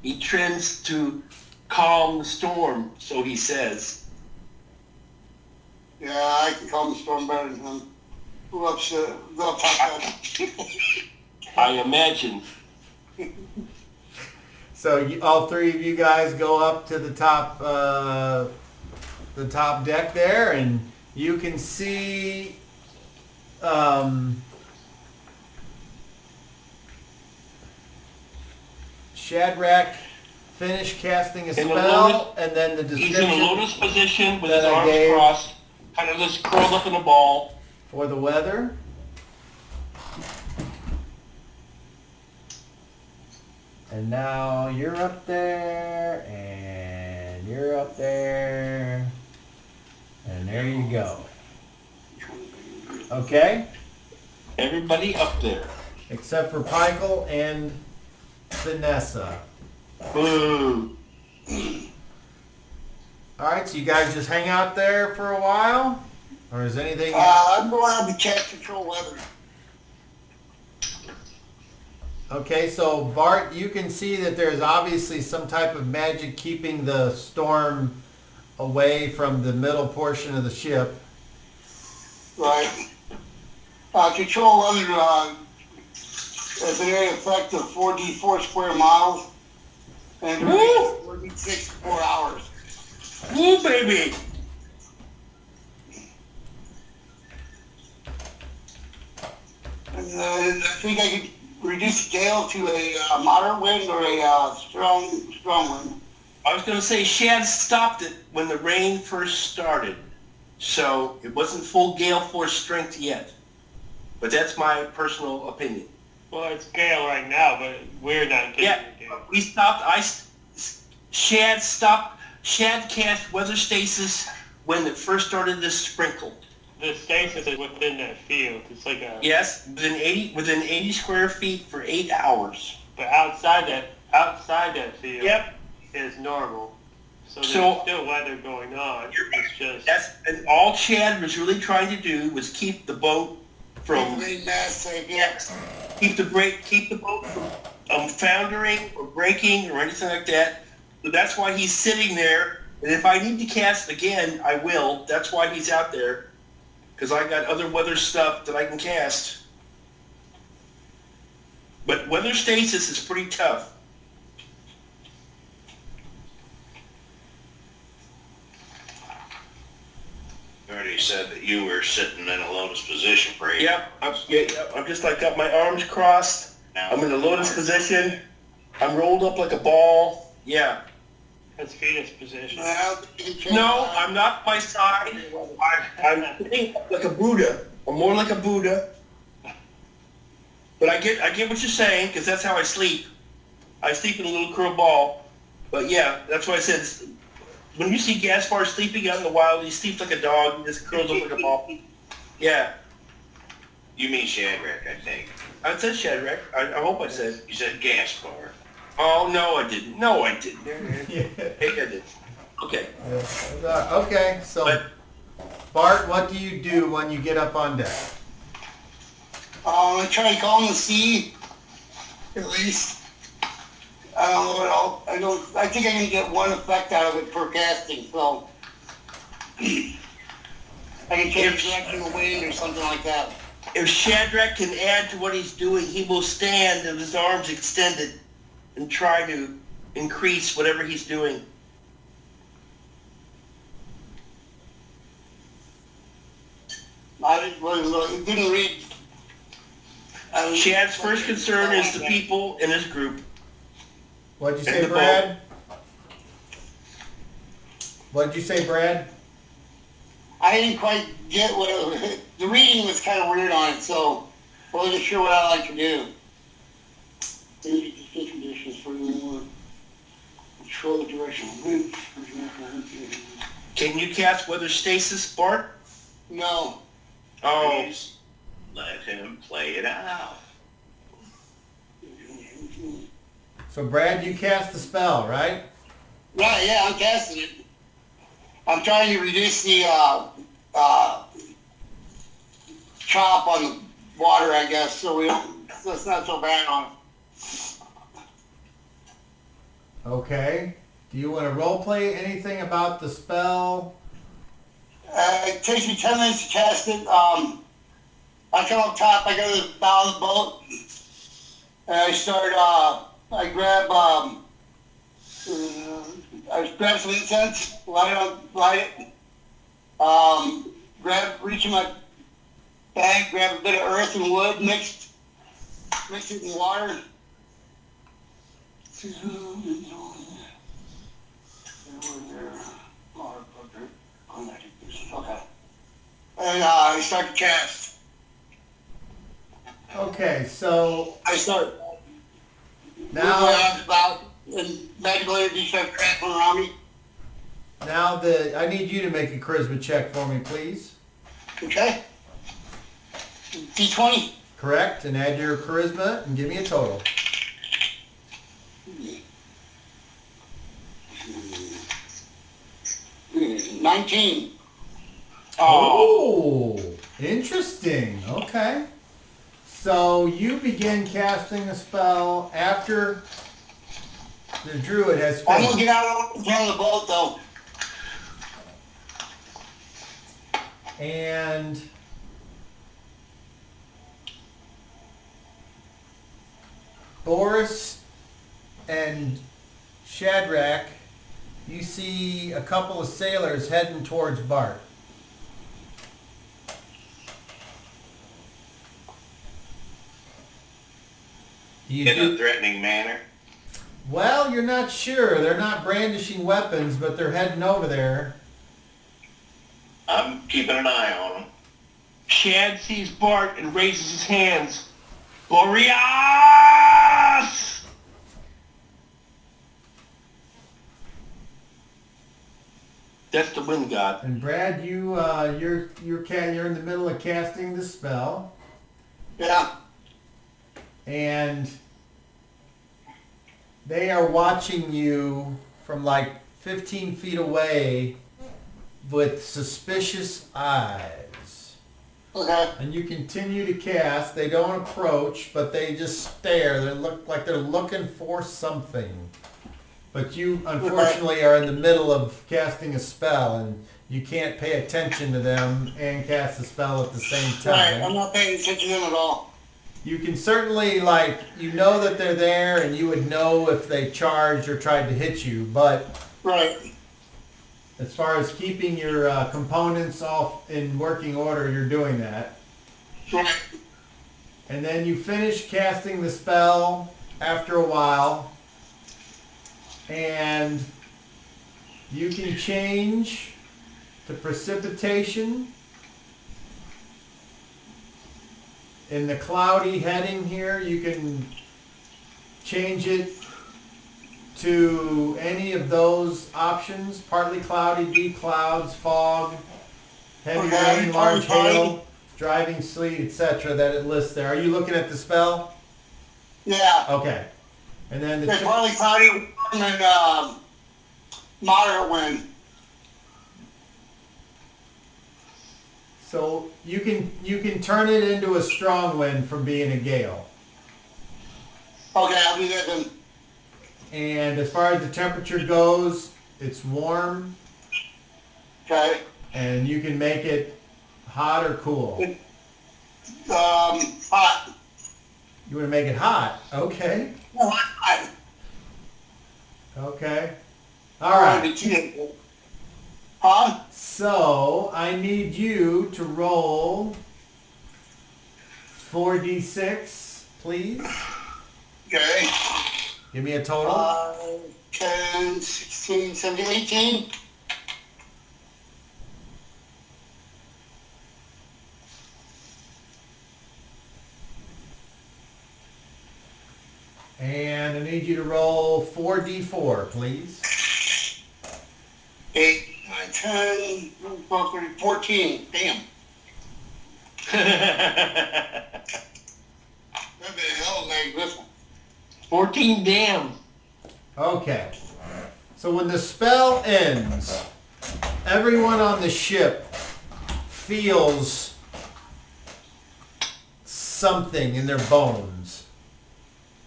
he trends to calm the storm, so he says. Yeah, I can calm the storm better than him. Who upset? I imagine. So all three of you guys go up to the top deck there, and you can see Shadrach finish casting a In the spell, lotus- and then the He's in a description lotus position with his that I arms gave. crossed, kind of just curled up in a ball. for the weather. And now you're up there, and you're up there, and there you go. Okay? Everybody up there. Except for Pikel and Vanessa. Boo. Alright, so you guys just hang out there for a while? Or is anything... I'm going out to catch control weather. Okay, so Bart, you can see that there's obviously some type of magic keeping the storm away from the middle portion of the ship. Right. Control weather has an area effect of 4d4 square miles and 4d6 4 hours. Woo, baby! And, I think I could reduce the gale to a moderate wind or a strong wind. I was going to say Shad stopped it when the rain first started, so it wasn't full gale force strength yet. But that's my personal opinion. Well, it's gale right now, but we're not getting Yeah, the gale. we stopped. Shad stopped. Shad cast weather stasis when it first started to sprinkle. The stasis is within that field. It's like a... Yes, within 80 square feet for 8 hours. But outside that field Yep. is normal. So there's So- still weather going on. It's just... And all Chad was really trying to do was keep the boat from Wind mass safe, yeah. keep the boat from foundering or breaking or anything like that. So that's why he's sitting there. And if I need to cast again, I will. That's why he's out there. Because I got other weather stuff that I can cast. But weather stasis is pretty tough. You already said that you were sitting in a lotus position for 8 Yep. hours. I'm just like got my arms crossed. Now, I'm in a lotus position. I'm rolled up like a ball. Yeah. That's fetus position. Well, you can No, I'm not by side. I'm sitting like a Buddha. I'm more like a Buddha. But I get what you're saying, because that's how I sleep. I sleep in a little curl ball. But yeah, that's why I said, when you see Gaspar sleeping out in the wild, he sleeps like a dog. He just curls up like a ball. Yeah. You mean Shadrach, I think. I said Shadrach. I hope I said. You said Gaspar. Oh, no, I didn't. No, I didn't. Yeah. Maybe I did. Okay. Okay, so But Bart, what do you do when you get up on deck? I try to calm the sea, at least. I don't know what else. I think I can get one effect out of it per casting, so I can change the direction of the wind or something like that. if Shadrach can add to what he's doing, he will stand with his arms extended and try to increase whatever he's doing. It didn't read. Chad's first concern is the people in his group. What'd you And say, the Brad? What'd you say, Brad? I didn't quite get the reading was kind of weird on it, so I wasn't sure what I like to do. Conditions for control the direction of wind. Can you cast weather stasis, Bart? No. Oh, Please let him play it out. So Brad, you cast the spell, right? Right, yeah, I'm casting it. I'm trying to reduce the chop on the water, I guess, so it's not so bad on it. Okay. Do you want to role play anything about the spell? It takes me 10 minutes to cast it. I come up top, I go to the bow of the boat, and I start, I grab some incense, light it, reach in my bag, grab a bit of earth and wood, mix it in water. Okay. And I start to cast. Okay, so I start now, about and magical energy starts traveling around me. I need you to make a charisma check for me, please. Okay. D20. Correct, and add your charisma and give me a total. Mm, 19. Oh, interesting. Okay. So you begin casting the spell after the druid has I'm gonna finished. get out in front of the boat though. And Boris and Shadrach, you see a couple of sailors heading towards Bart. In a threatening manner. Well, you're not sure. They're not brandishing weapons, but they're heading over there. I'm keeping an eye on them. Shad sees Bart and raises his hands. Boreas! That's the wind god. And Brad, you're in the middle of casting the spell, Yeah. and they are watching you from like 15 feet away with suspicious eyes. Okay. And you continue to cast. They don't approach, but they just stare. They look like they're looking for something. But you, unfortunately, are in the middle of casting a spell, and you can't pay attention to them and cast the spell at the same Right. I'm time. not paying attention to them at all. You can certainly, you know that they're there, and you would know if they charged or tried to hit you, but Right. as far as keeping your components all in working order, you're doing that. Right. And then you finish casting the spell after a while, and you can change to precipitation in the cloudy heading here. You can change it to any of those options: partly cloudy, deep clouds, fog, heavy Okay, rain, large partly hail, driving sleet, etc. that it lists there. Are you looking at the spell? Yeah. Okay. And then There's the partly cloudy and moderate wind. so you can turn it into a strong wind from being a gale. Okay, I'll do that then. And as far as the temperature goes, it's warm, Okay. and you can make it hot or cool. Hot. You want to make it hot? Okay. No, hot. Okay. All right. Huh? So I need you to roll 4d6, please. Okay. Give me a total. 10, 16, 17, 18. And I need you to roll 4d4, please. 8, 9, 10, 12, 13, 14. Damn. That'd be a hell of a night, this one. 14 damn. Okay. So when the spell ends, everyone on the ship feels something in their bones.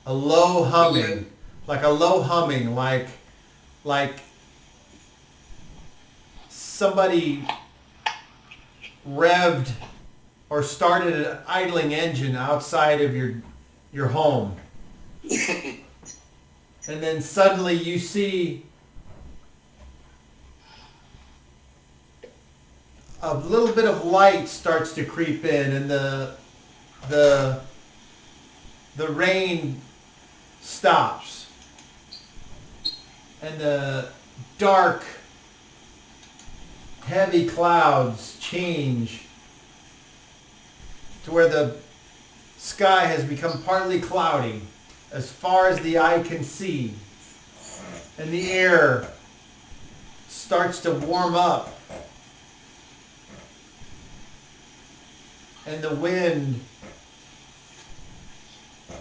A low humming, like somebody revved or started an idling engine outside of your home. And then suddenly you see a little bit of light starts to creep in, and the rain stops, and the dark, heavy clouds change to where the sky has become partly cloudy as far as the eye can see, and the air starts to warm up, and the wind,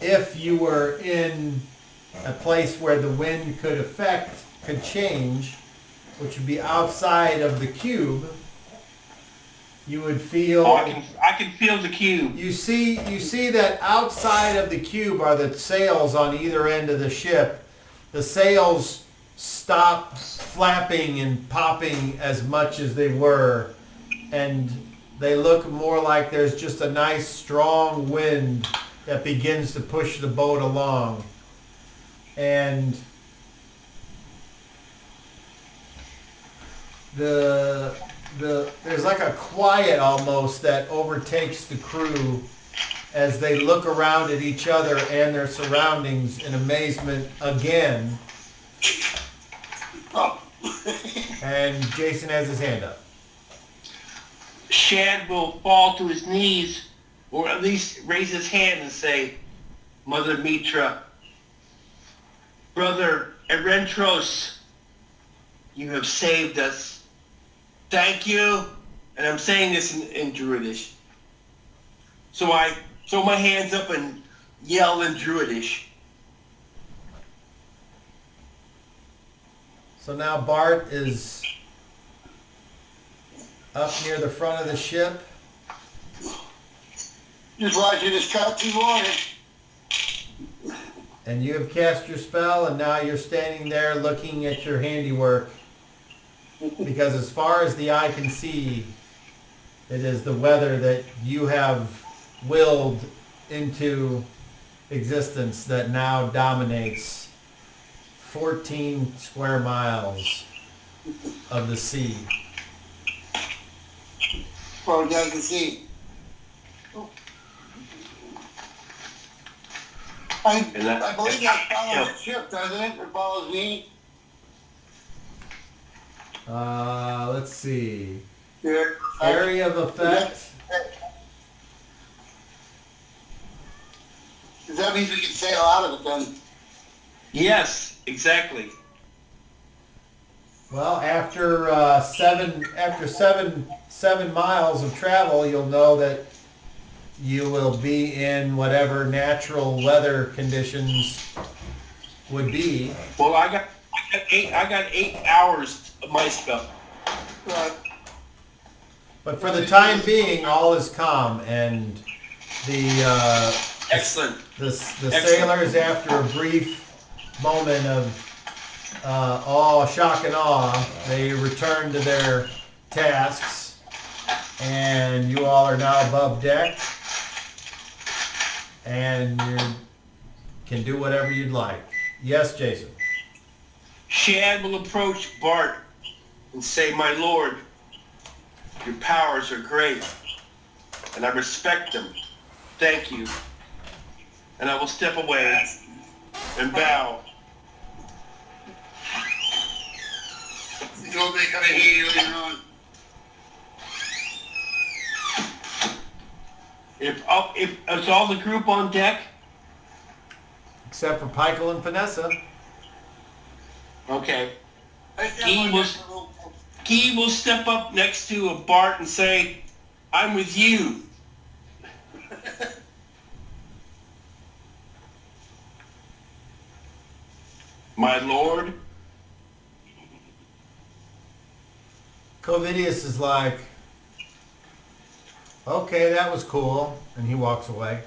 if you were in a place where the wind could change, which would be outside of the cube, you would feel... Oh, I can feel the cube. You see that outside of the cube are the sails on either end of the ship. The sails stop flapping and popping as much as they were, and they look more like there's just a nice strong wind that begins to push the boat along. And there's like a quiet almost that overtakes the crew as they look around at each other and their surroundings in amazement again. Oh. And Jason has his hand up. Shad will fall to his knees, or at least raise his hand and say, Mother Mitra, Brother Erentros, you have saved us. Thank you. And I'm saying this in Druidish. So I throw my hands up and yell in Druidish. So now Bart is up near the front of the ship. Just watching this cut through water. And you have cast your spell, and now you're standing there looking at your handiwork. Because as far as the eye can see, it is the weather that you have willed into existence that now dominates 14 square miles of the sea. Far down the sea. I believe that follows the ship, doesn't it? It follows me. Let's see. Yeah. Area of effect. Does that mean we can sail out of it then? Yes, exactly. Well, after seven miles of travel, you'll know that you will be in whatever natural weather conditions would be. Well, I got 8 hours of my spell. Right. But for the time being, all is calm, and the Excellent. the sailors, after a brief moment of shock and awe, they return to their tasks, and you all are now above deck, and you can do whatever you'd like. Yes, Jason. Shad will approach Bart and say, My lord, your powers are great, and I respect them. Thank you. And I will step away and bow. You know they gotta hear you later on. If it's all the group on deck, Except for Pikel and Vanessa. okay. He Guy will step up next to Bart and say, I'm with you. My lord. Covidius is like, okay, that was cool, and he walks away.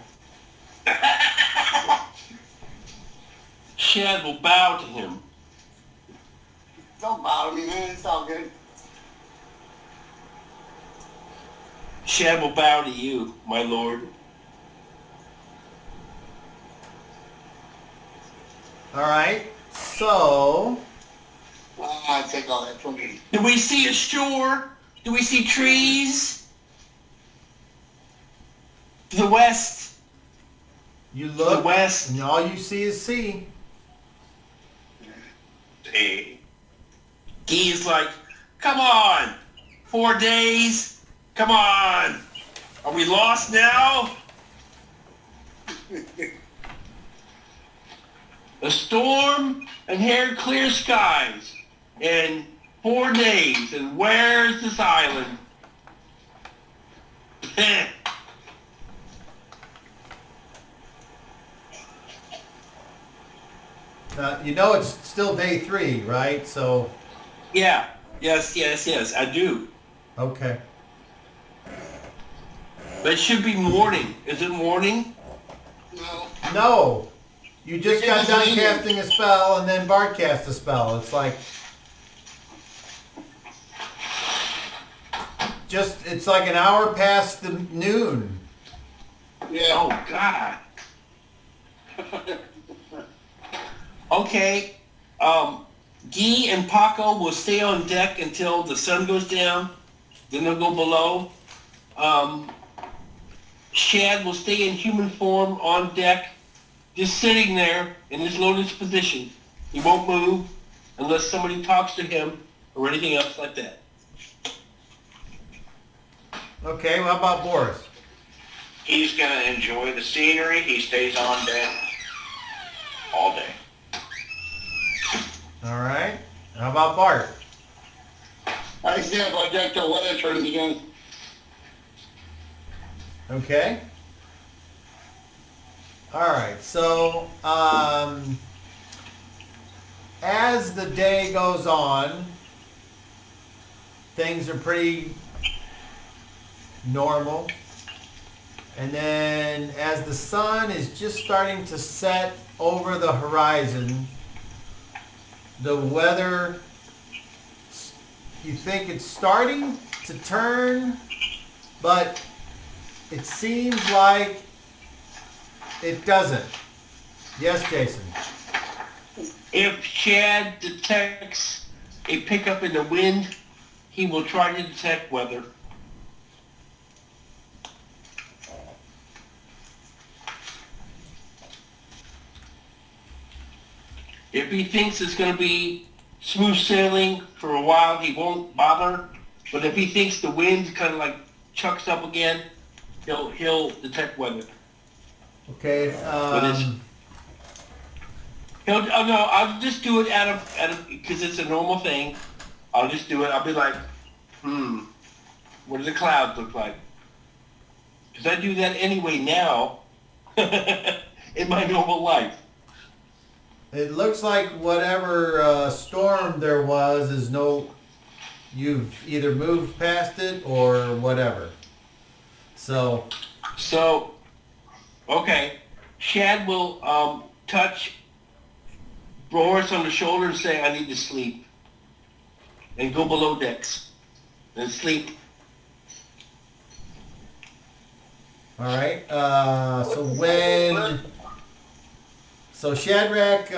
Shad will bow to him. Don't bother me, man. It's all good. Shad will bow to you, my lord. All right, so I take all that from me. Do we see a shore? Do we see trees? To the west. you To look, the west. and all you see is sea. Hey. Guy is like, come on. 4 days. Come on. Are we lost now? A storm and here clear skies. And 4 days. And where's this island? You know it's still day 3, right? So, Yeah. Yes, I do. okay. But it should be morning. Is it morning? No. No, you just Yeah, got done yeah. casting a spell, and then Bart cast a spell. It's like, it's like an hour past the noon. Yeah. Oh, God. Okay. Guy and Paco will stay on deck until the sun goes down. Then they'll go below. Shad will stay in human form on deck, just sitting there in his lotus position. He won't move unless somebody talks to him or anything else like that. Okay, well, how about Boris? He's going to enjoy the scenery. He stays on deck all day. All right. How about Bart? I stand on deck till weather turns again. Okay. All right. So, as the day goes on, things are pretty normal. And then as the sun is just starting to set over the horizon, the weather, you think it's starting to turn, but it seems like it doesn't. Yes, Jason? If Shad detects a pickup in the wind, he will try to detect weather. If he thinks it's going to be smooth sailing for a while, he won't bother. But if he thinks the wind kind of like chucks up again, he'll detect weather. Okay. I'll just do it because it's a normal thing. I'll just do it. I'll be like, what do the clouds look like? Because I do that anyway now in my normal life. It looks like whatever storm there was is you've either moved past it or whatever. So, okay. Shad will touch Boris on the shoulder and say, I need to sleep. And go below decks. And sleep. all right. So Shadrach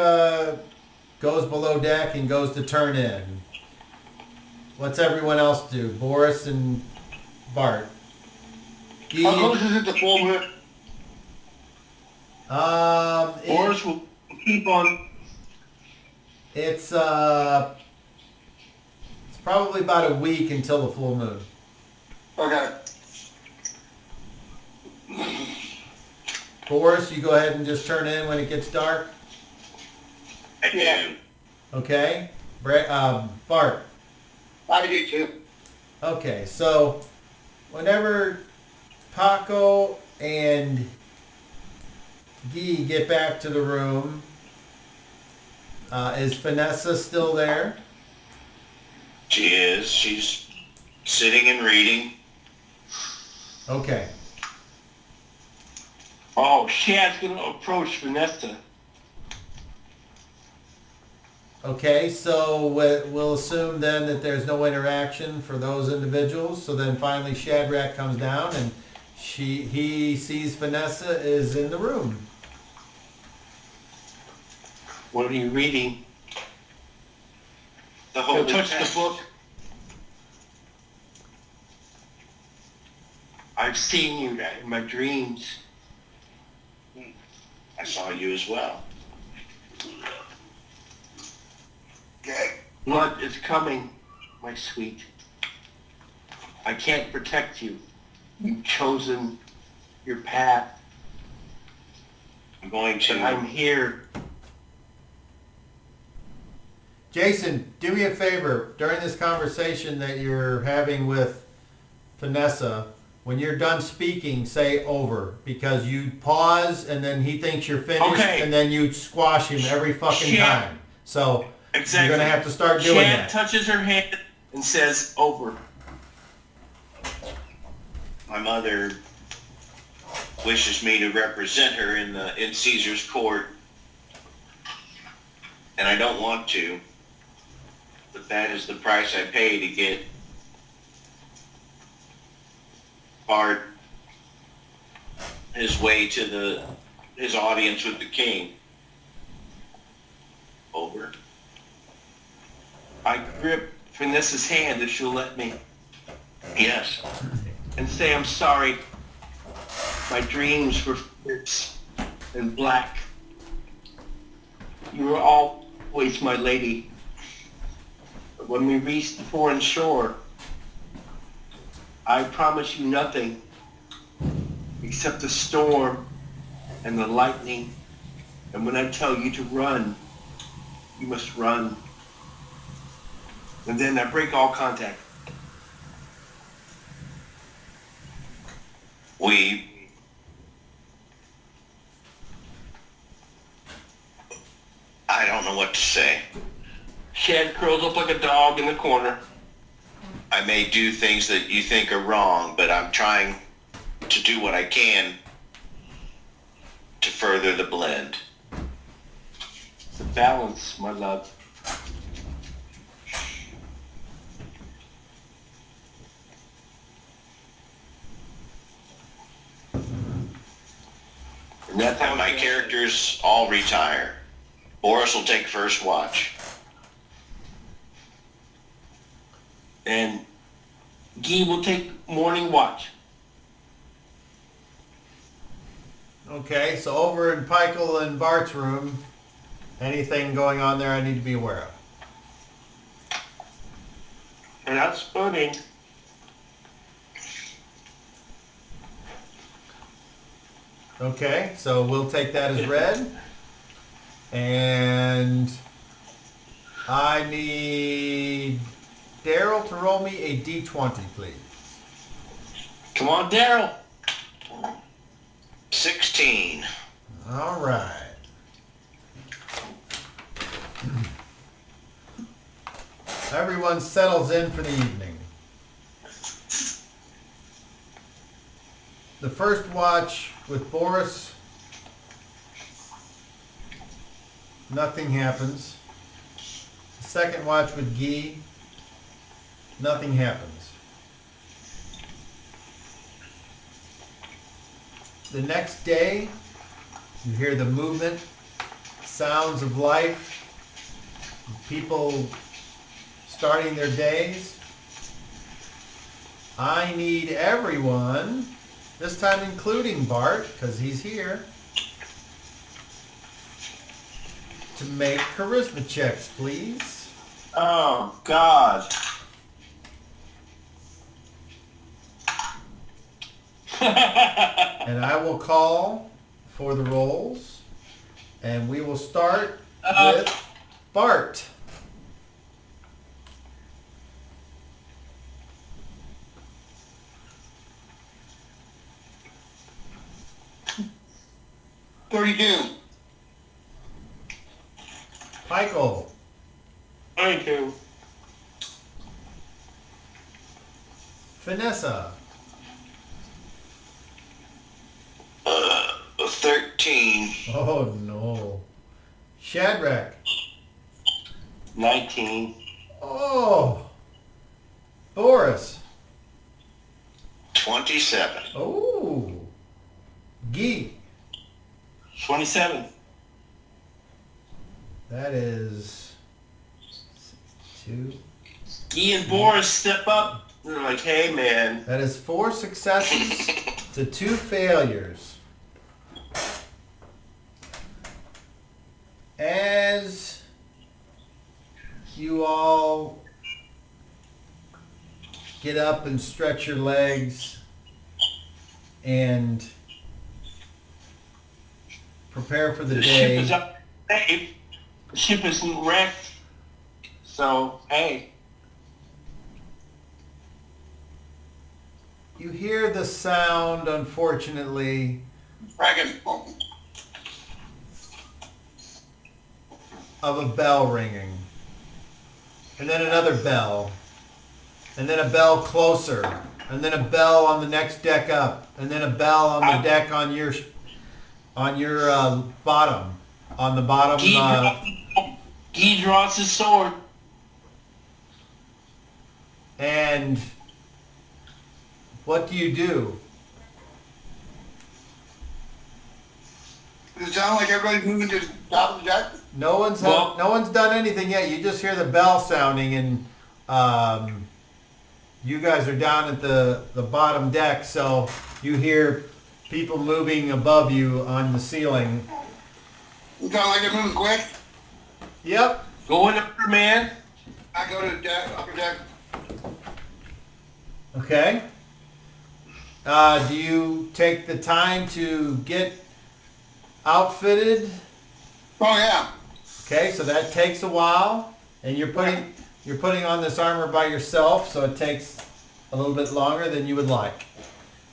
goes below deck and goes to turn in. What's everyone else do? Boris and Bart. How close is it to full moon? Boris will keep on. It's probably about a week until the full moon. Okay. Boris, you go ahead and just turn in when it gets dark. I do. Okay. Bart. I do too. Okay, so whenever Paco and Guy get back to the room, is Vanessa still there? She is. She's sitting and reading. Okay. Oh, Shad's going to approach Vanessa. Okay, so we'll assume then that there's no interaction for those individuals. So then finally Shadrach comes down and he sees Vanessa is in the room. What are you reading? The He'll Holy touch Text. the book. I've seen you in my dreams. I saw you as well. Okay. Blood is coming, my sweet. I can't protect you. You've chosen your path. I'm going And I'm to... here. Jason, do me a favor. During this conversation that you're having with Vanessa, when you're done speaking, say over. Because you pause and then he thinks you're finished and then you squash him every fucking time. So Exactly. you're going to have to start doing Shad that. touches her hand and says over. My mother wishes me to represent her in Caesar's court. And I don't want to. But that is the price I pay to get Bart his way to his audience with the king. Over. I grip Vanessa's hand if she'll let me, Yes. and say I'm sorry. My dreams were fierce and black. You were always my lady. But when we reached the foreign shore, I promise you nothing except the storm and the lightning. And when I tell you to run, you must run. And then I break all contact. I don't know what to say. Shad curls up like a dog in the corner. I may do things that you think are wrong, but I'm trying to do what I can to further the blend. The balance, my love. And that's how And my characters all retire. Boris will take first watch. And Guy will take morning watch. Okay, so over in Pikel and Bart's room, anything going on there I need to be aware of? And that's spooning. Okay, so we'll take that as read. And I need Daryl to roll me a d20, please. Come on, Daryl. 16. All right. Everyone settles in for the evening. The first watch with Boris, nothing happens. The second watch with Guy, nothing happens. The next day, you hear the movement, sounds of life, people starting their days. I need everyone, this time including Bart, because he's here, to make charisma checks, please. Oh, God. And I will call for the rolls, and we will start with Bart. Michael. 22. Vanessa. 13. Oh no. Shadrach. 19. Oh. Boris. 27. Oh. Guy. 27. That is 2. Guy and Boris step up. They're like, hey, man. That is 4 successes to 2 failures. As you all get up and stretch your legs and prepare for the The day. ship is up safe. The ship isn't wrecked. So, hey. You hear the sound, unfortunately, Dragon. of a bell ringing. And then another bell. And then a bell closer. And then a bell on the next deck up. And then a bell on the deck on your bottom. On the bottom. Guy draws his sword. And what do you do? Does it sound like everybody's moving to the top of the deck? No one's done anything yet. You just hear the bell sounding, and you guys are down at the bottom deck, so you hear people moving above you on the ceiling. You sound like they're moving quick. Yep. Going upper, man. I go to the deck, upper deck. Okay. Do you take the time to get outfitted? Oh yeah. Okay, so that takes a while, and you're putting on this armor by yourself, so it takes a little bit longer than you would like.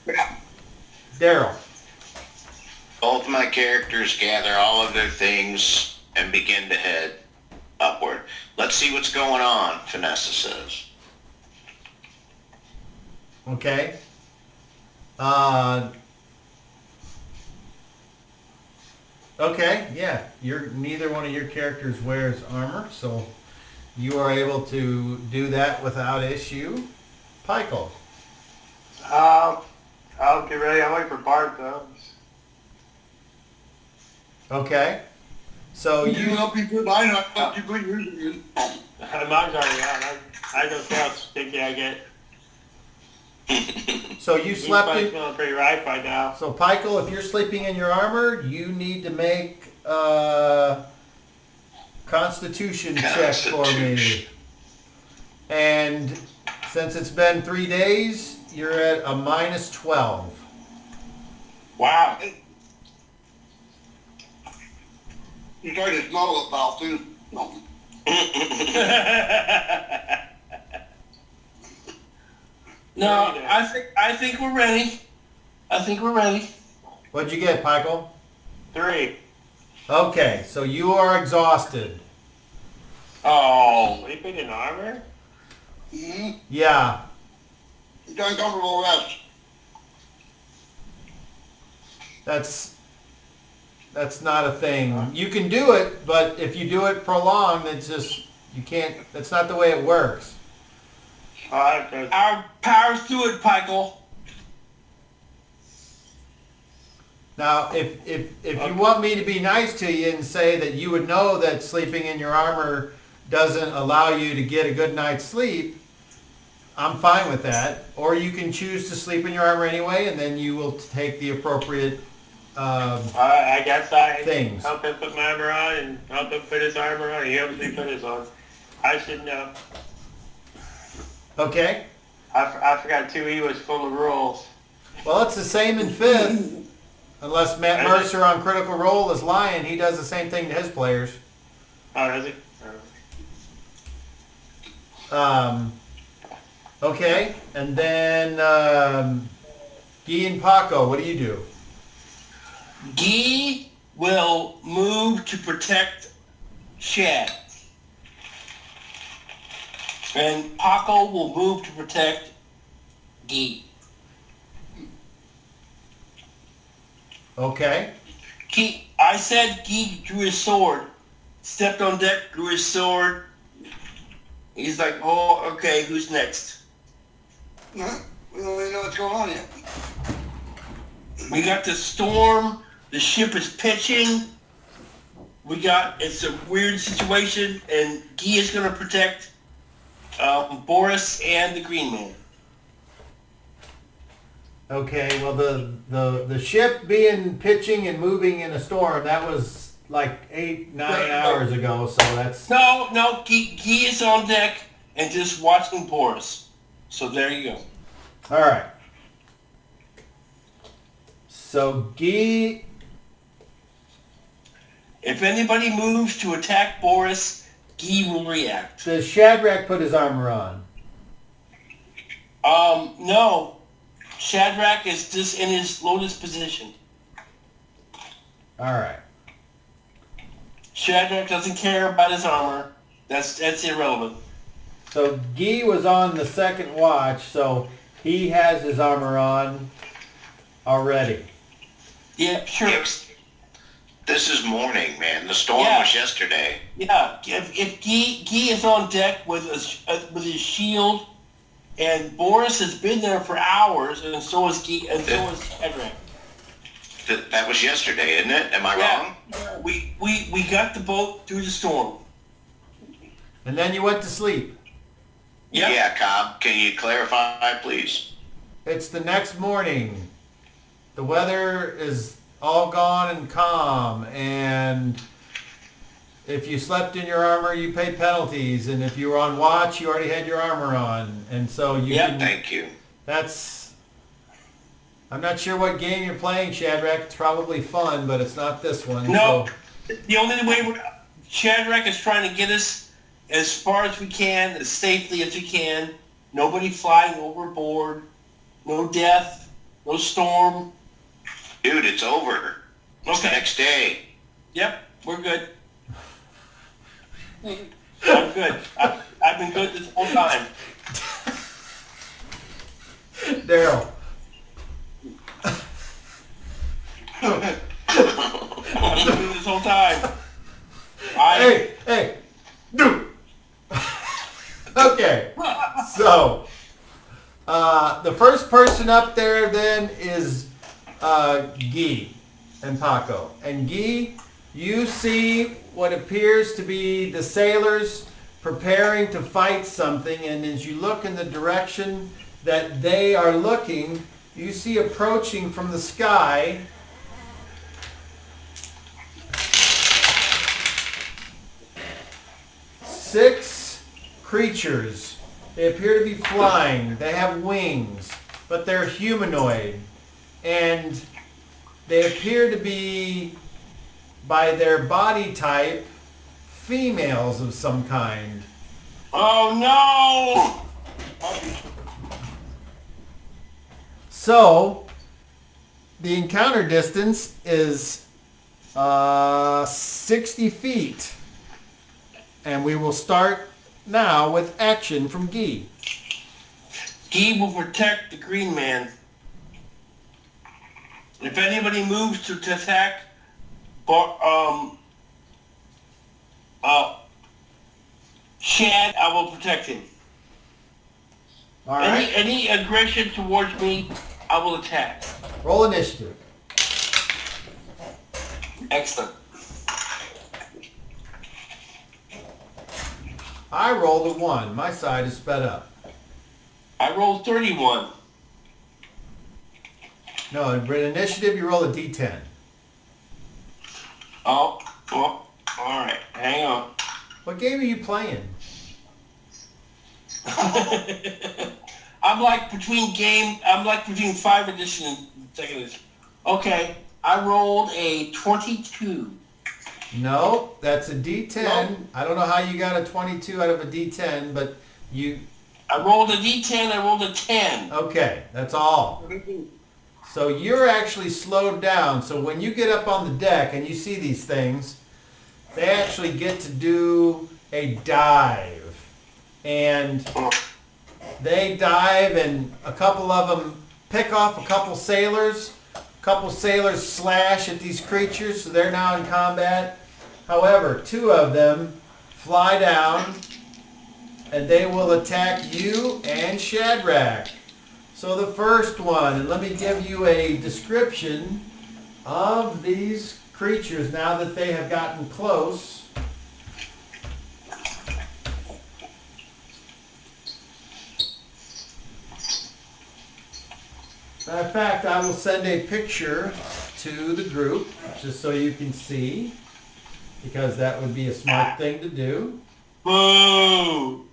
Yeah. Daryl. Both my characters gather all of their things and begin to head upward. Let's see what's going on, Vanessa says. Okay. Okay, yeah. Neither one of your characters wears armor, so you are able to do that without issue. Pikel. I'll get ready. I'm waiting for Bart though. Okay. So You you help you put mine on. Help you put yours in. Mine's already on. I don't see how sticky I get. so you He's slept probably in. feeling pretty ripe by now. So Pikel, if you're sleeping in your armor, you need to make Constitution check for me. And since it's been 3 days, you're at a -12. Wow. You started to smell a foul too. No. No, I think we're ready. I think we're ready. What'd you get, Pikel? 3. Okay, so you are exhausted. Oh. Sleeping in armor? Mm-hmm. Yeah. It's uncomfortable rest. That's not a thing. You can do it, but if you do it prolonged, it's just, you can't, that's not the way it works. Our powers to it, Pikel. Now, if you want me to be nice to you and say that you would know that sleeping in your armor doesn't allow you to get a good night's sleep, I'm fine with that. Or you can choose to sleep in your armor anyway, and then you will take the appropriate I guess I things. help him put my armor on and help him put his armor on. He helps me put his on. I should know. Okay. I forgot 2E was full of rules. Well, it's the same in 5th. Unless Matt Mercer on Critical Role is lying, he does the same thing to his players. Oh, does he? Okay, and then Guy and Paco, what do you do? Guy will move to protect Shad. And Paco will move to protect Guy. Okay. I said Guy drew his sword. Stepped on deck, drew his sword. He's like, oh, okay, who's next? Huh? We don't even know what's going on yet. We got the storm. The ship is pitching. It's a weird situation, and Guy is going to protect Boris and the Green Man. Okay, well the ship being pitching and moving in a storm, that was like 8-9 hours ago, so that's... No, Guy is on deck and just watching Boris. So there you go. Alright. So Guy... If anybody moves to attack Boris, Guy will react. Does Shadrach put his armor on? No. Shadrach is just in his lotus position. Alright. Shadrach doesn't care about his armor. That's irrelevant. So Guy was on the second watch, so he has his armor on already. Yeah, sure. This is morning, man. The storm was yesterday. Yeah, if Guy is on deck with his shield, and Boris has been there for hours, and so is Guy, and so is Shadrach. That was yesterday, isn't it? Am I wrong? We got the boat through the storm. And then you went to sleep. Yep. Yeah, Cobb. Can you clarify, please? It's the next morning. The weather is all gone and calm, and if you slept in your armor, you pay penalties, and if you were on watch, you already had your armor on, and so you can, Thank you. I'm not sure what game you're playing, Shadrach. It's probably fun, but it's not this one. No, So. the only way Shadrach is trying to get us as far as we can, as safely as we can. Nobody flying overboard. No death. No storm. Dude, it's over. It's the next day. Yep, we're good. I'm good. I've been good this whole time. Daryl. I've been good this whole time. Hey, dude. Okay, so the first person up there then is Guy and Paco. And Guy, you see what appears to be the sailors preparing to fight something, and as you look in the direction that they are looking, you see approaching from the sky six creatures. They appear to be flying. They have wings, but they're humanoid. And they appear to be, by their body type, females of some kind. Oh no! So, the encounter distance is 60 feet. And we will start now with action from Guy. Guy will protect the green man. If anybody moves to attack, Shad, I will protect him. All right. Any aggression towards me, I will attack. Roll initiative. Excellent. I rolled a 1. My side is sped up. I rolled 31. No, in initiative you roll a d10. Oh, all right. Hang on. What game are you playing? I'm like between 5 edition and second edition. Okay, I rolled a 22. No, that's a d10. No. I don't know how you got a 22 out of a d10, but you... I rolled a d10, I rolled a 10. Okay, that's all. So you're actually slowed down. So when you get up on the deck and you see these things, they actually get to do a dive. And they dive, and a couple of them pick off a couple sailors. A couple sailors slash at these creatures, so they're now in combat. However, 2 of them fly down, and they will attack you and Shadrach. So the first one, and let me give you a description of these creatures now that they have gotten close. Matter of fact, I will send a picture to the group just so you can see, because that would be a smart thing to do. Boo!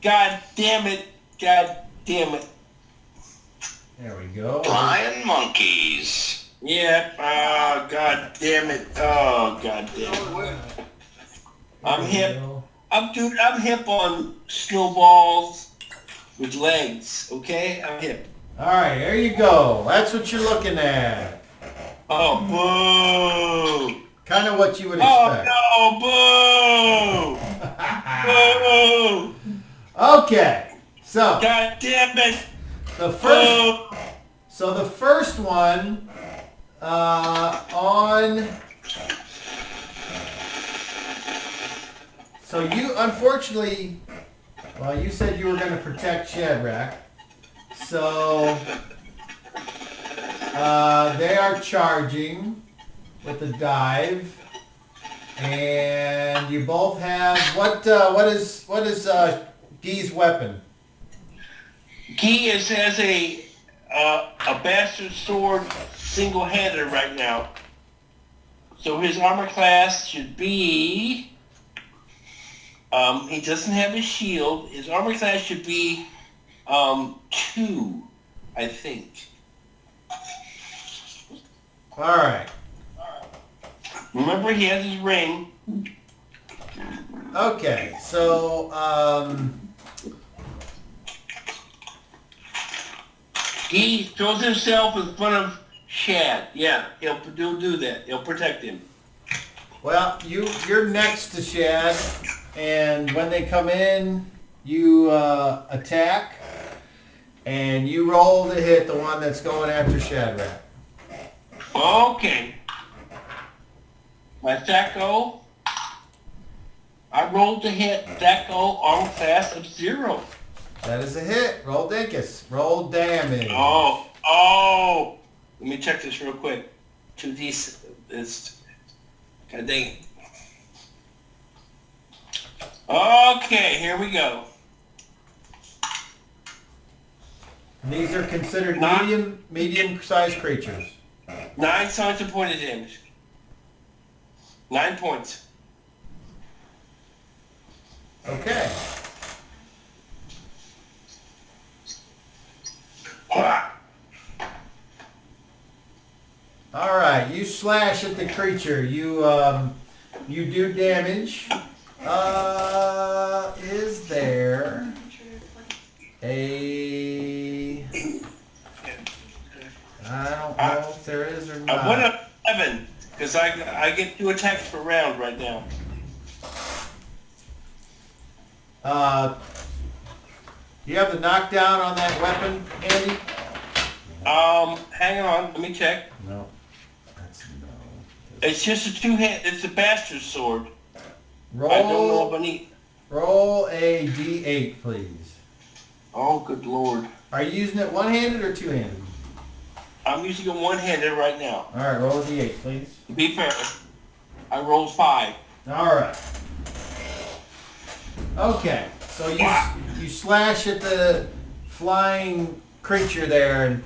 God damn it. God damn it. There we go. Flying monkeys. Yeah, oh, God damn it. Oh, God damn it. I'm hip. I'm hip on snowballs with legs, okay? I'm hip. All right, there you go. That's what you're looking at. Oh, boo! Kind of what you would expect. Oh, no, boo! Boo! Okay, so God damn it! the first one on. So you unfortunately, well, you said you were going to protect Shadrach. So They are charging with the dive, and you both have what is Gee's weapon? Gee has a bastard sword single-handed right now. So his armor class should be... he doesn't have his shield. His armor class should be 2, I think. All right. Remember, he has his ring. Okay, so He throws himself in front of Shad. Yeah, he'll do that. He'll protect him. well, you're next to Shad, and when they come in, you attack, and you roll to hit the one that's going after Shadrach. Okay. My Thaco. I rolled to hit Thaco armor class of 0. That is a hit. Roll Dinkus. Roll damage. Oh. Let me check this real quick. 2D. God dang it. Okay, here we go. These are considered Nine. medium-sized creatures. 9 points of point of damage. 9 points. Okay. All right. You slash at the creature. You do damage. Is there a? I don't know if there is or not. I went up 7 because I get 2 attacks per round right now. You have the knockdown on that weapon, Andy? Hang on, let me check. No. That's no. It's just a 2-hand. It's a bastard sword. Roll. I don't know if I need. Roll a d8, please. Oh, good lord! Are you using it one-handed or two-handed? I'm using it one-handed right now. All right, roll a d8, please. To be fair, I rolled 5. All right. Okay, so you slash at the flying creature there, and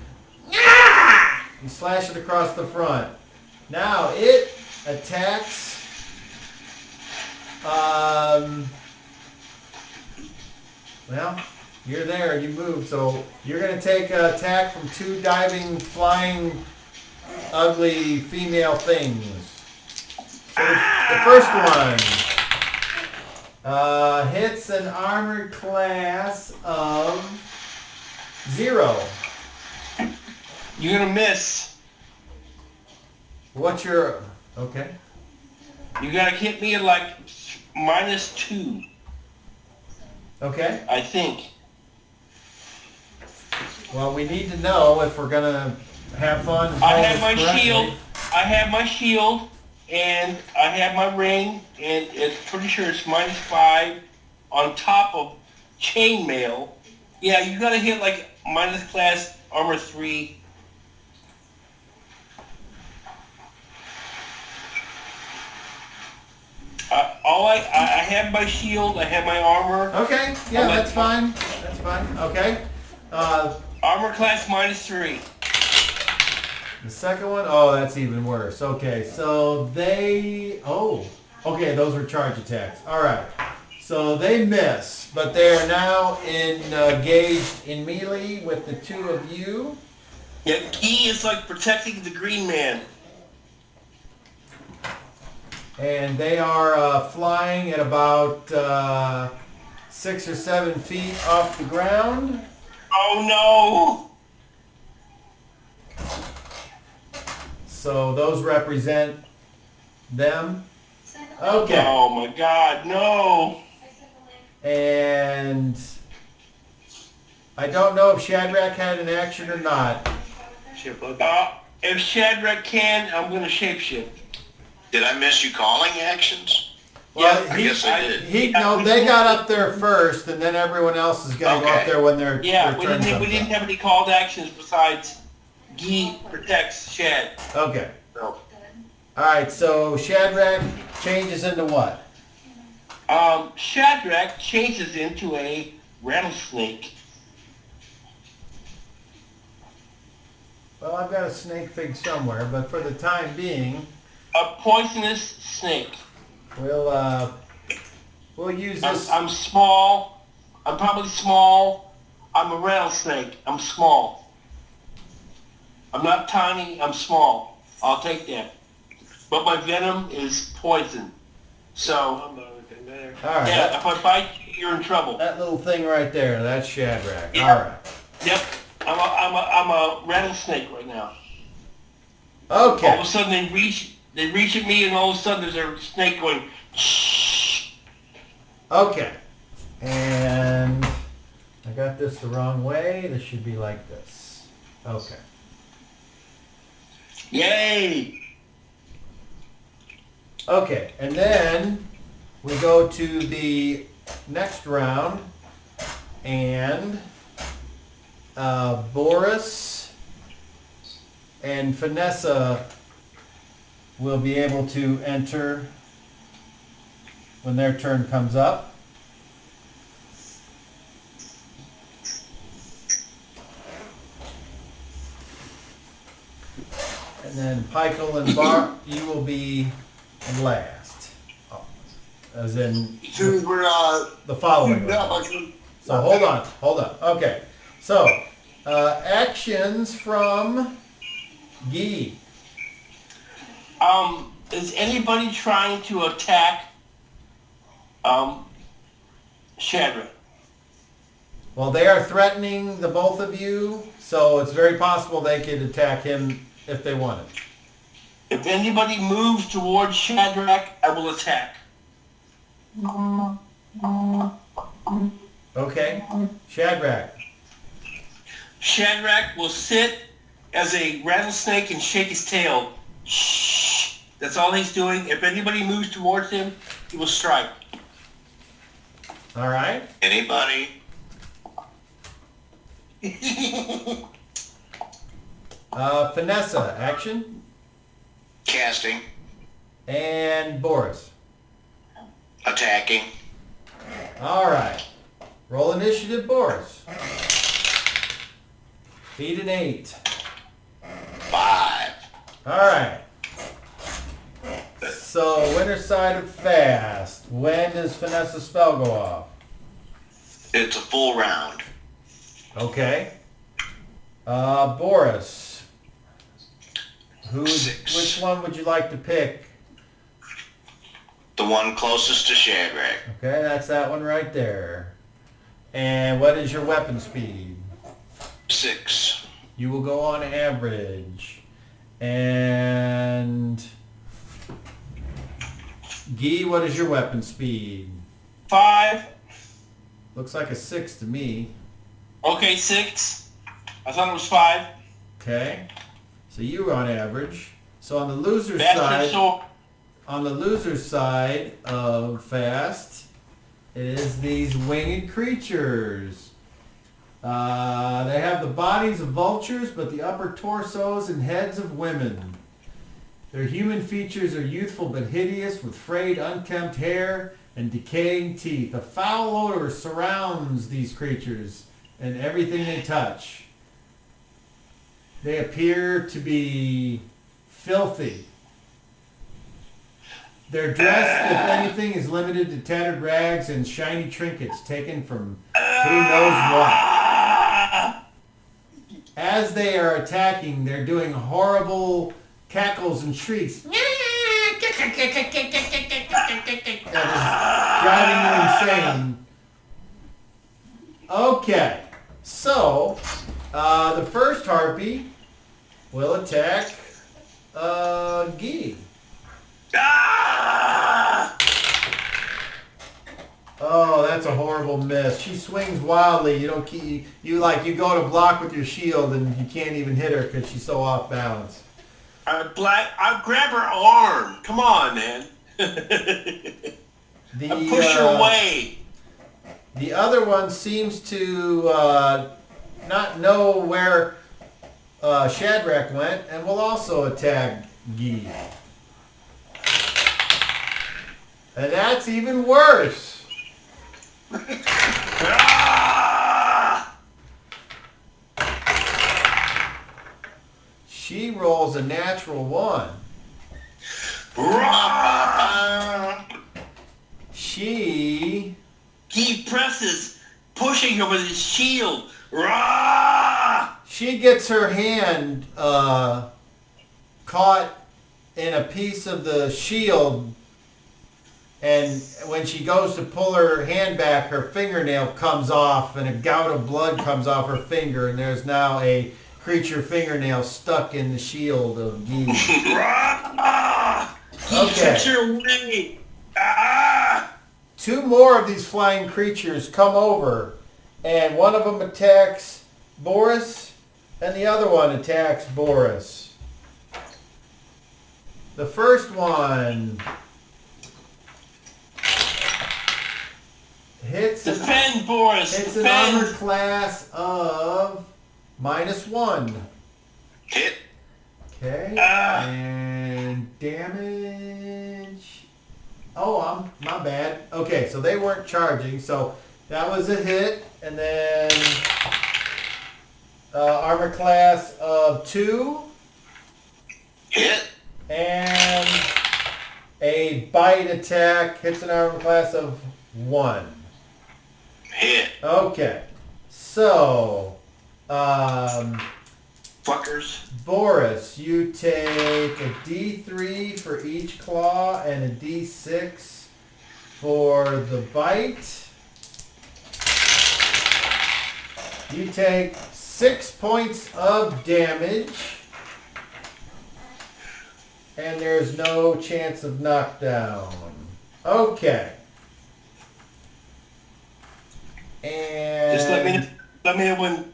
you slash it across the front. Now it attacks. Well, you're there. You move, so you're going to take an attack from 2 diving, flying, ugly female things. So the first one hits an armored class of 0. You're gonna miss. What's your... Okay. You gotta hit me at like -2, Okay. I think. Well, we need to know if we're going to have fun. and I roll have this my correctly. shield. I have my shield, and I have my ring, and it's pretty sure it's -5 on top of chainmail. Yeah, you gotta hit like minus class armor 3. I have my shield. I have my armor. Okay. Yeah, that's fine. That's fine. Okay. Armor class -3. The second one, oh, that's even worse. Okay, so they, okay, those were charge attacks. All right, so they miss, but they are now engaged in melee with the 2 of you. Yeah, he is like protecting the green man. And they are flying at about 6 or 7 feet off the ground. Oh no! So those represent them. Okay. Oh my god, no! And I don't know if Shadrach had an action or not. If Shadrach can, I'm gonna shapeshift. Did I miss you calling actions? Well, Yeah, I guess I did. they got up there first, and then everyone else is going to go up Okay. there when their Yeah, their we turn didn't comes have up. any called actions besides Gee protects Shad. Okay. So, Alright, so Shadrach changes into what? Shadrach changes into a rattlesnake. Well, I've got a snake fig somewhere, but for the time being, A poisonous snake. we'll use this. I'm small. I'm probably small. I'm a rattlesnake. I'm small. I'm not tiny. I'm small. I'll take that. But my venom is poison. So, I'm looking there. Alright, yeah, if I bite you, you're in trouble. that little thing right there, that's Shadrach. Yeah. Alright. Yep. I'm a rattlesnake right now. All of Okay. a sudden they reach at me, and all of a sudden there's a snake going, shh. Okay. And I got this the wrong way. This should be like this. Okay. Yay! Okay, and then we go to the next round, and Boris and Vanessa will be able to enter when their turn comes up. And then Pikel and Bart, you will be last. Oh, as in Since we're, the following no, round. So hold on. Okay. So, actions from Guy. Is anybody trying to attack, Shadrach? Well, they are threatening the both of you, so it's very possible they could attack him if they wanted. If anybody moves towards Shadrach, I will attack. Okay. Shadrach. Shadrach will sit as a rattlesnake and shake his tail. Shh. That's all he's doing. If anybody moves towards him, he will strike. All right. Anybody? Vanessa, action. Casting. And Boris. Attacking. All right. Roll initiative, Boris. Beat an 8. 5. All right. So, winner side of fast. When does Vanessa's spell go off? It's a full round. Okay. Boris. 6. Which one would you like to pick? The one closest to Shadrach. Okay, that's that one right there. And what is your weapon speed? 6. You will go on average. And Guy, what is your weapon speed? 5. Looks like a 6 to me. Okay, 6. I thought it was 5. Okay. So you were on average. So on the loser's Bastard side, sword. on the loser's side of fast, it is these winged creatures. They have the bodies of vultures, but the upper torsos and heads of women. Their human features are youthful but hideous, with frayed, unkempt hair and decaying teeth. A foul odor surrounds these creatures and everything they touch. They appear to be filthy. Their dress, if anything, is limited to tattered rags and shiny trinkets taken from who knows what. As they are attacking, they're doing horrible cackles and shrieks. That is driving you insane. Okay, so the first harpy will attack Guy. Oh, that's a horrible miss. She swings wildly. You don't keep you go to block with your shield and you can't even hit her because she's so off balance. I grab her arm. Come on, man. I push her away. The other one seems to not know where Shadrach went and will also attack Guy. And that's even worse. She rolls a natural 1. She... He presses, pushing her with his shield. She gets her hand caught in a piece of the shield, and when she goes to pull her hand back, her fingernail comes off and a gout of blood comes off her finger, and there's now a creature fingernail stuck in the shield of Guy. Okay. Her away. 2 more of these flying creatures come over, and one of them attacks Boris, and the other one attacks Boris. The first one hits Defend, Boris. It's an Defend. armor class of -1. Hit. Okay. And damage. Oh, my bad. Okay, so they weren't charging, so that was a hit, and then armor class of 2. Hit. And a bite attack hits an armor class of 1. Hit. Okay. So, Fuckers. Boris, you take a D3 for each claw and a D6 for the bite. You take 6 points of damage. And there's no chance of knockdown. Okay. And Just let me know when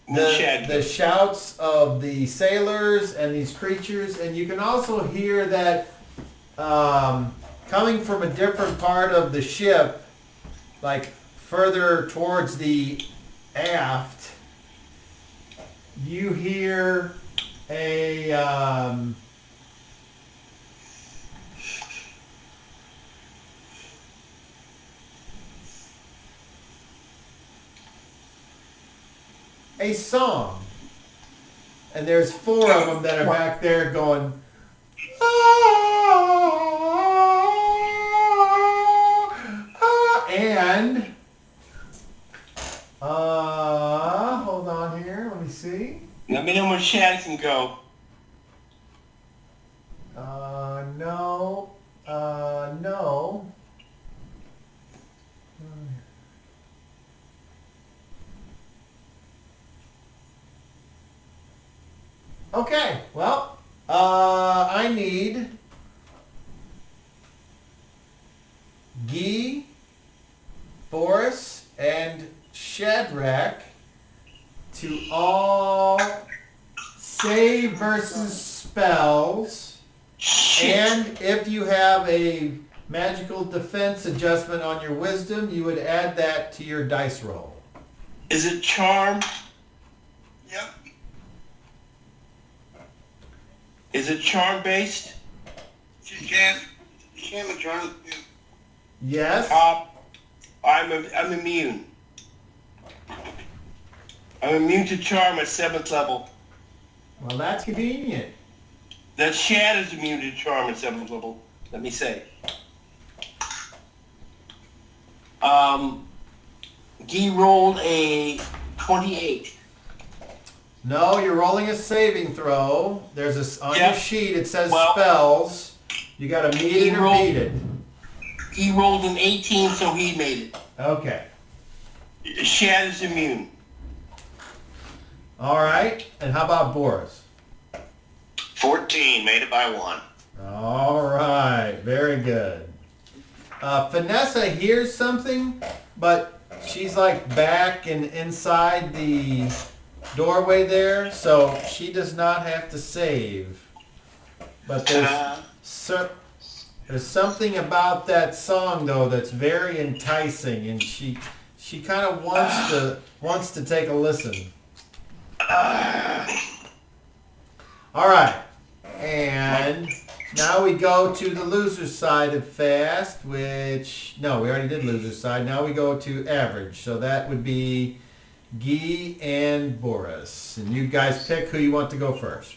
the shouts of the sailors and these creatures, and you can also hear that coming from a different part of the ship, like further towards the aft, you hear a song, and there's 4 of them that are back there going, and hold on here, let me see. Let me know when Shad can go. No. Okay, well, I need Guy, Boris, and Shadrach to all save versus spells, and if you have a magical defense adjustment on your wisdom, you would add that to your dice roll. Is it charm? Yep. Is it charm based? She can return. Yes? I'm immune. I'm immune to charm at 7th level. Well, that's convenient. That Shad is immune to charm at 7th level. Let me say. Guy rolled a 28. No, you're rolling a saving throw. There's on your sheet it says Well, spells. You got to meet it or beat it. He rolled an 18, so he made it. Okay. Shad is immune. All right. And how about Boris? 14, made it by 1. All right. Very good. Vanessa hears something, but she's like back and inside the doorway there, so she does not have to save. But there's something about that song though that's very enticing, and she kind of wants to take a listen. All right. And now we go to the loser's side of fast, which, no, we already did loser's side. Now we go to average. So that would be Guy and Boris. And you guys pick who you want to go first.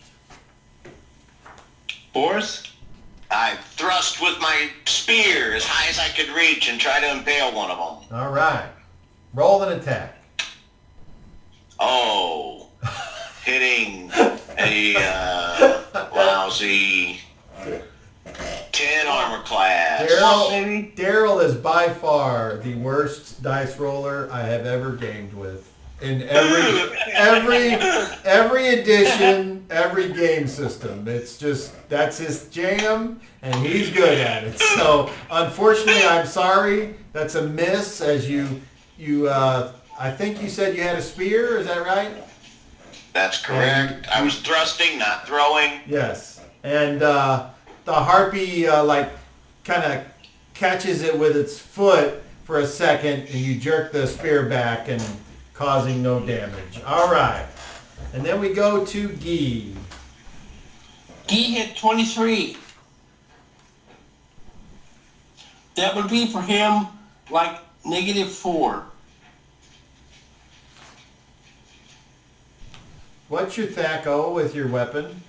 Boris? I thrust with my spear as high as I could reach and try to impale one of them. All right. Roll an attack. Oh, hitting a lousy 10 armor class. Daryl is by far the worst dice roller I have ever gamed with. In every edition, every game system. It's just, that's his jam, and he's good at it. So, unfortunately, I'm sorry. That's a miss, as you I think you said you had a spear, is that right? That's correct. I was thrusting, not throwing. Yes. And the harpy, kind of catches it with its foot for a second, and you jerk the spear back, and causing no damage. All right. And then we go to Guy. Guy hit 23. That would be for him like -4. What's your THAC-O with your weapon?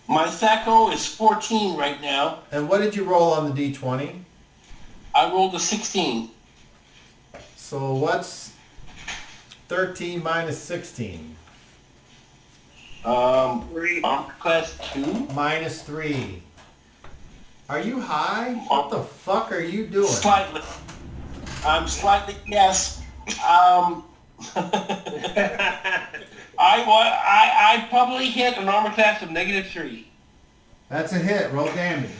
My THAC-O is 14 right now. And what did you roll on the D20? I rolled a 16. So what's 13 minus 16? Class 2? Minus 3. Are you high? What the fuck are you doing? Slightly. I'm slightly, yes. I probably hit an armor class of -3. That's a hit. Roll damage.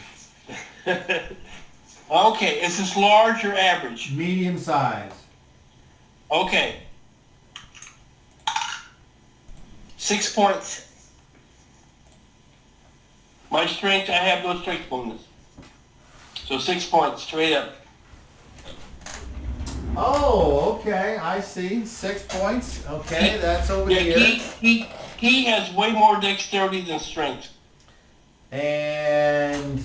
Okay, is this large or average? Medium size. Okay. 6 points. My strength, I have no strength bonus. So 6 points, straight up. Oh, okay. I see. 6 points. Okay, that's over here. He has way more dexterity than strength. And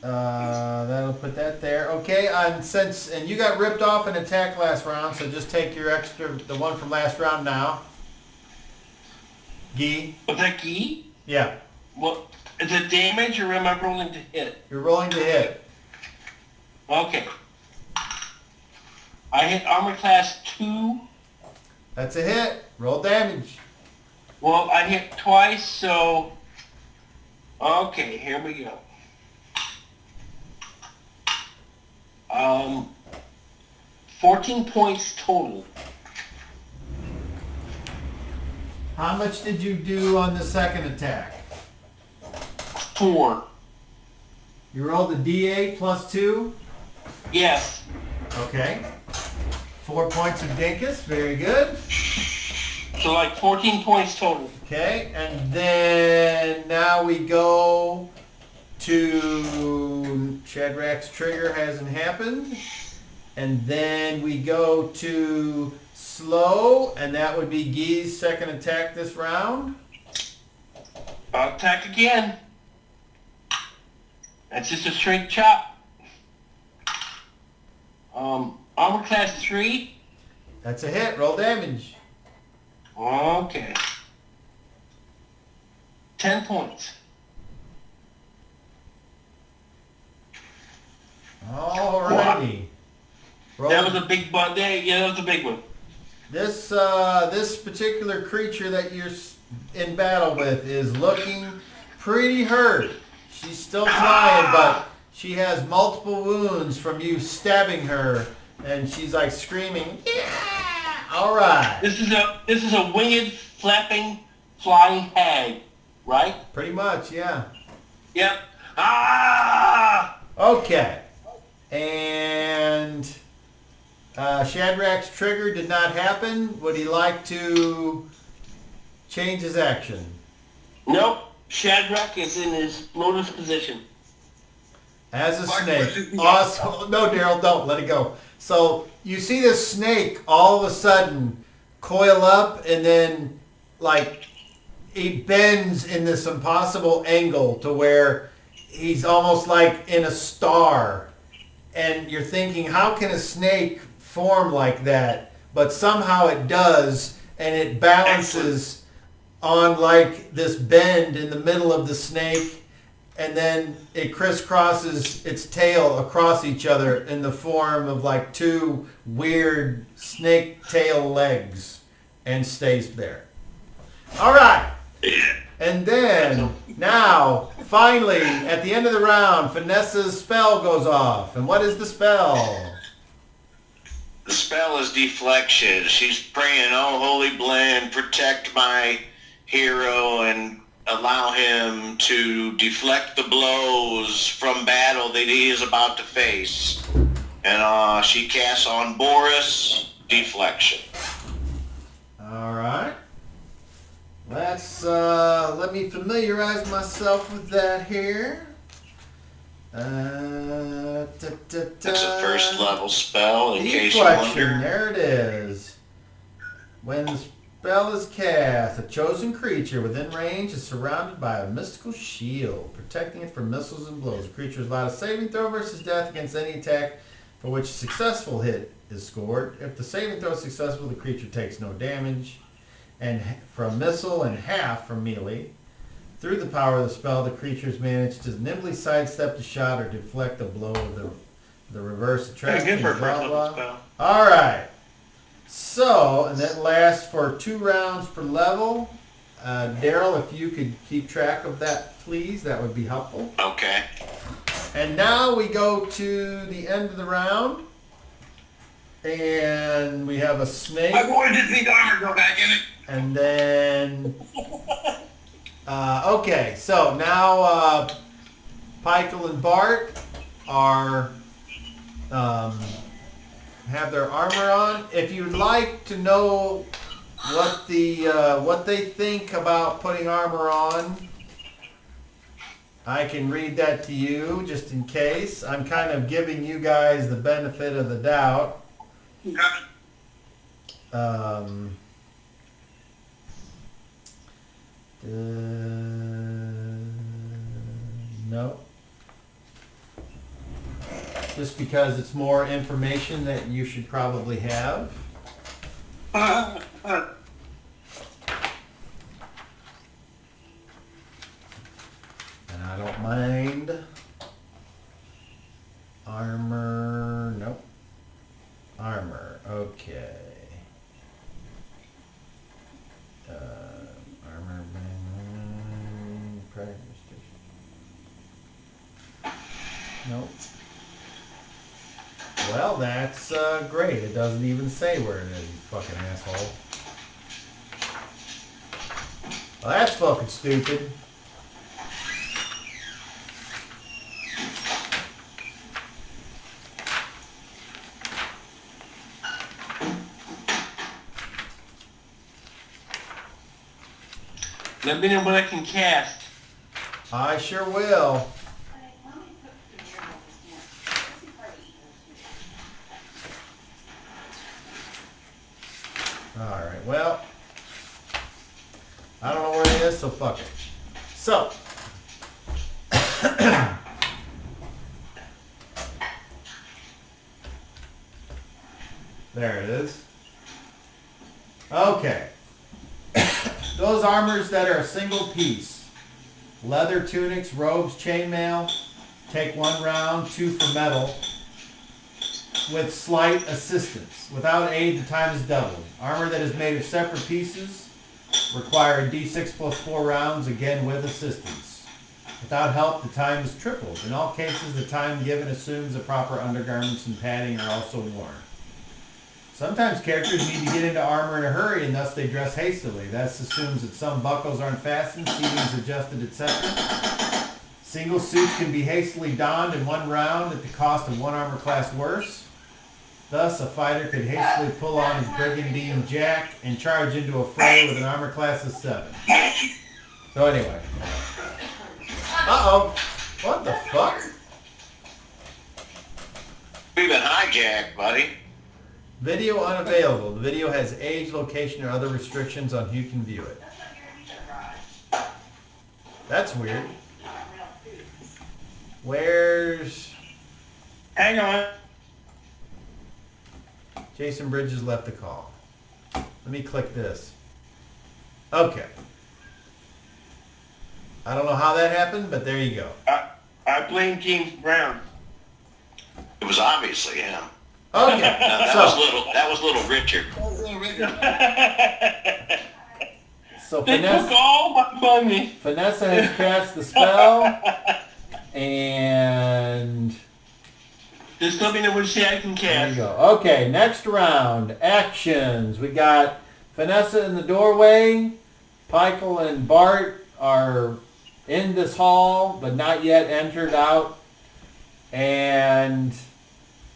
that'll put that there. Okay, and you got ripped off an attack last round, so just take your extra, the one from last round now. Guy? Was that Guy? Yeah. Well, is it damage or am I rolling to hit? You're rolling to hit. Okay. I hit armor class 2. That's a hit. Roll damage. Well, I hit twice, so... Okay, here we go. 14 points total. How much did you do on the second attack? 4. You rolled a D8 plus 2? Yes. Okay. 4 points of dinkus. Very good. So like 14 points total. Okay, and then now we go to Shadrach's trigger hasn't happened. And then we go to slow, and that would be Guy's second attack this round. I'll attack again. That's just a straight chop. Armor class 3. That's a hit. Roll damage. Okay. 10 points. Alrighty. That was a big one. Yeah, that was a big one. This particular creature that you're in battle with is looking pretty hurt. She's still flying, but she has multiple wounds from you stabbing her, and she's like screaming, "Yeah!" All right. This is a winged, flapping, flying hag, right? Pretty much, yeah. Yep. Ah! Okay. And Shadrach's trigger did not happen. Would he like to change his action? Nope. Shadrach is in his lotus position. As a snake. Awesome. No, Daryl, don't. Let it go. So you see this snake all of a sudden coil up, and then like he bends in this impossible angle to where he's almost like in a star. And you're thinking, how can a snake form like that? But somehow it does, and it balances on like this bend in the middle of the snake, and then it crisscrosses its tail across each other in the form of like two weird snake tail legs, and stays there. All right. And then, now, finally, at the end of the round, Vanessa's spell goes off. And what is the spell? The spell is deflection. She's praying, oh, Holy Blend, protect my hero and allow him to deflect the blows from battle that he is about to face. And she casts on Boris, deflection. All right. Let me familiarize myself with that here. It's a first level spell in case you Deflection, wonder. there it is. When the spell is cast, a chosen creature within range is surrounded by a mystical shield, protecting it from missiles and blows. The creature is allowed a saving throw versus death against any attack for which a successful hit is scored. If the saving throw is successful, the creature takes no damage and from missile and half from melee. Through the power of the spell, the creatures manage to nimbly sidestep the shot or deflect a blow of the reverse attraction. Good for a blah, first blah. level spell. All right. So, and that lasts for 2 rounds per level. Daryl, if you could keep track of that, please, that would be helpful. Okay. And now we go to the end of the round. And we have a snake. I wanted to see the armor go back in it. And then, okay, so now Pykel and Bart are have their armor on. If you'd like to know what they think about putting armor on, I can read that to you just in case. I'm kind of giving you guys the benefit of the doubt. No. Just because it's more information that you should probably have. And I don't mind. Armor, nope. Armor, okay. Armor, nope. Well, that's great. It doesn't even say where it is, you fucking asshole. Well, that's fucking stupid. Let me know what I can cast. I sure will. Alright, well, I don't know where it is, so fuck it. So, there it is. Okay. Those armors that are a single piece, leather tunics, robes, chainmail, take 1 round, 2 for metal, with slight assistance. Without aid, the time is doubled. Armor that is made of separate pieces require a d6 plus 4 rounds, again with assistance. Without help, the time is tripled. In all cases, the time given assumes the proper undergarments and padding are also worn. Sometimes characters need to get into armor in a hurry, and thus they dress hastily. This assumes that some buckles aren't fastened, seamings adjusted, etc. Single suits can be hastily donned in 1 round at the cost of 1 armor class worse. Thus, a fighter could hastily pull on his brigandine jack and charge into a fray with an armor class of 7. So anyway. Uh-oh. What the fuck? We've been hijacked, buddy. Video unavailable. The video has age, location, or other restrictions on who can view it. That's weird. Where's... Hang on. Jason Bridges left the call. Let me click this. Okay. I don't know how that happened, but there you go. I blame James Brown. It was obviously him. Okay. No, that was little Richard. So They took all my money. Vanessa has cast the spell, and Just let me know which I can there you cast. go. Okay, next round. Actions. We got Vanessa in the doorway. Michael and Bart are in this hall, but not yet entered out. And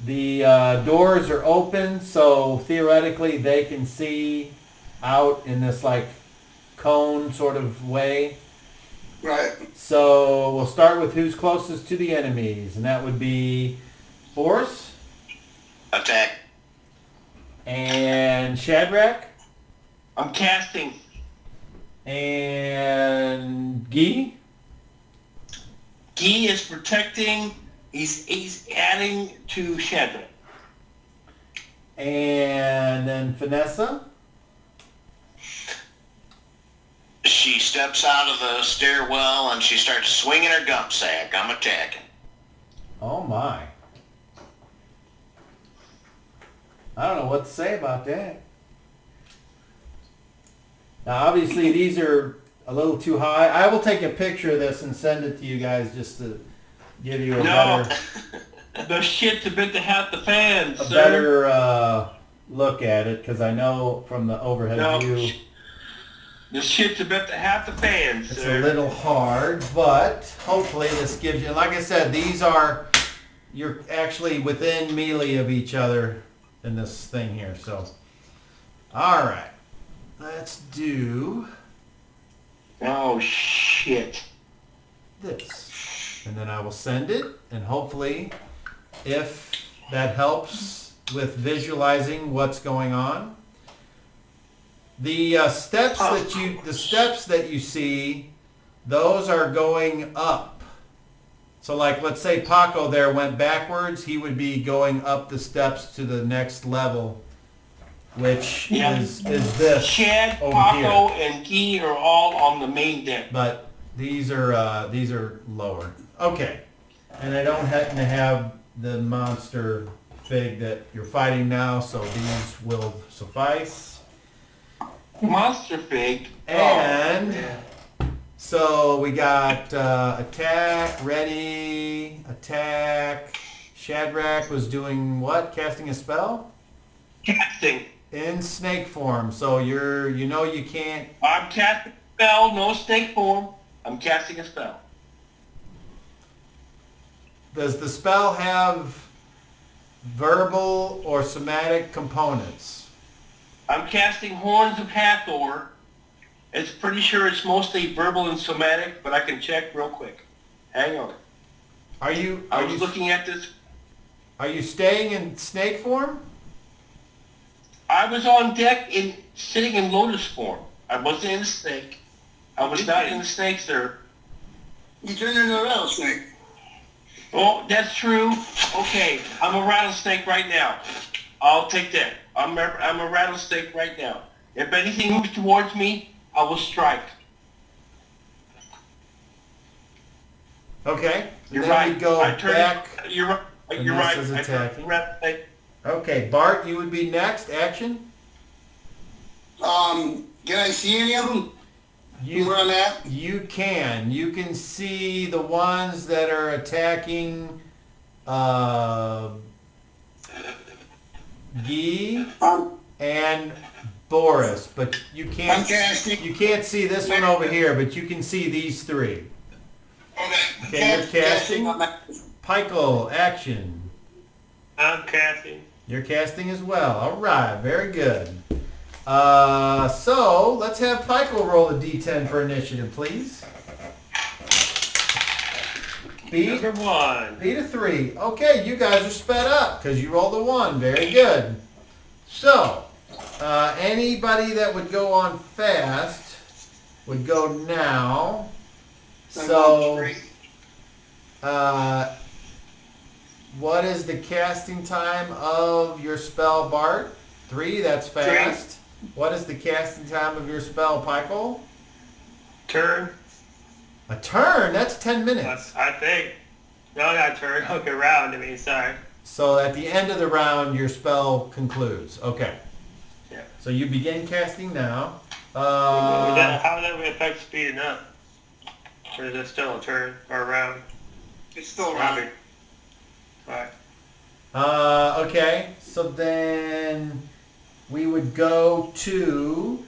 the doors are open, so theoretically they can see out in this like cone sort of way. Right. So we'll start with who's closest to the enemies, and that would be Boris Attack. and Shadrach I'm casting. and Guy. Guy is protecting. He's adding to Shadrach. And then Vanessa. She steps out of the stairwell and she starts swinging her gump sack. I'm attacking. Oh my. I don't know what to say about that. Now obviously these are a little too high. I will take a picture of this and send it to you guys just to give you a No. better... The shit's a bit to have the fans, a sir. better look at it, because I know from the overhead No. view The shit's a bit to have the fans, it's sir. a little hard, but hopefully this gives you, and like I said, these are, you're actually within melee of each other in this thing here, so. All right, let's do Oh, shit. this. And then I will send it, and hopefully, if that helps with visualizing what's going on. The steps that you see, those are going up. So like, let's say Paco there went backwards, he would be going up the steps to the next level, which Yeah. is this Chad, over Paco, here. and Guy are all on the main deck. But these are lower. Okay, and I don't happen to have the monster fig that you're fighting now, so these will suffice. Monster Fig. And so we got attack, ready, attack. Shadrach was doing what? Casting a spell? Casting. In snake form. So you can't... I'm casting a spell, no snake form. I'm casting a spell. Does the spell have verbal or somatic components? I'm casting Horns of Hathor. It's pretty sure it's mostly verbal and somatic, but I can check real quick. Hang on. I was looking at this. Are you staying in snake form? I was on deck sitting in lotus form. I wasn't in the snake. I was not in the snake, sir. You turned into a rattlesnake. Oh, that's true. Okay, I'm a rattlesnake right now. I'll take that. I'm a rattlesnake right now. If anything moves towards me, I will strike. Okay. You're then right. we go I turn back. You're right. and You're this right. is I turn attacking. rattlesnake. Okay, Bart, you would be next. Action. Can I see any of them? Where I'm at? You can see the ones that are attacking Guy and Boris, but you I'm can't casting. you can't see this one over here, but you can see these three. Okay, you're casting. Michael, action. I'm casting. You're casting as well. All right, very good. So let's have Michael roll a d10 for initiative, please. Beat Number 1. a 3. Okay, you guys are sped up because you rolled a 1. Very good. So, anybody that would go on fast would go now. So, what is the casting time of your spell, Bart? 3, that's fast. What is the casting time of your spell, Pikel? Turn. A turn? That's 10 minutes. I think. No, not turn. Okay, round. I mean, sorry. So at the end of the round, your spell concludes. Okay. Yeah. So you begin casting now. How does that affect speeding up? Or is it still a turn or a round? It's still round. Alright. Okay. So then we would go to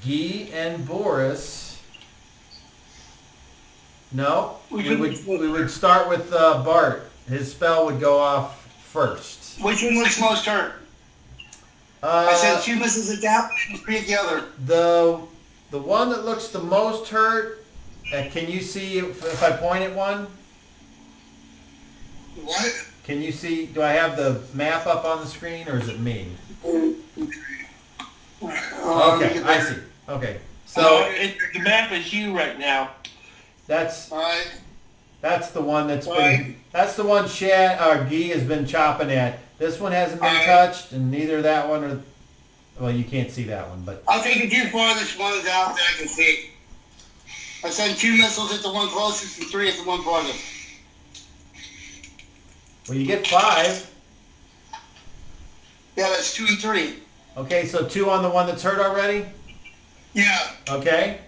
Guy and Boris. No, we would start with Bart. His spell would go off first. Which one looks most hurt? I said 2 misses a down and 3 at the other. The one that looks the most hurt, can you see if I point at one? What? Can you see, do I have the map up on the screen or is it me? Okay, I see. Okay. So the map is you right now. that's Alright. that's the one that's the one Guy has been chopping at. This one hasn't been touched, and neither that one or, well, you can't see that one, but I'll take the 2 farthest ones out that I can see. I send 2 missiles at the one closest and 3 at the one farthest. well, you get 5. Yeah, that's 2 and 3. Okay, so 2 on the one that's hurt already. Yeah. Okay.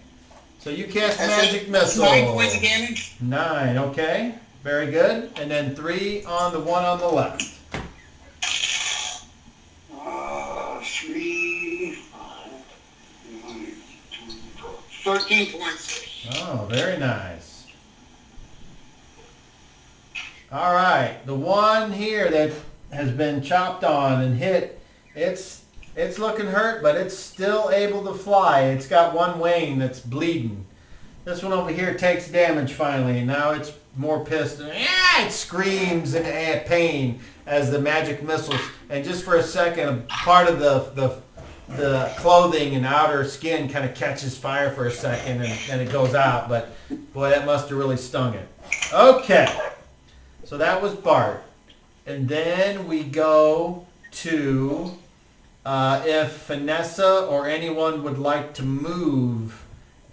So you cast That's magic missile. 9 points of damage. 9. Okay. Very good. And then 3 on the one on the left. 3, 5, 9, 13 points. Oh, very nice. All right, the one here that has been chopped on and hit, it's looking hurt, but it's still able to fly. It's got one wing that's bleeding. This one over here takes damage finally, and now it's more pissed. It screams in pain as the magic missiles, and just for a second, part of the clothing and outer skin kind of catches fire for a second, and it goes out. But boy, that must have really stung it. Okay, so that was Bart, and then we go to if Vanessa or anyone would like to move,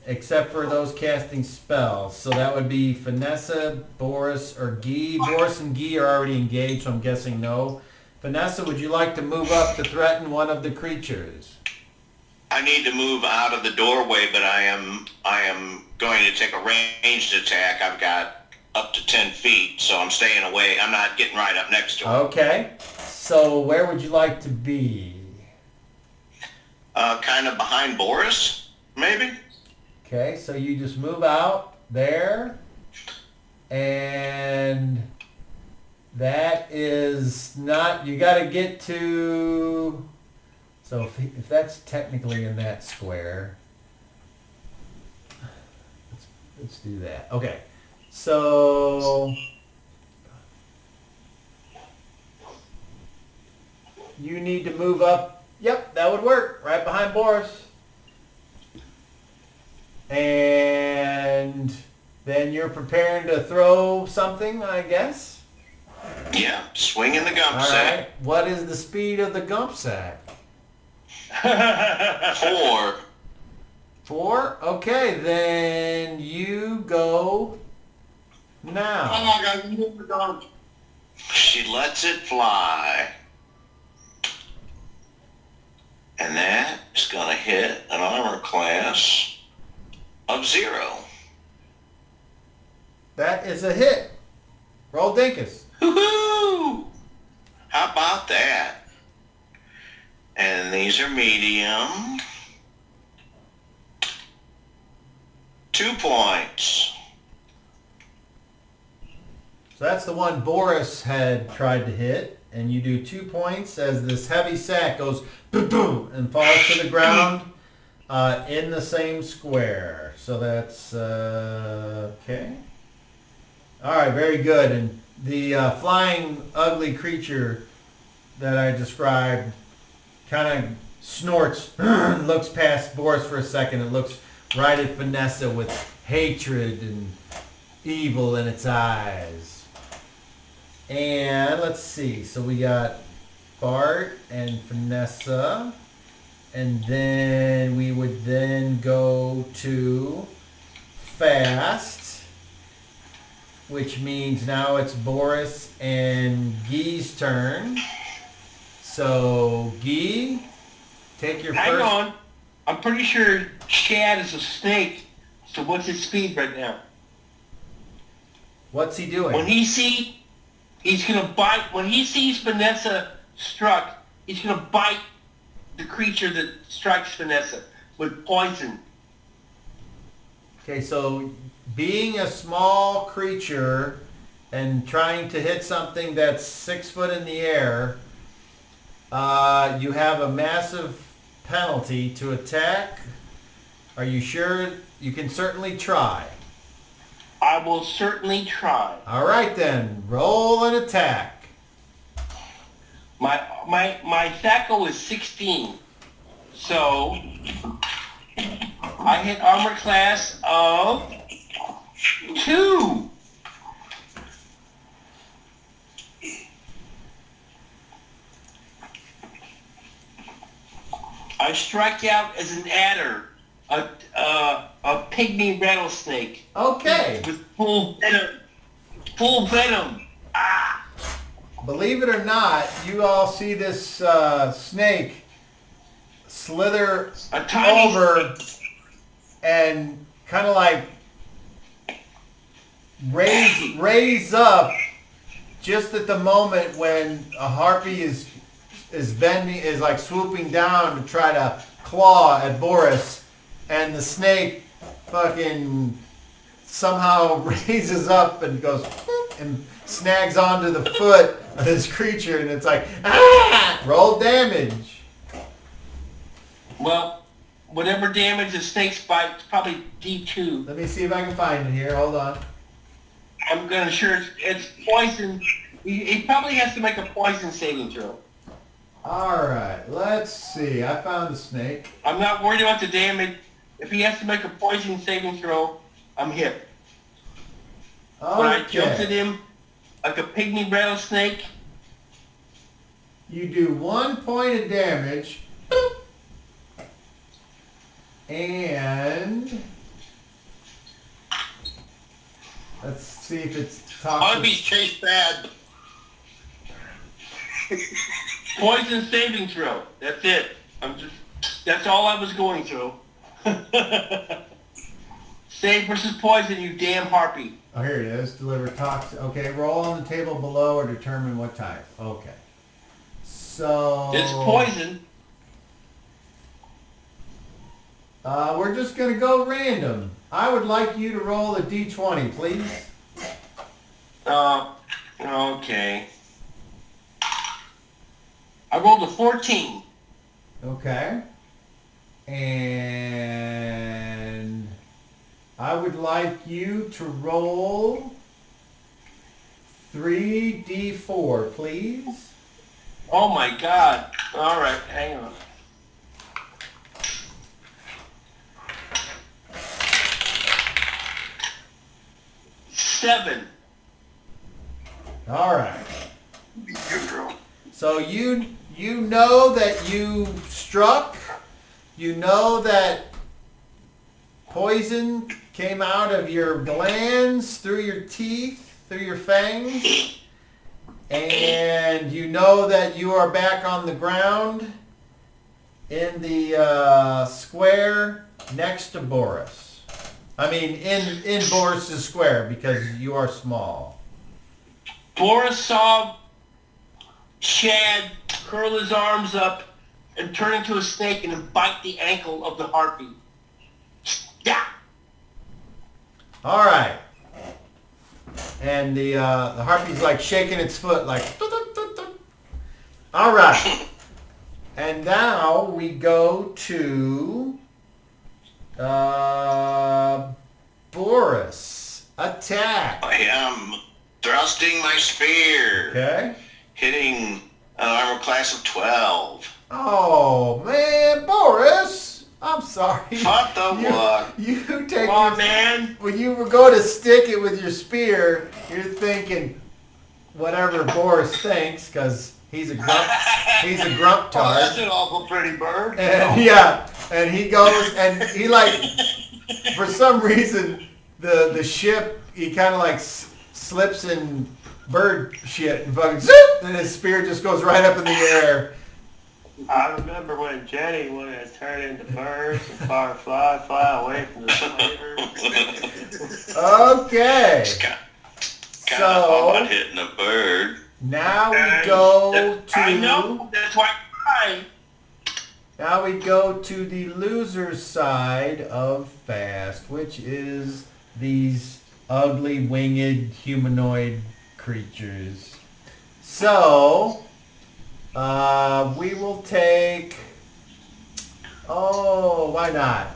except for those casting spells. So that would be Vanessa, Boris, or Guy. Boris and Guy are already engaged, so I'm guessing no. Vanessa, would you like to move up to threaten one of the creatures? I need to move out of the doorway, but I am going to take a ranged attack. I've got up to 10 feet, so I'm staying away. I'm not getting right up next to him. Okay. So where would you like to be? Kind of behind Boris, maybe? Okay, so you just move out there, and that is not, you got to get to, so if that's technically in that square, let's do that. Okay, so you need to move up. Yep, that would work, right behind Boris. And then you're preparing to throw something, I guess? Yeah, swinging the gump All sack. right. What is the speed of the gump sack? 4. 4? Okay, then you go now. Oh my God, you moved the dog. She lets it fly. And that is going to hit an armor class of 0. That is a hit. Roll Dinkus. Woohoo! How about that? And these are medium. 2 points. So that's the one Boris had tried to hit, and you do 2 points as this heavy sack goes boom and falls to the ground in the same square. So that's okay. All right, very good. And the flying ugly creature that I described kind of snorts, looks past Boris for a second, and looks right at Vanessa with hatred and evil in its eyes. And let's see, so we got Bart and Vanessa, and then we would then go to Fast, which means now it's Boris and Guy's turn. So, Guy, take your Hang first... on. I'm pretty sure Chad is a snake. So what's his speed right now? What's he doing? He's gonna bite. When he sees Vanessa struck, he's gonna bite the creature that strikes Vanessa with poison. Okay, so being a small creature and trying to hit something that's 6 foot in the air, you have a massive penalty to attack. Are you sure? You can certainly try. I will certainly try. All right then, roll an attack. My THAC0 is 16. So I hit armor class of 2. I strike out as an adder, a pygmy rattlesnake. Okay. With full venom. Full venom. Ah! Believe it or not, you all see this snake slither A tiny over and kind of like raise up just at the moment when a harpy is like swooping down to try to claw at Boris, and the snake fucking somehow raises up and goes and snags onto the foot of this creature, and it's like, ah! Roll damage. Well, whatever damage the snake's bite, it's probably D2. Let me see if I can find it here. Hold on. I'm gonna sure it's poison. He probably has to make a poison saving throw. All right, let's see. I found the snake. I'm not worried about the damage. If he has to make a poison saving throw, I'm hit. When I jumped at him like a pygmy rattlesnake, You do 1 point of damage, and let's see if it's toxic. Harvey's chase bad. poison saving throw. That's it. That's all I was going through. Save versus poison, you damn harpy. Oh, here it is. Deliver toxic. Okay, roll on the table below or determine what type. Okay. So... It's poison. We're just going to go random. I would like you to roll a d20, please. Okay. I rolled a 14. Okay. And I would like you to roll 3d4, please. Oh my god. Alright, hang on. Seven. All right. Good girl. So you know that you struck. You know that poison came out of your glands, through your teeth, through your fangs. And you know that you are back on the ground in the square next to Boris. I mean, in Boris's square, because you are small. Boris saw Chad curl his arms up and turn into a snake and then bite the ankle of the harpy. Yeah. All right. And the harpy's like shaking its foot like... All right. And now we go to Boris. Attack. I am thrusting my spear, Okay. hitting An armor class of 12. Oh man, Boris, I'm sorry. What the fuck? You take Come on, man. when you go to stick it with your spear, you're thinking whatever Boris thinks because he's a grump. He's a grump Oh, that's tard. an awful pretty bird. And yeah, and he goes and he like for some reason the ship he kind of like slips in bird shit and fucking zip, and his spear just goes right up in the air. I remember when Jenny wanted to turn into birds and fly away from the slaver. Okay. Kind of hard hitting a bird. Now we go to. I know. That's why I'm Now we go to the loser's side of Fast, which is these ugly winged humanoid creatures. So, we will take, why not?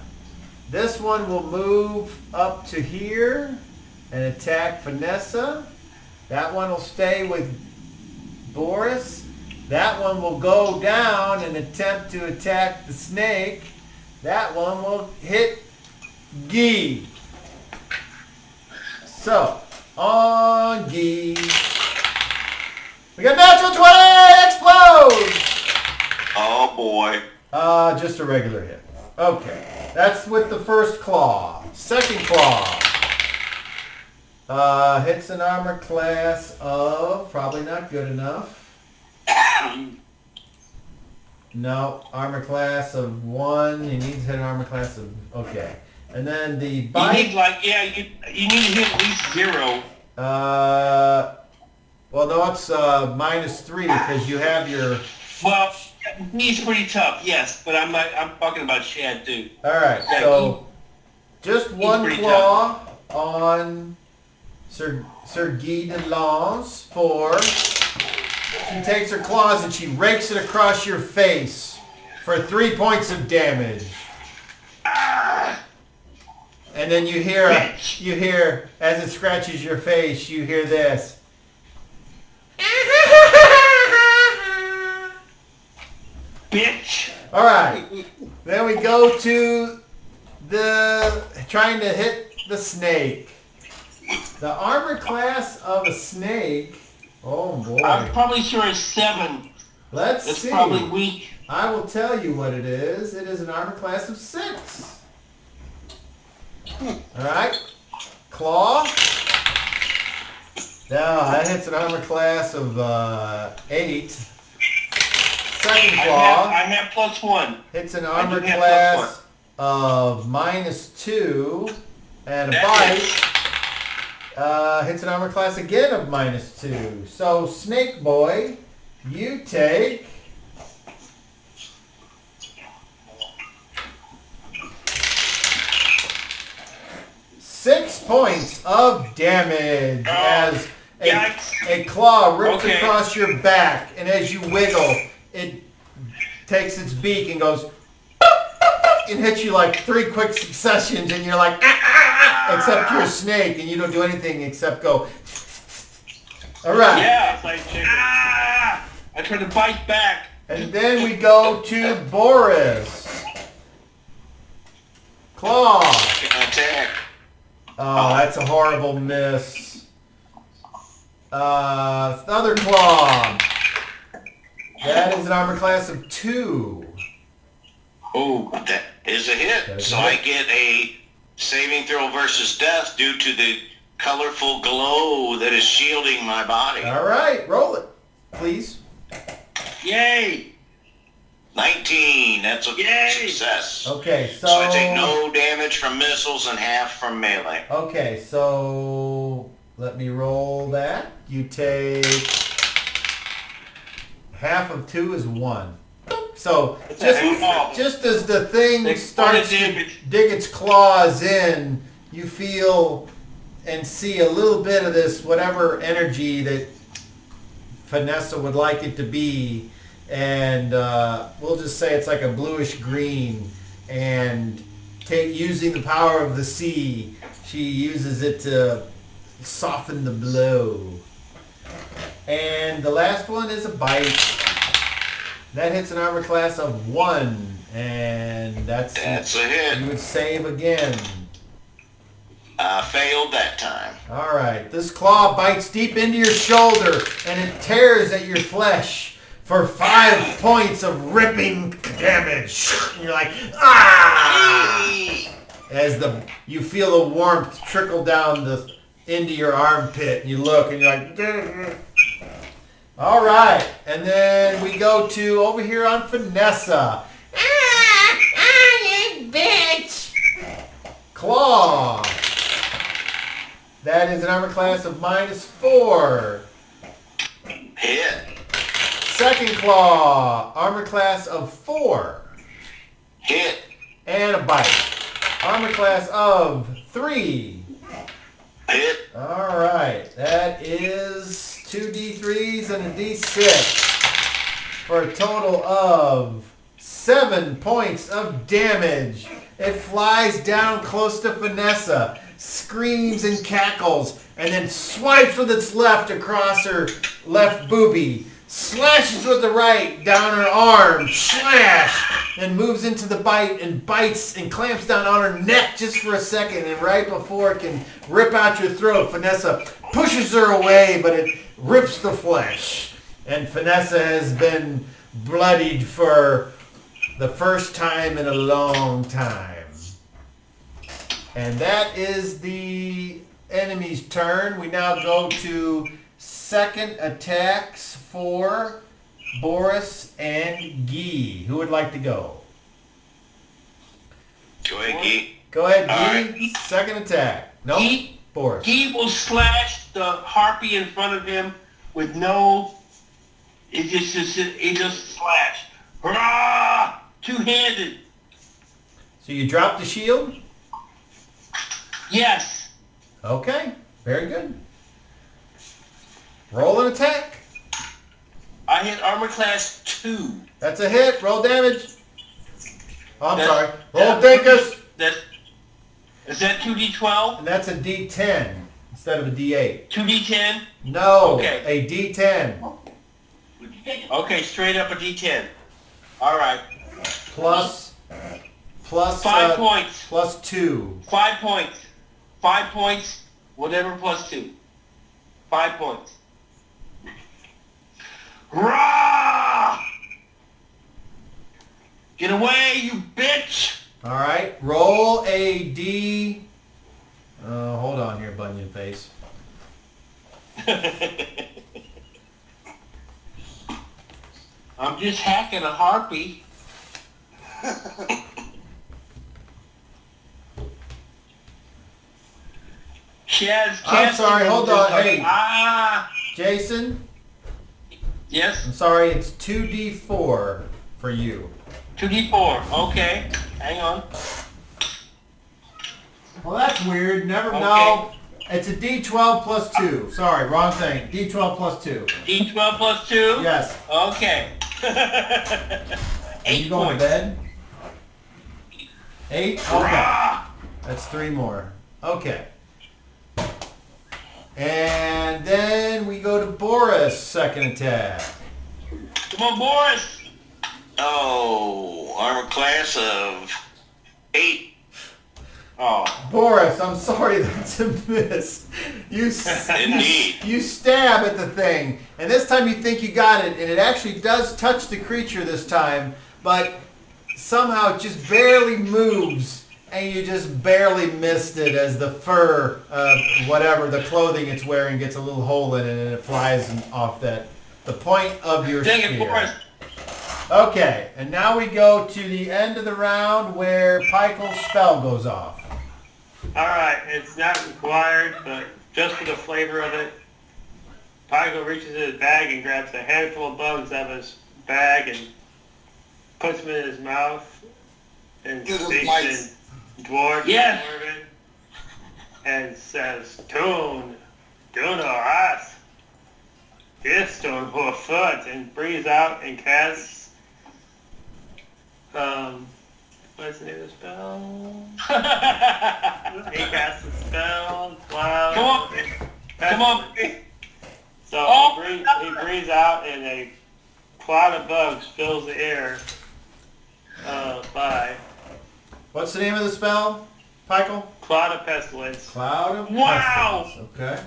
This one will move up to here and attack Vanessa. That one will stay with Boris. That one will go down and attempt to attack the snake. That one will hit Guy. So, on Guy. We got natural 20! Explode! Oh boy. Just a regular hit. Okay. That's with the first claw. Second claw. Hits an armor class of, probably not good enough. No, armor class of 1. He needs to hit an armor class of, okay. And then the bite. You need you need to hit at least 0. Well, no, it's -3 because you have your. Well, he's pretty tough, yes, but I'm talking about Shad too. All right, Yeah, so just one pretty claw on Sir Guy de Lance for. She takes her claws and she rakes it across your face for 3 points of damage. And then you hear as it scratches your face, you hear this. Bitch! All right. Then we go to the trying to hit the snake. The armor class of a snake. Oh boy. I'm probably sure it's 7. Let's It's see. probably weak. I will tell you what it is. It is an armor class of 6. All right. Claw. Now that hits an armor class of 8. Second claw I have +1. hits an I armor do have class of -2, and a bite hits an armor class again of -2. So Snake Boy, you take 6 points of damage as a claw rips across your back, and as you wiggle, it takes its beak and goes and hits you like 3 quick successions, and you're like, except you're a snake and you don't do anything except go. All right. Yeah, it's like chicken. I try to bite back. And then we go to Boris. Claw. Attack. Oh, that's a horrible miss. Another claw. That is an armor class of 2. Oh, that is a hit. So I get a saving throw versus death due to the colorful glow that is shielding my body. All right, roll it, please. Yay! 19. That's a Yay! success. Okay, So I take no damage from missiles and half from melee. Okay, so let me roll that. You take half of 2 is 1. So just as the thing starts to dig its claws in, you feel and see a little bit of this whatever energy that Vanessa would like it to be, and we'll just say it's like a bluish green, and using the power of the sea, she uses it to soften the blow. And the last one is a bite. That hits an armor class of 1, and that's a hit. You would save again. I failed that time. All right. This claw bites deep into your shoulder, and it tears at your flesh for 5 points of ripping damage. And you're like, ah! As you feel the warmth trickle down into your armpit, and you look, and you're like, "Grr." All right. And then we go to over here on Vanessa. You bitch! Claw. That is an armor class of -4. Hit. Second claw, armor class of 4. Hit. And a bite. Armor class of 3. Hit. All right. That is 2 D3s and a D6 for a total of 7 points of damage. It flies down close to Vanessa, screams and cackles, and then swipes with its left across her left boobie, slashes with the right down her arm, slash, and moves into the bite and bites and clamps down on her neck just for a second, and right before it can rip out your throat, Vanessa pushes her away, but it rips the flesh. And Vanessa has been bloodied for the first time in a long time. And that is the enemy's turn. We now go to second attacks for Boris and Guy. Who would like to go? Go ahead, Guy. Go ahead, Guy. All right. Second attack. No, Guy, Boris. Guy will slash the harpy in front of him with no. It just slash. Hurrah! Two-handed. So you drop the shield? Yes. Okay, very good. Roll an attack. I hit armor class 2. That's a hit. Roll damage. Oh, I'm That's- sorry. Roll that- dinkus. Is that 2d12? And that's a D10 instead of a D8. 2d10? No, Okay. a D10 Okay, straight up a d10. All right. plus 5 points. plus 2. 5 points. 5 points, whatever plus 2. 5 points. Hurrah! Get away, you bitch! All right, roll a D. Hold on here, Bunyan face. I'm just hacking a harpy. I'm sorry, hold on, hey. Ah! Jason, Yes? I'm sorry, it's 2D4 for you. 2d4. Okay. Hang on. Well, that's weird. Never Okay. know. It's a D12 plus 2. Sorry, wrong thing. D12 plus 2. D12 plus 2? Yes. Okay. Are 8 you going points. to bed? 8? Okay. Hurrah! That's 3 more. Okay. And then we go to Boris, second attack. Come on, Boris! Oh, armor class of 8. Oh. Boris, I'm sorry, that's a miss. Indeed. You stab at the thing, and this time you think you got it, and it actually does touch the creature this time, but somehow it just barely moves, and you just barely missed it as the fur, whatever, the clothing it's wearing gets a little hole in it, and it flies off the point of your Dang spear. it, Boris! Okay, and now we go to the end of the round where Pike's spell goes off. Alright, it's not required, but just for the flavor of it, Pygo reaches in his bag and grabs a handful of bugs out of his bag and puts them in his mouth and Do the speaks mice. in Dwarven, Yes. Dwarven and says, Tune, Duno, As, Gistone, foot, and breathes out and casts, what's the name of the spell? He casts a spell. Wow. Come on. Come on. So Oh. he breathes out and a cloud of bugs fills the air by What's the name of the spell, Michael? cloud of pestilence. Cloud of Wow. pestilence. Okay.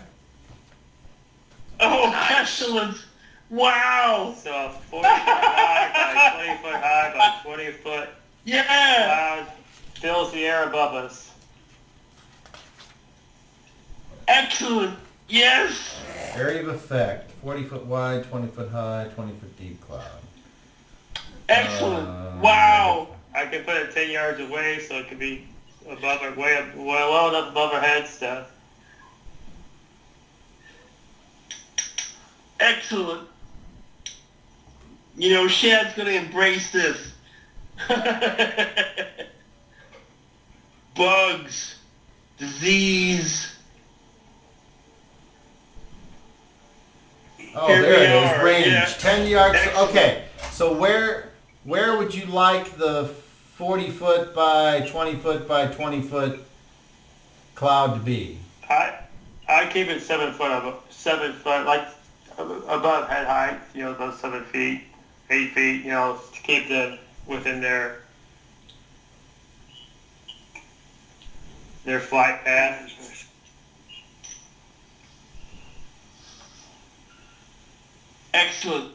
Oh, excellent. Wow. So 40 foot high by 20 foot high by 20 foot Yeah. cloud fills the air above us. Excellent. Yes. Area of effect. 40 foot wide, 20 foot high, 20 foot deep cloud. Excellent. Wow. I can put it 10 yards away so it could be above our, way up, well enough above our head stuff. Excellent. You know, Shad's going to embrace this. Bugs, disease. Oh, Here there we it is. are, Range. yeah. 10 yards. Excellent. Okay. So where would you like the 40 foot by 20 foot by 20 foot cloud to be? I keep it 7 foot, like above head height, you know, about 7 feet, 8 feet, you know, to keep them within their flight path. Excellent.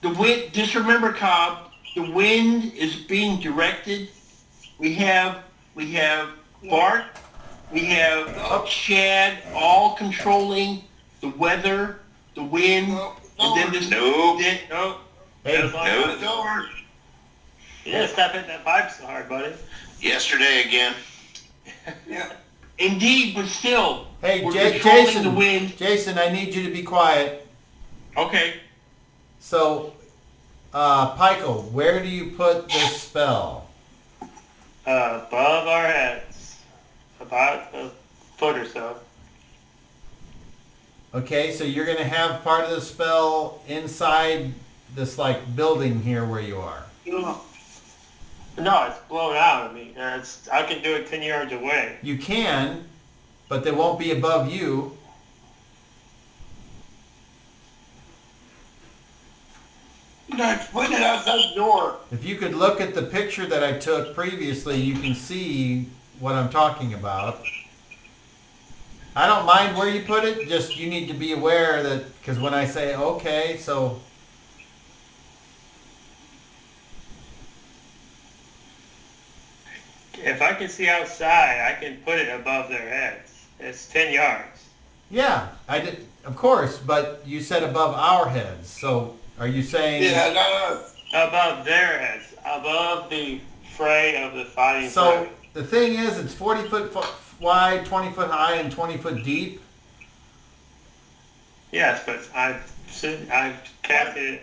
The wind, just remember, Cobb, the wind is being directed. We have Bart, we have Shad, all controlling the weather, the wind, and then this. Nope. Nope. Hey, As long as it's over. You didn't stop hitting that pipe so hard, buddy. Yesterday again. Yeah. Indeed, but still, hey, we're controlling Jason. the wind. Jason, I need you to be quiet. Okay. So, Pikel, where do you put this spell? Above our heads, about a foot or so. Okay, so you're going to have part of the spell inside this like building here where you are. No, it's blown out. I mean, I can do it 10 yards away. You can, but they won't be above you. Just put it outside the door. If you could look at the picture that I took previously, you can see what I'm talking about. I don't mind where you put it, just you need to be aware that, because when I say okay, so... If I can see outside, I can put it above their heads. It's 10 yards. Yeah, I did, of course, but you said above our heads, so are you saying... Yeah, no. Above their heads. Above the fray of the fighting So fray. the thing is, it's 40 foot wide, 20 foot high, and 20 foot deep. Yes, but I've casted it.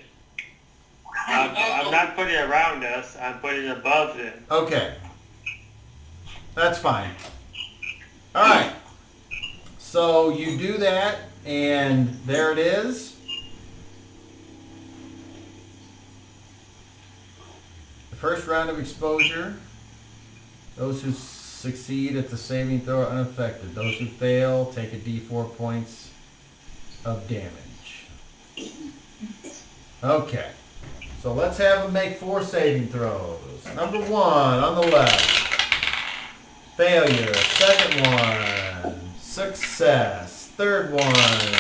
I'm not putting it around us. I'm putting it above them. Okay. That's fine. All right. So you do that, and there it is. The first round of exposure. Those who succeed at the saving throw are unaffected. Those who fail take a d4 points of damage. Okay. So let's have them make 4 saving throws. Number 1 on the left. Failure. Second one. Success. Third one.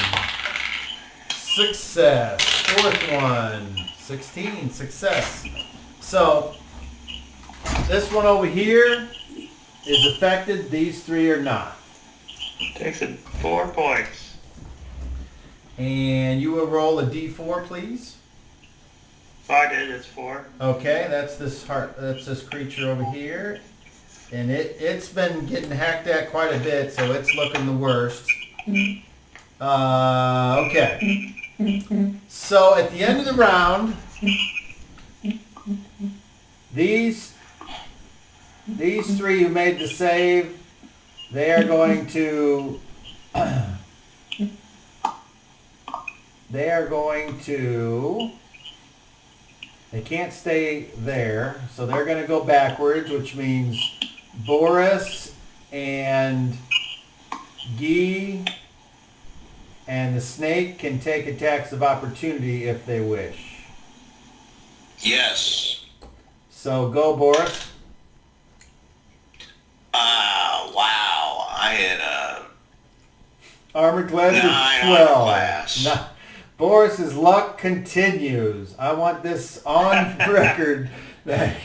Success. Fourth one. 16. Success. So, this one over here is affected. These 3 are not. Takes it 4 points. And you will roll a d4, please. If I did, it's 4. Okay, that's this creature over here. And it's been getting hacked at quite a bit, so it's looking the worst. Okay. So at the end of the round, these 3 who made the save, they are going to they can't stay there, so they're going to go backwards, which means Boris and Guy and the snake can take attacks of opportunity if they wish. Yes. So go, Boris. Wow. I had a Armor class 9 is armor 12. class. Nah, Boris's luck continues. I want this on record that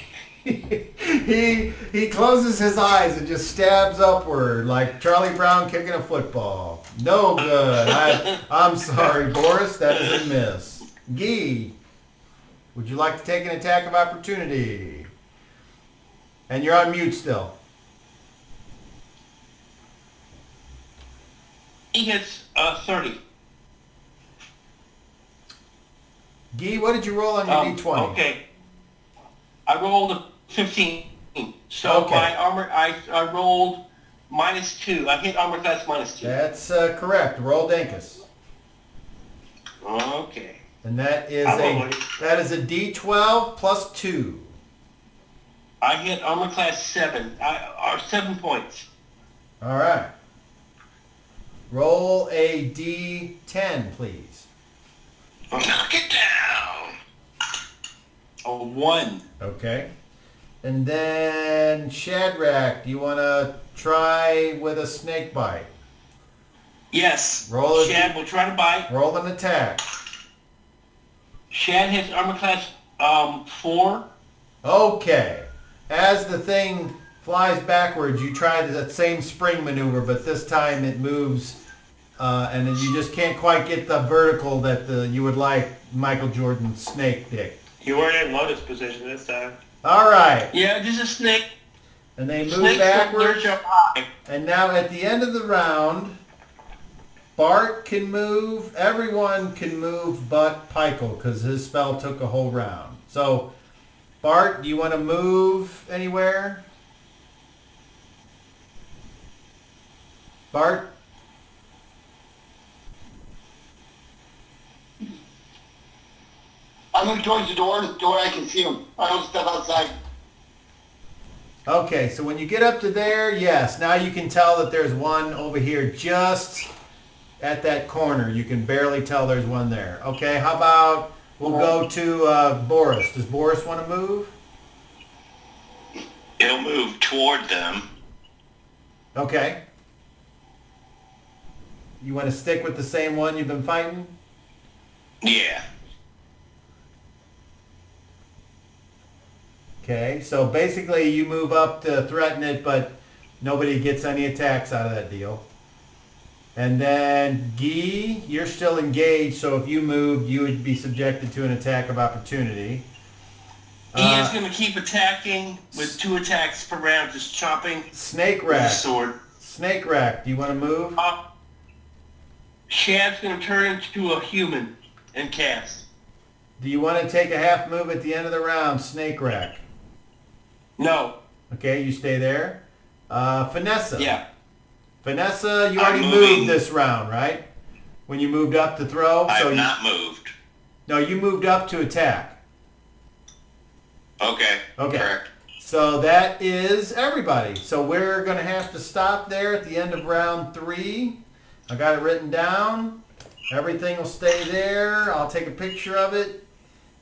he closes his eyes and just stabs upward like Charlie Brown kicking a football. No good. I'm sorry, Boris. That is a miss. Guy, would you like to take an attack of opportunity? And you're on mute still. He hits 30. Guy, what did you roll on your D20? Okay. I rolled a 15. So Okay. my armor, I rolled -2. I hit armor class -2. That's correct. Roll Dankus. Okay. And that is I'm a only- D12 plus 2. I hit armor class 7. 7 points. All right. Roll a D10, please. Knock it down. A 1. Okay. And then Shadrach, do you want to try with a snake bite? Yes. Roll it. Shad will try to bite. Roll an attack. Shad hits armor class 4. Okay. As the thing flies backwards, you try that same spring maneuver, but this time it moves, and then you just can't quite get the vertical that you would like Michael Jordan's snake dick. You weren't in lotus position this time. All right. Yeah, just a snake. And they move Snakes backwards. up high. And now at the end of the round, Bart can move, everyone can move but Pykel, because his spell took a whole round. So, Bart, do you want to move anywhere? Bart? I move towards the door I can see him. I don't step outside. Okay, so when you get up to there, yes, now you can tell that there's one over here just at that corner. You can barely tell there's one there. Okay, how about we'll go to Boris. Does Boris want to move? He'll move toward them. Okay. You want to stick with the same one you've been fighting? Yeah. Okay, so basically you move up to threaten it, but nobody gets any attacks out of that deal. And then Guy, you're still engaged, so if you moved, you would be subjected to an attack of opportunity. He is going to keep attacking with 2 attacks per round, just chopping Snake with a Rack. sword. Snake Rack, do you want to move? Shad's going to turn into a human and cast. Do you want to take a half move at the end of the round, Snake Rack? No. Okay, you stay there. Vanessa. Yeah. Vanessa, you I'm already moving. moved this round, right? When you moved up to throw? I've not moved. No, you moved up to attack. Okay. Okay. Correct. So that is everybody. So we're going to have to stop there at the end of round 3. I got it written down. Everything will stay there. I'll take a picture of it.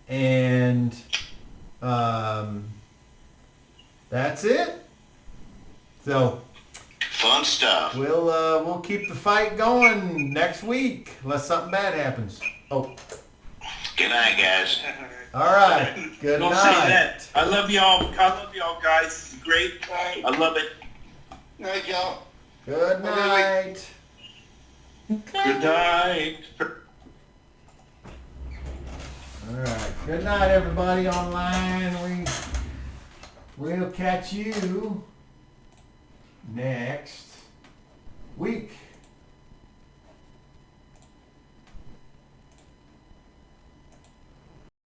And that's it. So Fun stuff. we'll keep the fight going next week unless something bad happens. Oh, Good night, guys. all right. Good Don't night. say that. I love y'all. I love y'all, guys. This is great. Right. I love it. All right, Joe. Good night. Good night. All right. Good night, everybody online. We'll catch you next week.